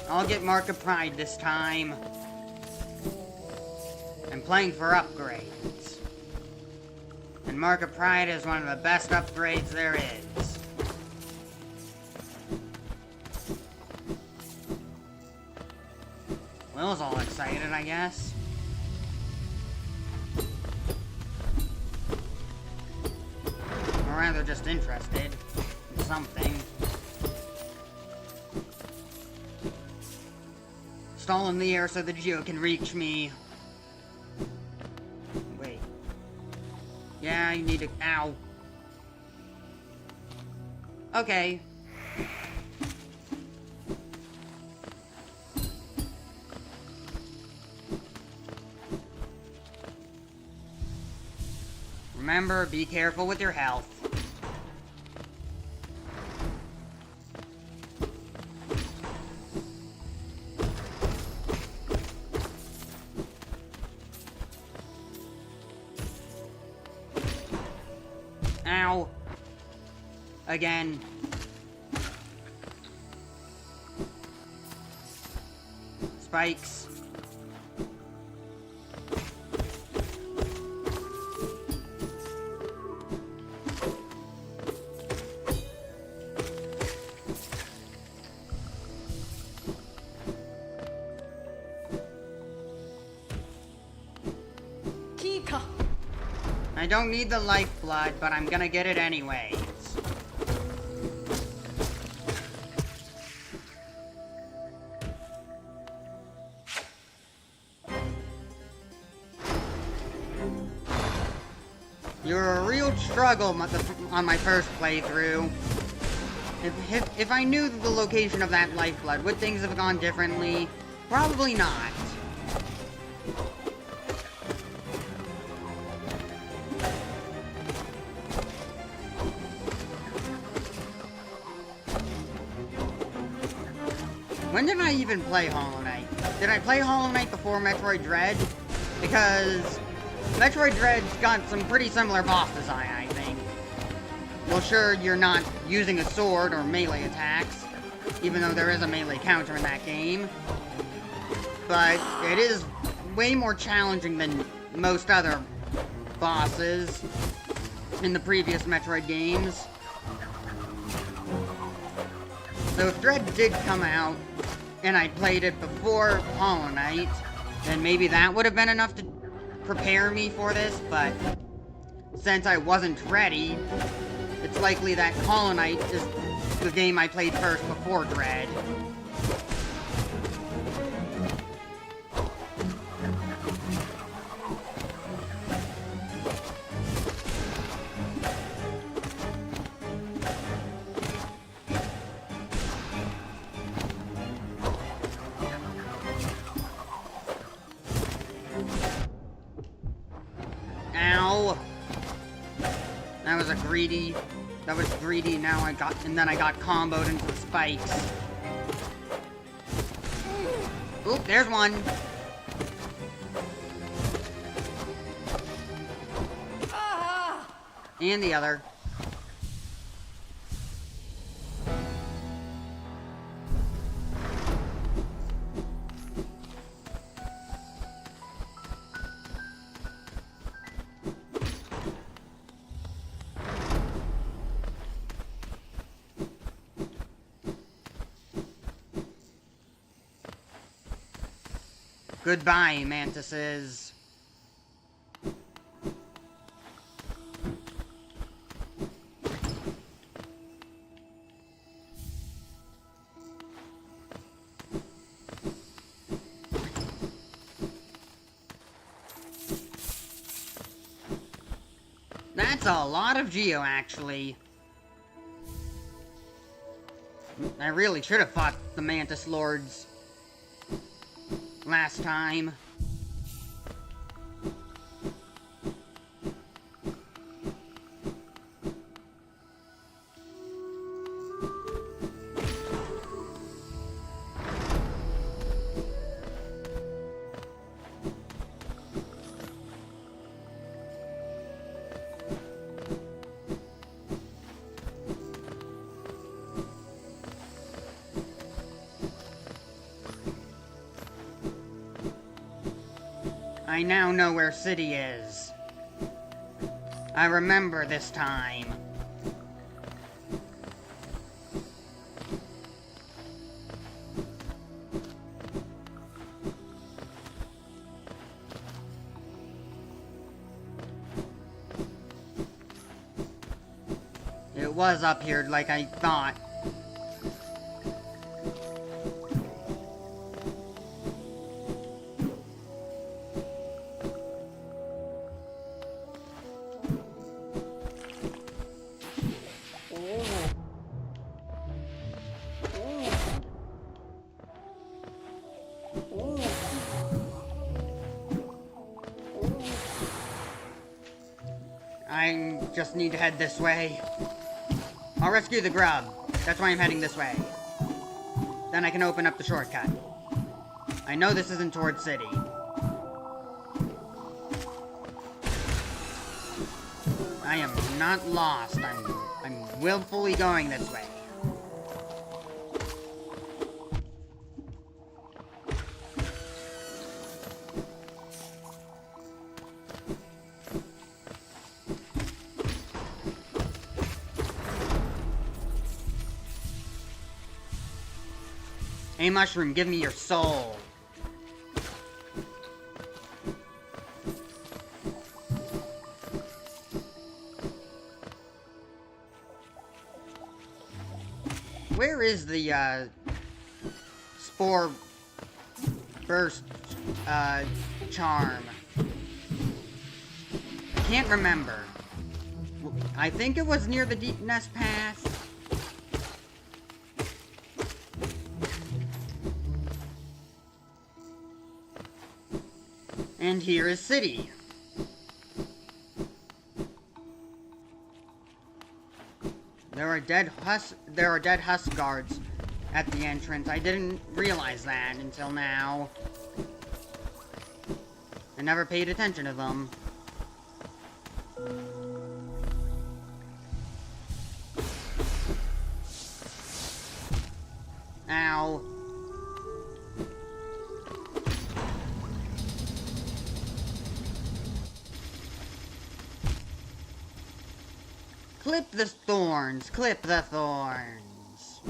Speaker 1: I'll get Mark of Pride this time. I'm playing for upgrades. And Mark of Pride is one of the best upgrades there is. Will's all excited, I guess. Or rather just interested in something. Stall in the air so the Geo can reach me. Wait. Yeah, you need to... Ow. Okay. Remember, be careful with your health. Ow. Again. Spikes. I don't need the lifeblood, but I'm gonna get it anyways. You're a real struggle on my first playthrough. If I knew the location of that lifeblood, would things have gone differently? Probably not. When did I even play Hollow Knight? Did I play Hollow Knight before Metroid Dread? Because Metroid Dread's got some pretty similar boss design, I think. Well, sure, you're not using a sword or melee attacks, even though there is a melee counter in that game. But it is way more challenging than most other bosses in the previous Metroid games. So if Dread did come out, and I played it before Hollow Knight, then maybe that would have been enough to prepare me for this, but since I wasn't ready, it's likely that Hollow Knight is the game I played first before Dread. a greedy. That was greedy. Now I got, and then I got comboed into the spikes. Oop, there's one. And the other. Goodbye, mantises. That's a lot of geo, actually. I really should have fought the Mantis Lords last time. I now know where City is. I remember this time. It was up here like I thought. I just need to head this way. I'll rescue the grub. That's why I'm heading this way. Then I can open up the shortcut. I know this isn't towards City. I am not lost. I'm willfully going this way. Hey, Mushroom, give me your soul. Where is the, Spore Burst, charm? I can't remember. I think it was near the Deepnest Path. And here is City. There are dead husk guards at the entrance. I didn't realize that until now. I never paid attention to them. Ow. Clip the thorns, clip the thorns.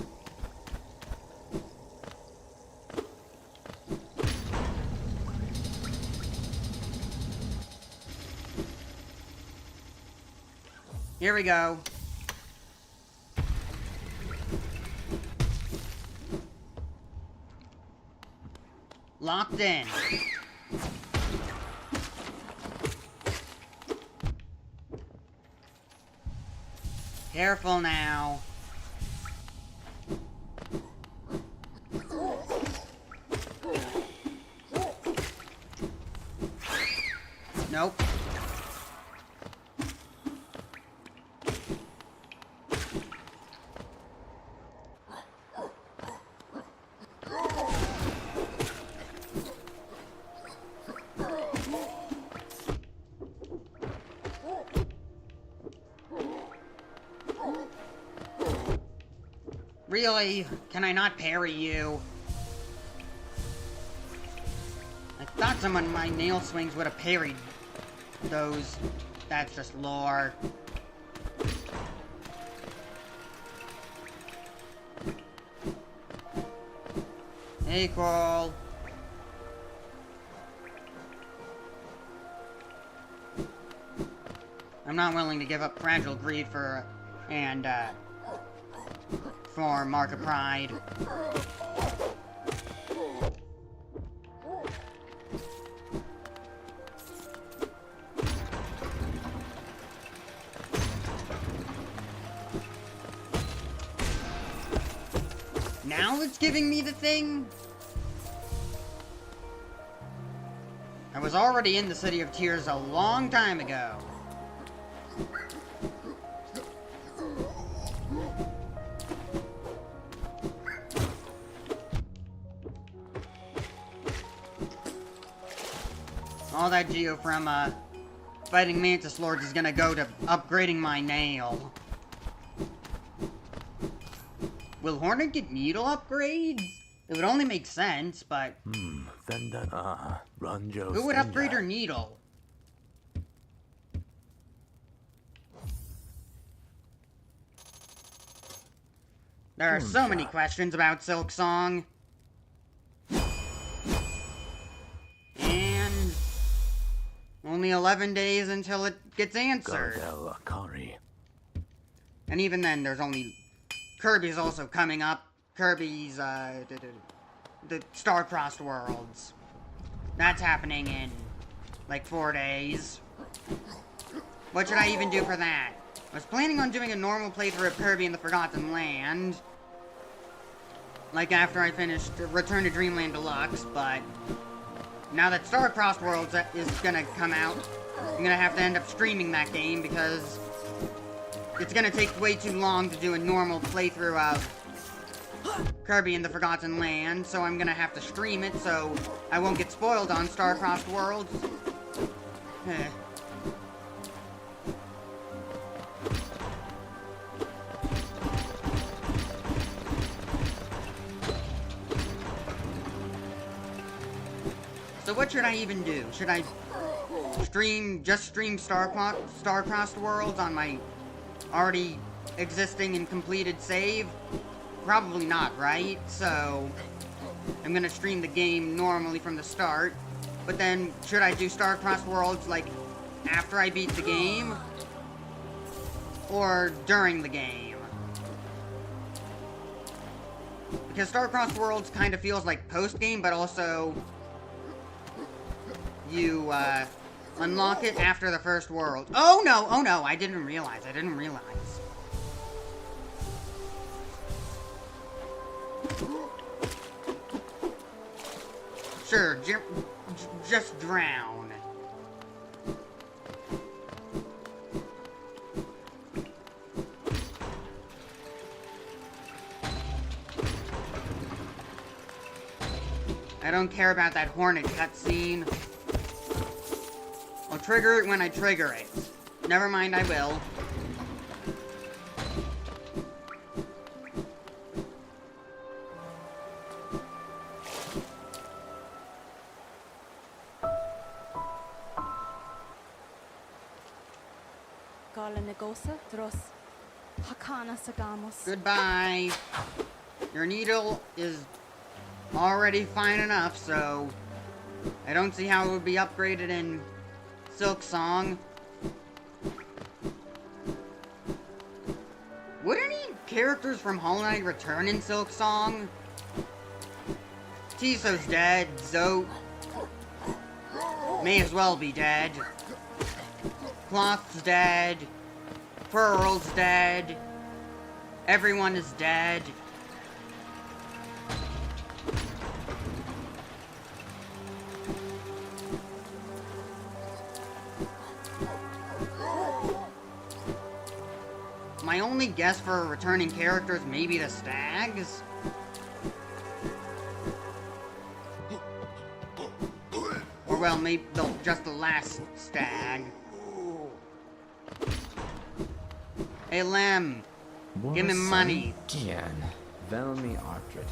Speaker 1: Here we go. Locked in. Careful now. Nope. Really? Can I not parry you? I thought some of my nail swings would have parried those. That's just lore. Hey, Crawl. I'm not willing to give up Fragile Greed for Mark of Pride. Now it's giving me the thing? I was already in the City of Tears a long time ago. All that geo from, fighting Mantis Lords is gonna go to upgrading my nail. Will Hornet get needle upgrades? It would only make sense, but...
Speaker 4: Ranjo
Speaker 1: who would upgrade her needle? There are so many questions about Silksong. And... only 11 days until it gets answered. And even then, there's only... Kirby's also coming up. Kirby's, the Star-Crossed Worlds. That's happening in, like, 4 days. What should I even do for that? I was planning on doing a normal playthrough of Kirby in the Forgotten Land. Like, after I finished Return to Dreamland Deluxe, but... now that Star-Crossed Worlds is gonna come out, I'm gonna have to end up streaming that game because... it's gonna take way too long to do a normal playthrough of Kirby in the Forgotten Land, so I'm gonna have to stream it so I won't get spoiled on Star-Crossed Worlds. So what should I even do? Should I just stream Star-Crossed Worlds on my already existing and completed save? Probably not, right? So, I'm gonna stream the game normally from the start, but then, should I do Star-Crossed Worlds, like, after I beat the game? Or during the game? Because Star-Crossed Worlds kind of feels like post-game, but also, you, unlock it after the first world. Oh no, I didn't realize. Sure, just drown. I don't care about that Hornet cutscene. I'll trigger it when I trigger it. Never mind, I will. Goodbye. Your needle is already fine enough, so I don't see how it would be upgraded in Silksong. Would any characters from Hollow Knight return in Silksong? Tiso's dead, Zote may as well be dead. Cloth's dead. Pearl's dead. Everyone is dead. My only guess for returning characters may be the Stags. Or well, maybe just the last Stag. Hey Lem, give me money.
Speaker 5: Velmi Artrit.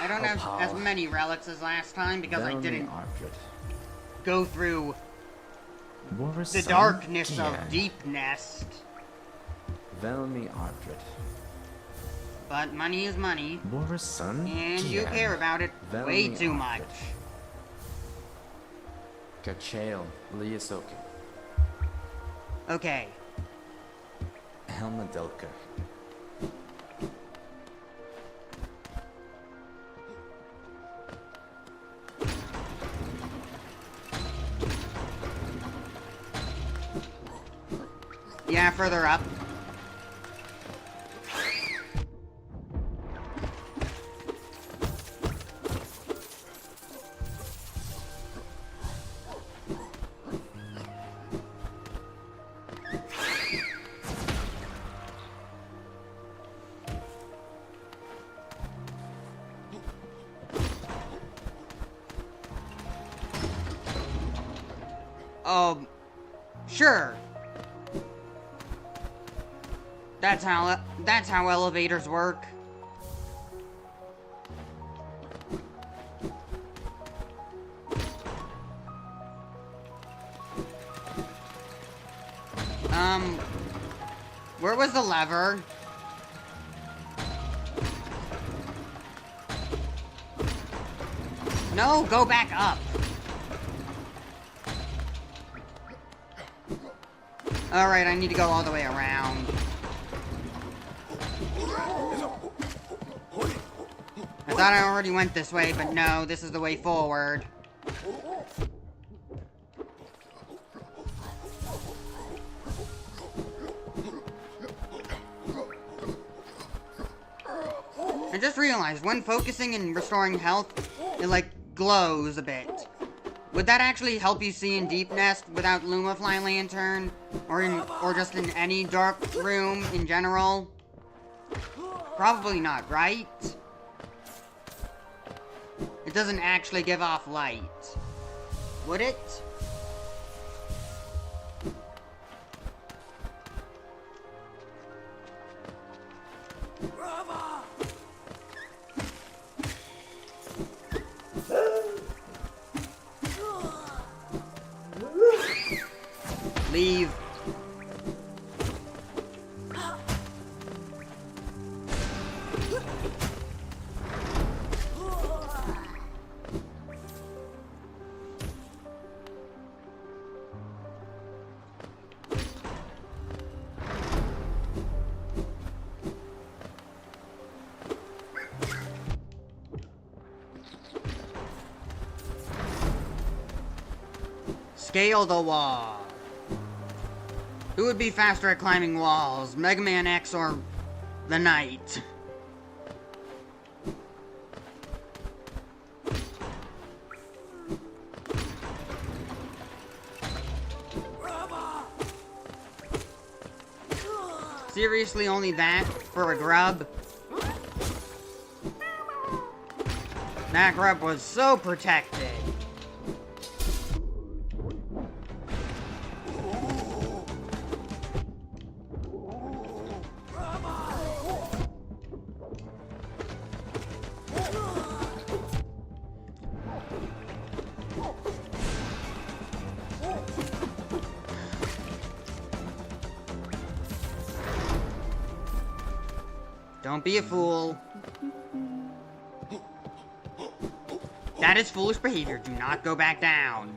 Speaker 1: I don't have as many relics as last time because I didn't go through the darkness of deepnest.
Speaker 5: Velmi Artrit.
Speaker 1: But money is money,
Speaker 5: Sun.
Speaker 1: and you care about it way too much.
Speaker 5: Kachail Liasoki.
Speaker 1: Okay.
Speaker 5: Helmadelka.
Speaker 1: Yeah, further up. Sure. That's how elevators work. Where was the lever? No, go back up. Alright, I need to go all the way around. I thought I already went this way, but no, this is the way forward. I just realized, when focusing and restoring health, it, like, glows a bit. Would that actually help you see in Deepnest without Lumafly Lantern? Or just in any dark room in general? Probably not, right? It doesn't actually give off light. Would it? Leave. Scale the wall. Who would be faster at climbing walls, Mega Man X or the Knight? Seriously, only that for a grub? That grub was so protected. Don't be a fool. That is foolish behavior. Do not go back down.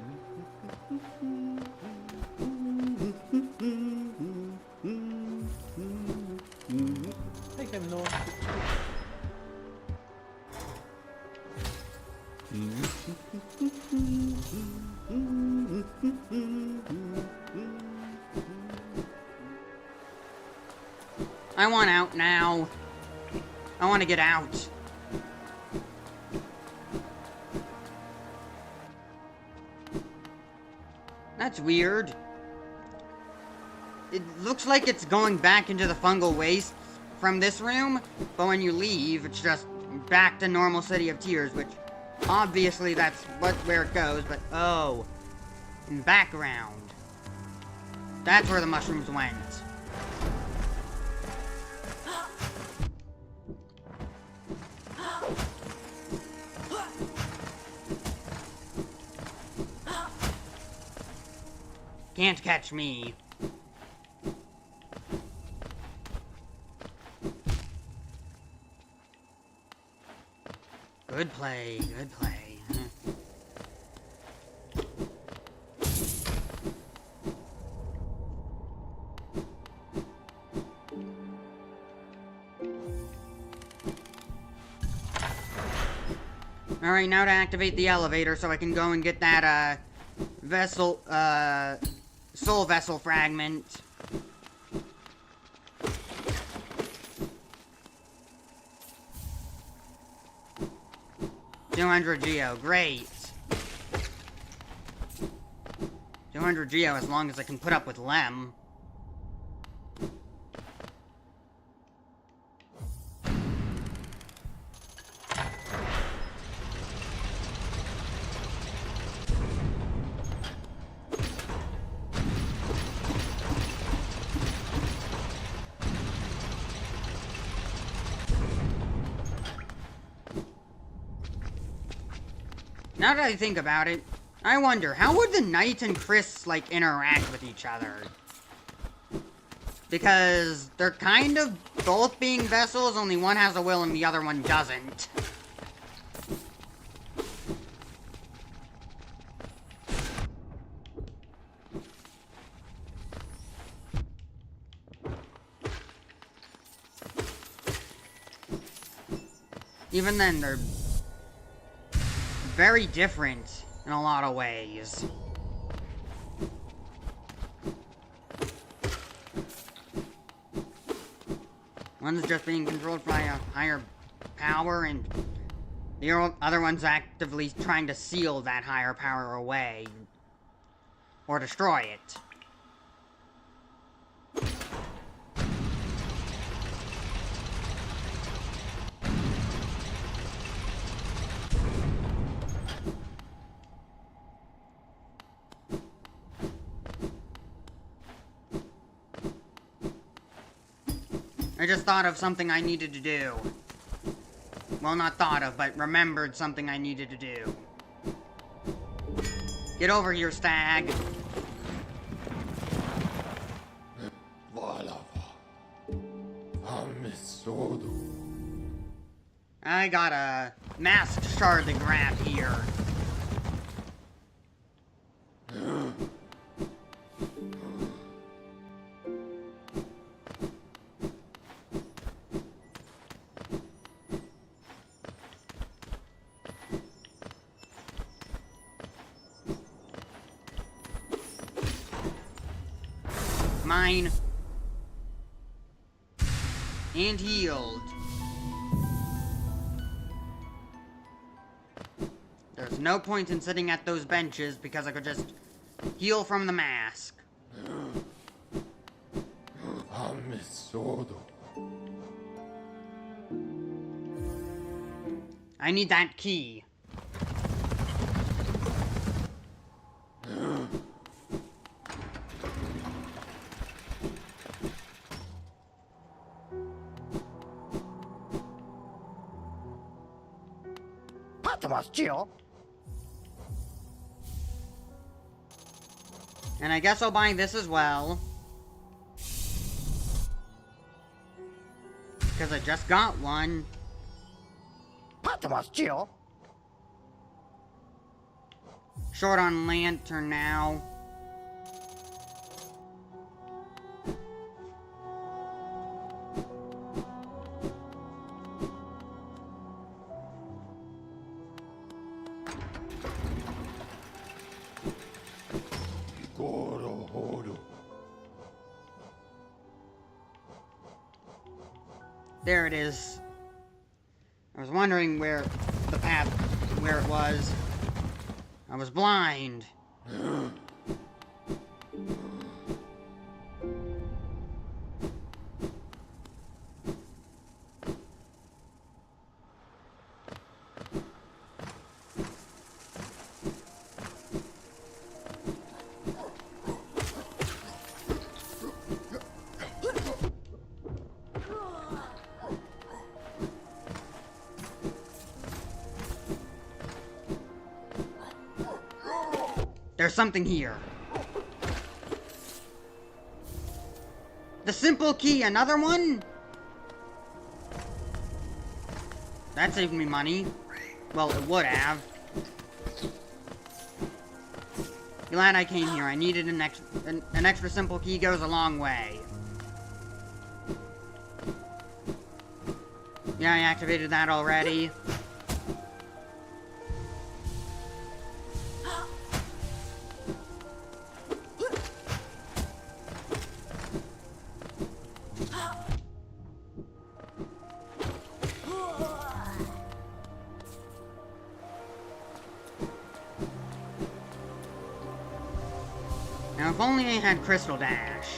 Speaker 2: I have no.
Speaker 1: I want out now. I want to get out. That's weird. It looks like it's going back into the fungal waste from this room, but when you leave, it's just back to normal City of Tears, which obviously that's where it goes, but oh, in background. That's where the mushrooms went. Can't catch me. Good play, good play. Alright, now to activate the elevator so I can go and get that, vessel, soul vessel fragment. $200 geo, great. 200 geo as long as I can put up with Lem. Now that I think about it, I wonder, how would the Knight and Chris, like, interact with each other? Because they're kind of both being vessels, only one has a will and the other one doesn't. Even then, they're very different in a lot of ways. One's just being controlled by a higher power, and the other one's actively trying to seal that higher power away. Or destroy it. I just thought of something I needed to do. Well, not thought of, but remembered something I needed to do. Get over here, stag. I got a masked shard to grab here. Mine. And healed. There's no point in sitting at those benches because I could just heal from the mask. I need that key. And I guess I'll buy this as well. Because I just got one. Short on lantern now. There it is. I was wondering where the path, where it was. I was blind. There's something here. the simple key, another one? That saved me money. Well, it would have. Glad I came here. I needed an extra simple key goes a long way. Yeah, I activated that already. Now, if only I had Crystal Dash.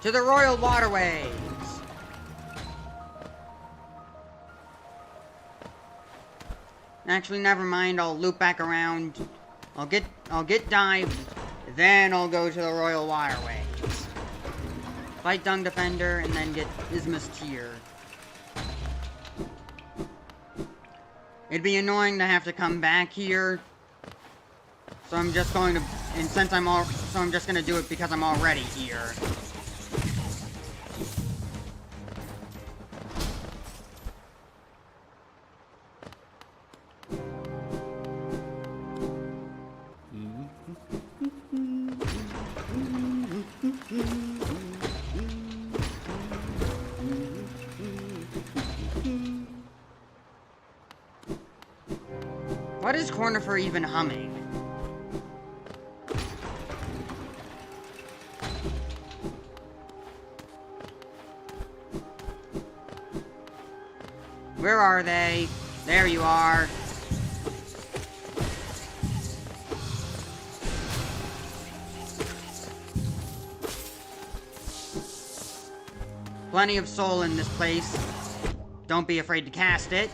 Speaker 1: To the royal waterways. Actually, never mind. I'll loop back around. I'll get dived, then I'll go to the royal waterways. Fight Dung Defender, and then get Isma's Tear. It'd be annoying to have to come back here. So I'm just going to, and since so I'm just gonna do it because I'm already here. What is Cornifer even humming? Where are they? There you are. Plenty of soul in this place. Don't be afraid to cast it.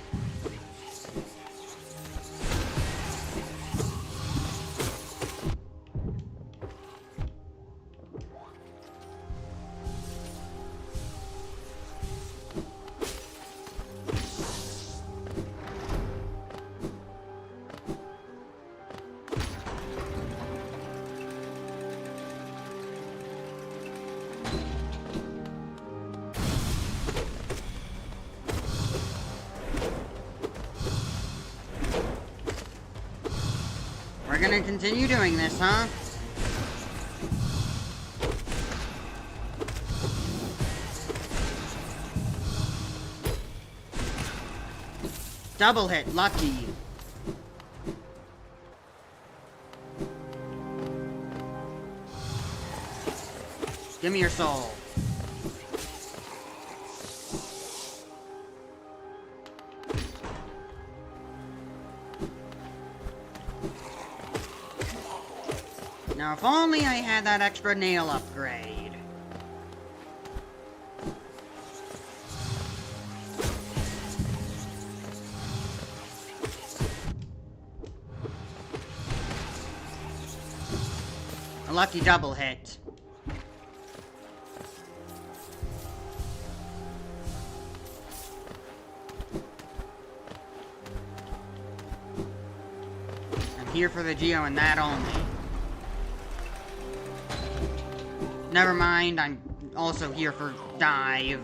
Speaker 1: We're gonna continue doing this, huh? Double hit, lucky. Give me your soul. Now, if only I had that extra nail upgrade. A lucky double hit. I'm here for the Geo and that only. Never mind, I'm also here for dive.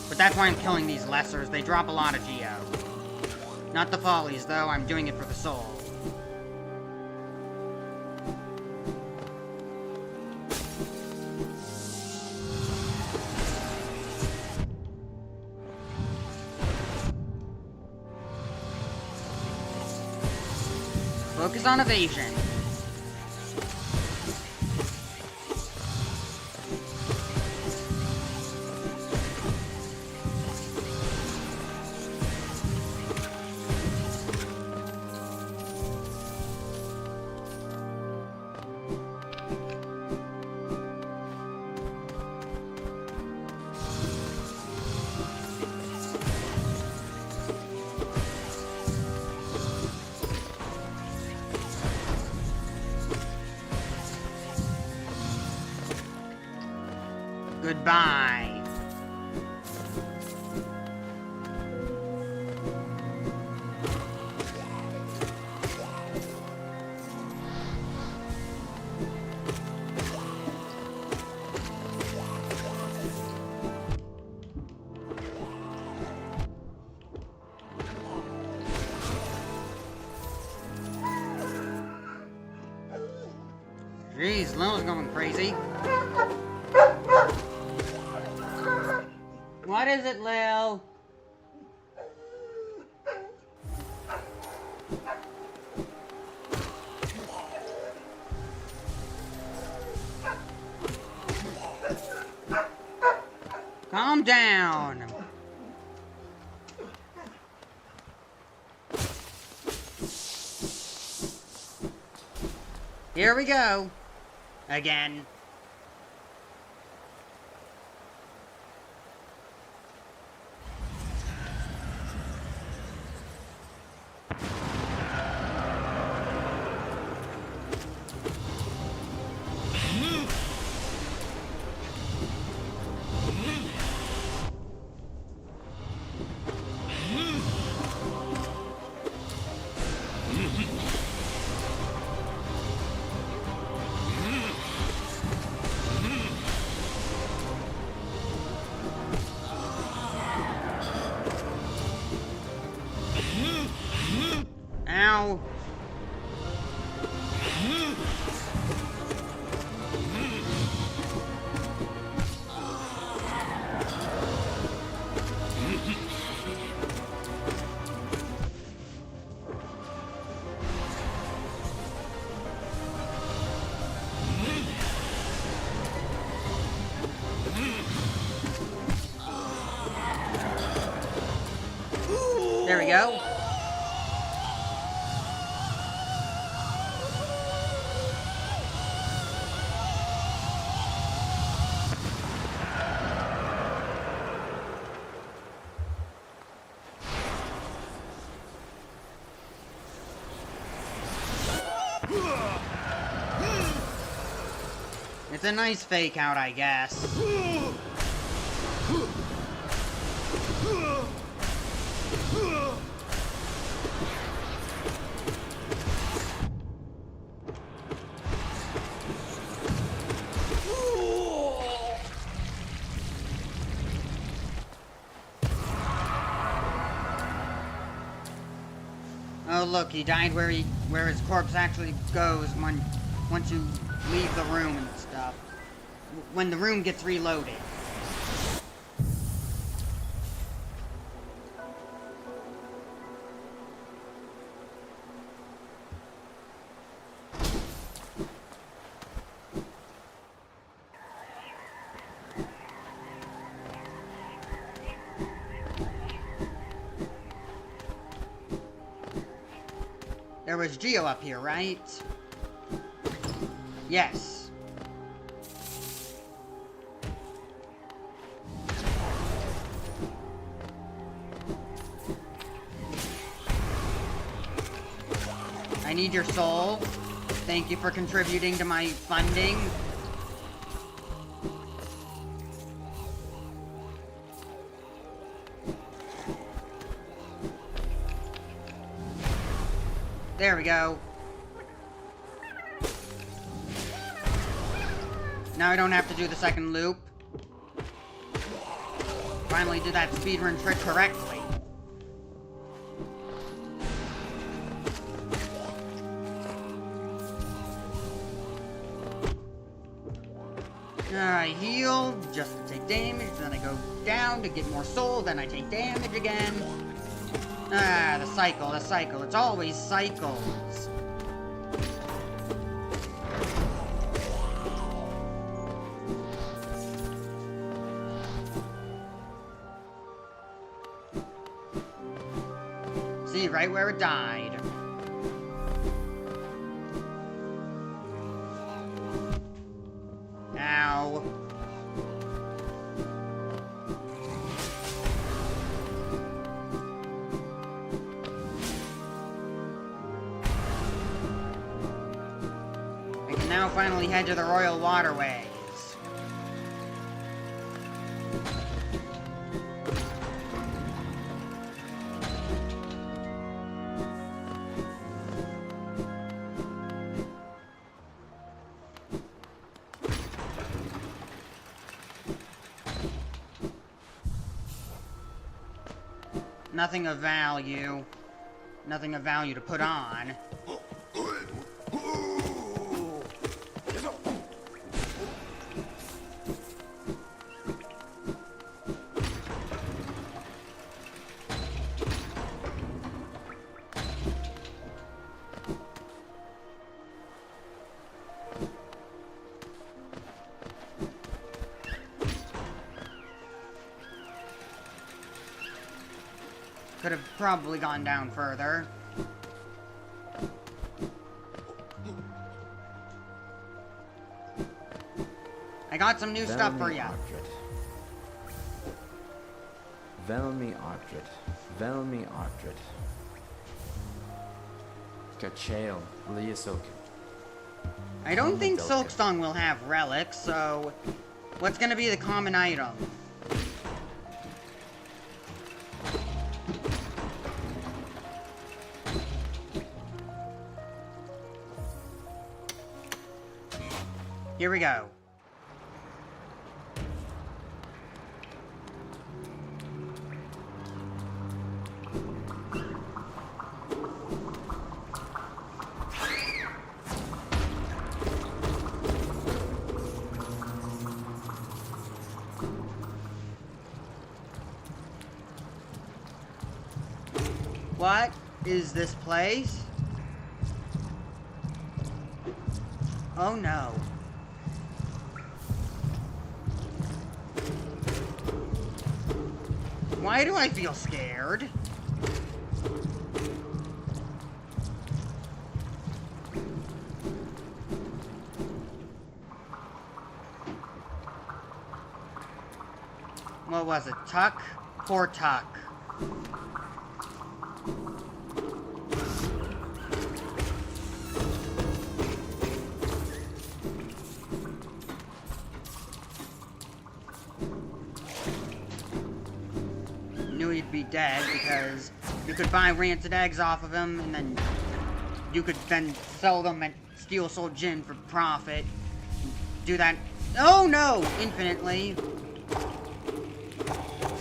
Speaker 1: But that's why I'm killing these lessers. They drop a lot of Geo. Not the follies, though. I'm doing it for the soul. Focus on evasion. Goodbye. Jeez, Lil's going crazy. What is it, Lil? Calm down. Here we go. Again. Ow. There we go. It's a nice fake out, I guess. Oh look, he died where his corpse actually goes once you leave the room and stuff. When the room gets reloaded. There was Geo up here, right? Yes. I need your soul. Thank you for contributing to my funding. There we go. Now I don't have to do the second loop. Finally did that speedrun trick correctly. I heal just to take damage, then I go down to get more soul, then I take damage again. Ah, the cycle, it's always cycles. See, right where it died. Ow. I can now finally head to the royal waterways. Nothing of value. Nothing of value to put on. Could have probably gone down further. I got some new stuff for ya.
Speaker 5: Velmi Ardred. Velmi Ardred. Kachael Liasok.
Speaker 1: I don't think Silksong will have relics, so what's gonna be the common item? Here we go. What is this place? Oh no. Why do I feel scared? What was it? Tuck? Poor Tuck. Knew he'd be dead because you could buy rancid eggs off of him and then you could then sell them at Steel Soul Gin for profit. Do that, oh no, infinitely.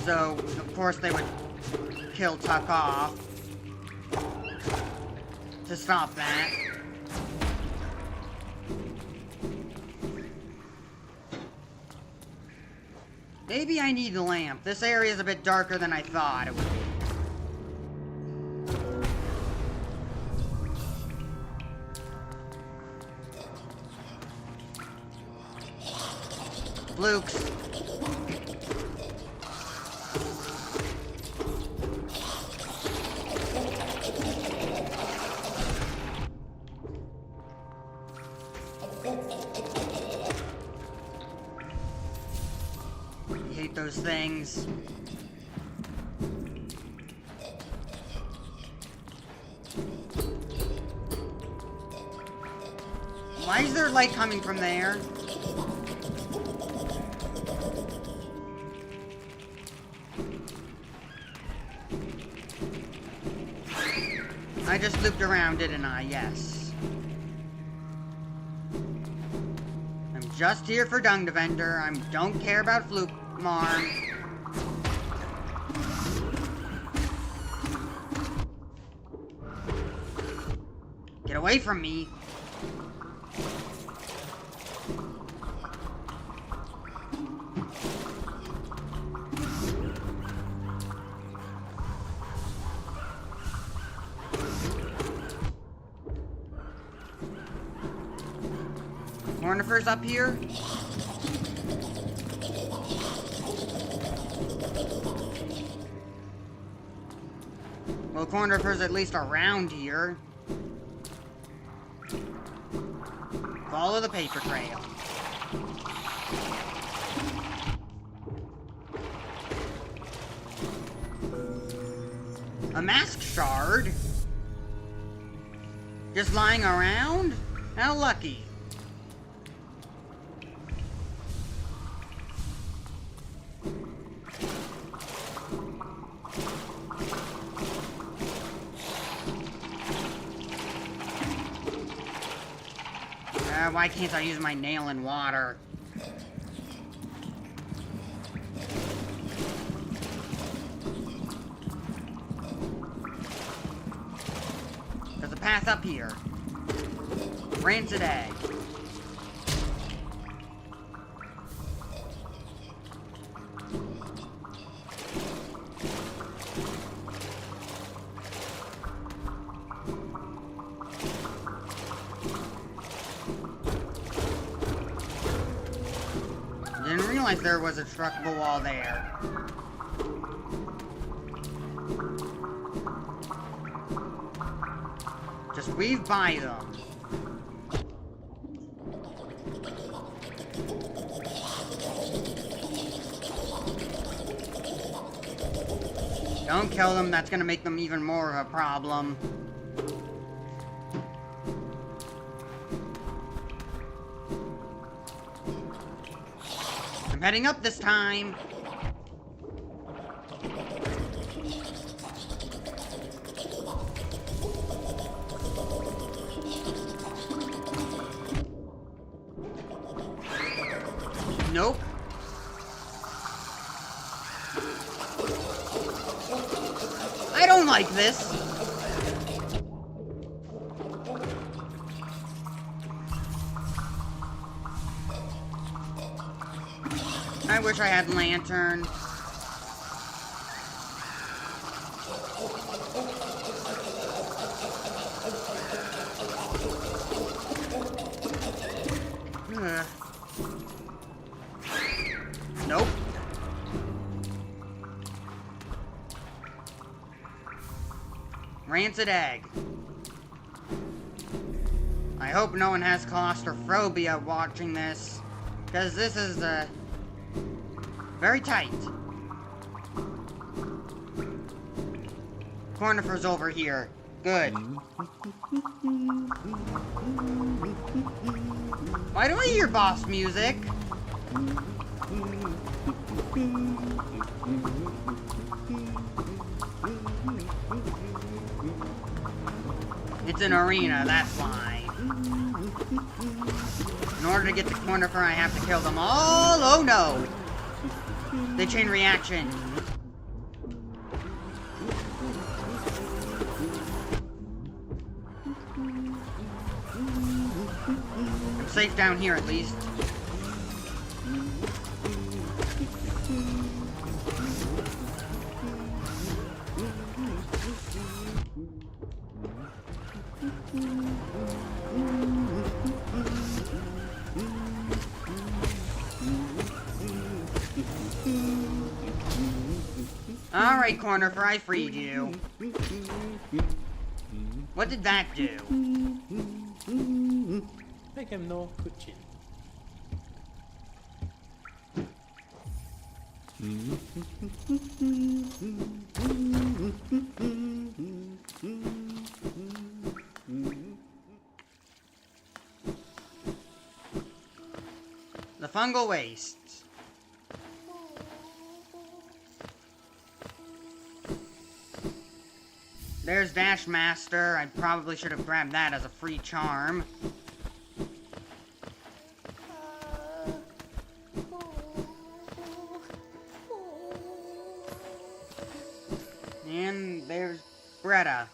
Speaker 1: So, of course they would kill Tuck off to stop that. Maybe I need a lamp. This area is a bit darker than I thought it would be. Flukes. I hate those things. Why is there light coming from there? I just looped around, didn't I? Yes. I'm just here for Dung Defender. I don't care about Fluke Marm. Get away from me. Cornifer's up here. Well, Cornifer's at least around here. Follow the paper trail. A mask shard? Just lying around? How lucky. Why can't I use my nail in water? path up here. Rancid egg. Didn't realize there was a destructible wall there. Just weave by them. Don't kill them, that's gonna make them even more of a problem. I'm heading up this time. Nope. I don't like this. I wish I had lantern. Ugh. Nope. Rancid egg. I hope no one has claustrophobia watching this, because this is, very tight. Cornifer's over here. Good. Why do I hear boss music? It's an arena, that's why. In order to get the Cornifer, I have to kill them all. Oh no! They chain reaction. I'm safe down here at least. Alright, Cornifer, I freed you. What did that do?
Speaker 2: Make him no kuchin.
Speaker 1: The fungal wastes. There's Dash Master. I probably should have grabbed that as a free charm. And there's Greta.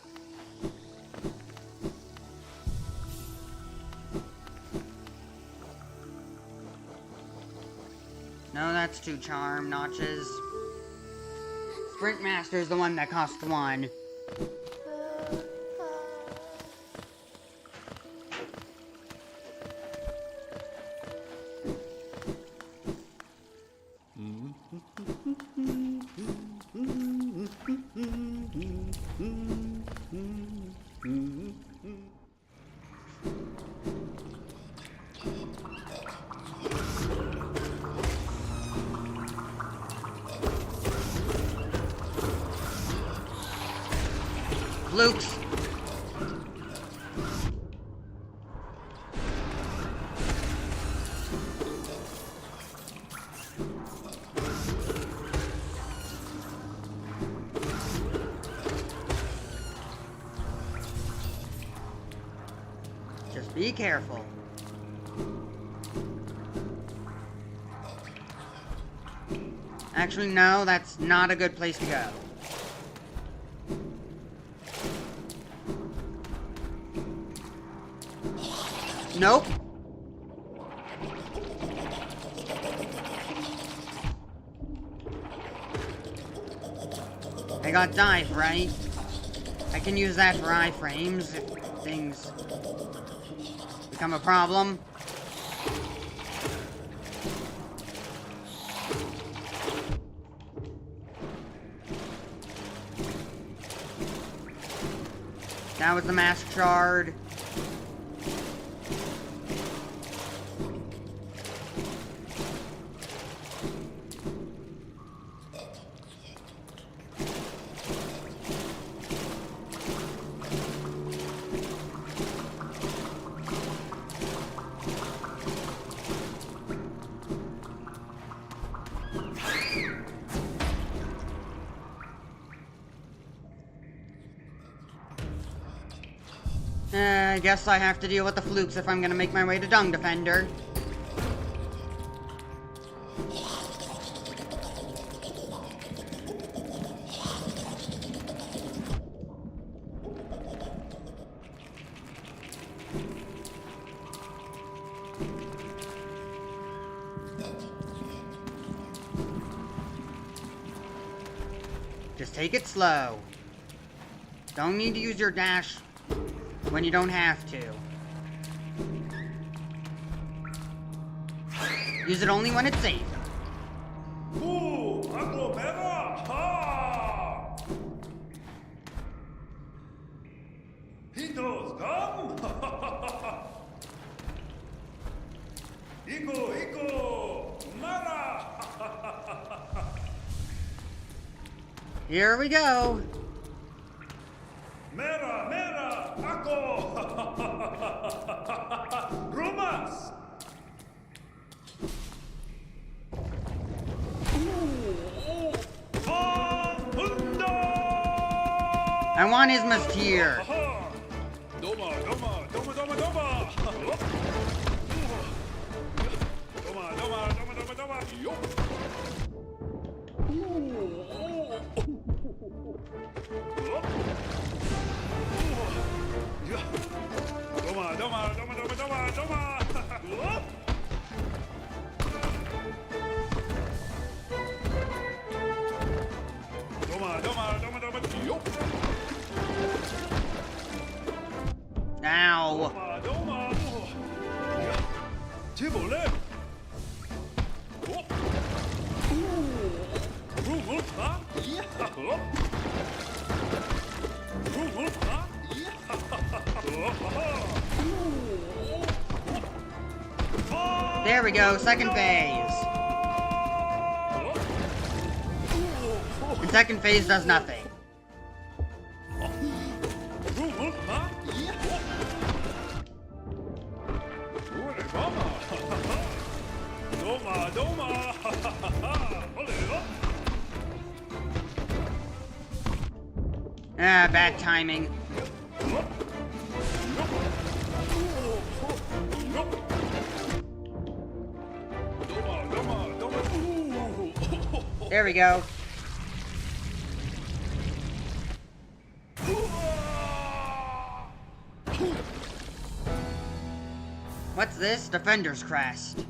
Speaker 1: No, that's 2 charm notches. Sprint Master's the one that cost 1. Luke's. Just be careful. Actually, no, that's not a good place to go. Nope. I got dive, right? I can use that for iframes if things become a problem. That was the mask shard. I guess I have to deal with the flukes if I'm gonna make my way to Dung Defender. Just take it slow. Don't need to use your dash when you don't have to. Use it only when it's safe. Here we go. I want his Musketeer. Ow. There we go, second phase. And second phase does nothing. Ah, bad timing. There we go. What's this? Defender's Crest.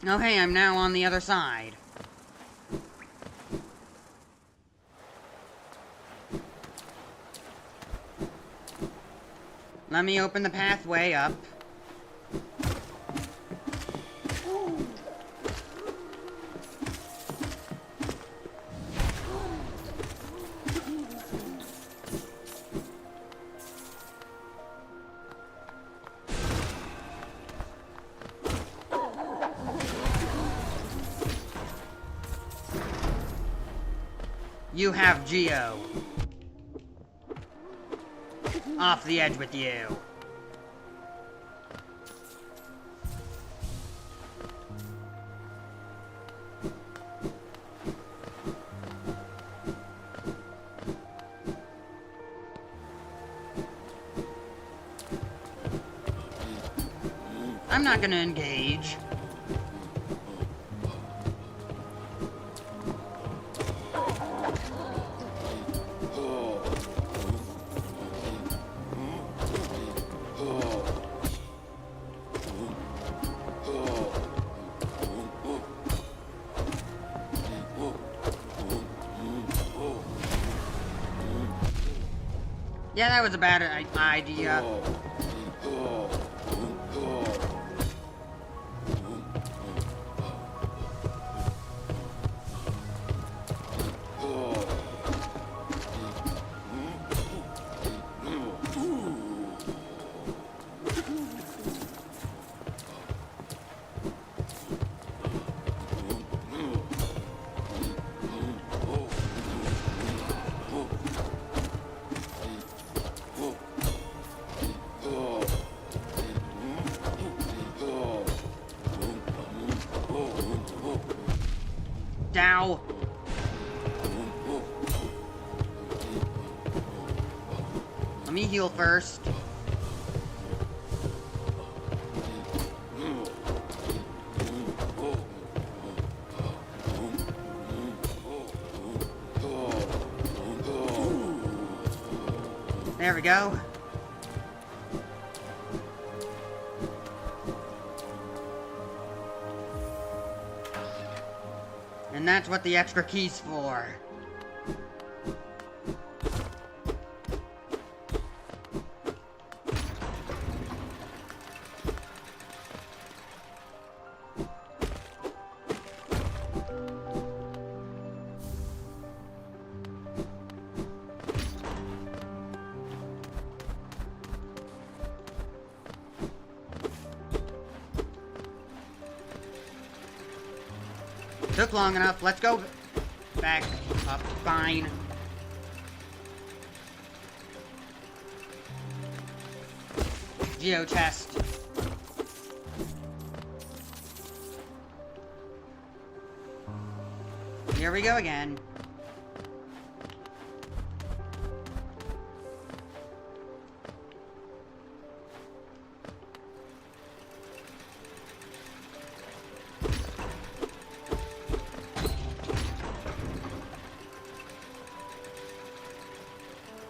Speaker 1: Oh hey, I'm now on the other side. Let me open the pathway up. You have Geo. Off the edge with you. not gonna engage. Yeah, that was a bad idea. Ow. Let me heal first. There we go. And that's what the extra key's for. Took long enough. Let's go back up. Fine. Geo chest. Here we go again.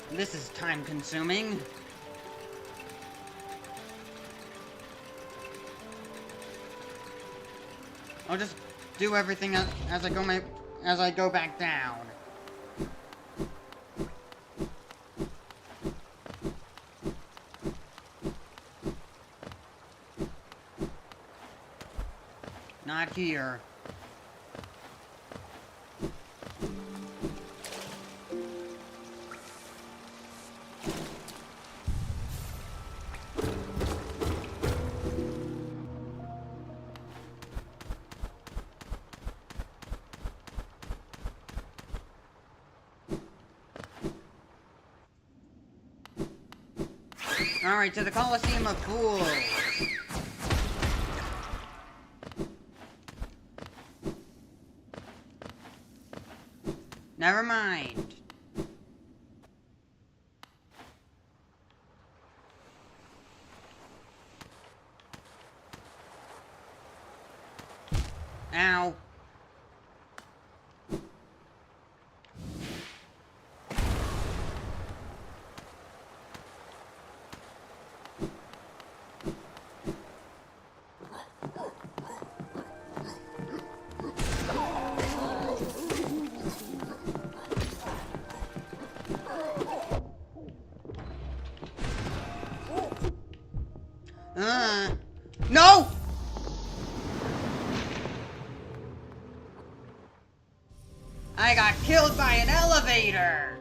Speaker 1: This is time consuming. I'll just do everything as I go back down. Not here. Alright, to the Coliseum of Fools. Never mind. Ow. No! I got killed by an elevator!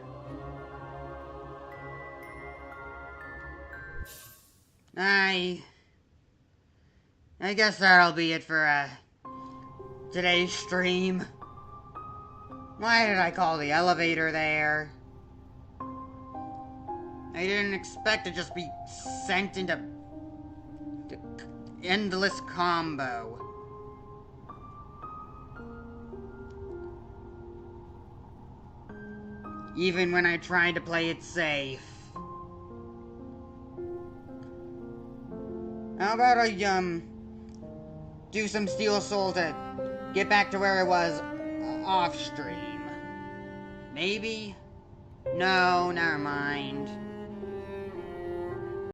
Speaker 1: I guess that'll be it for, today's stream. Why did I call the elevator there? I didn't expect to just be sent into endless combo. Even when I tried to play it safe. How about I, do some Steel Soul to get back to where I was off stream. Maybe? No, never mind.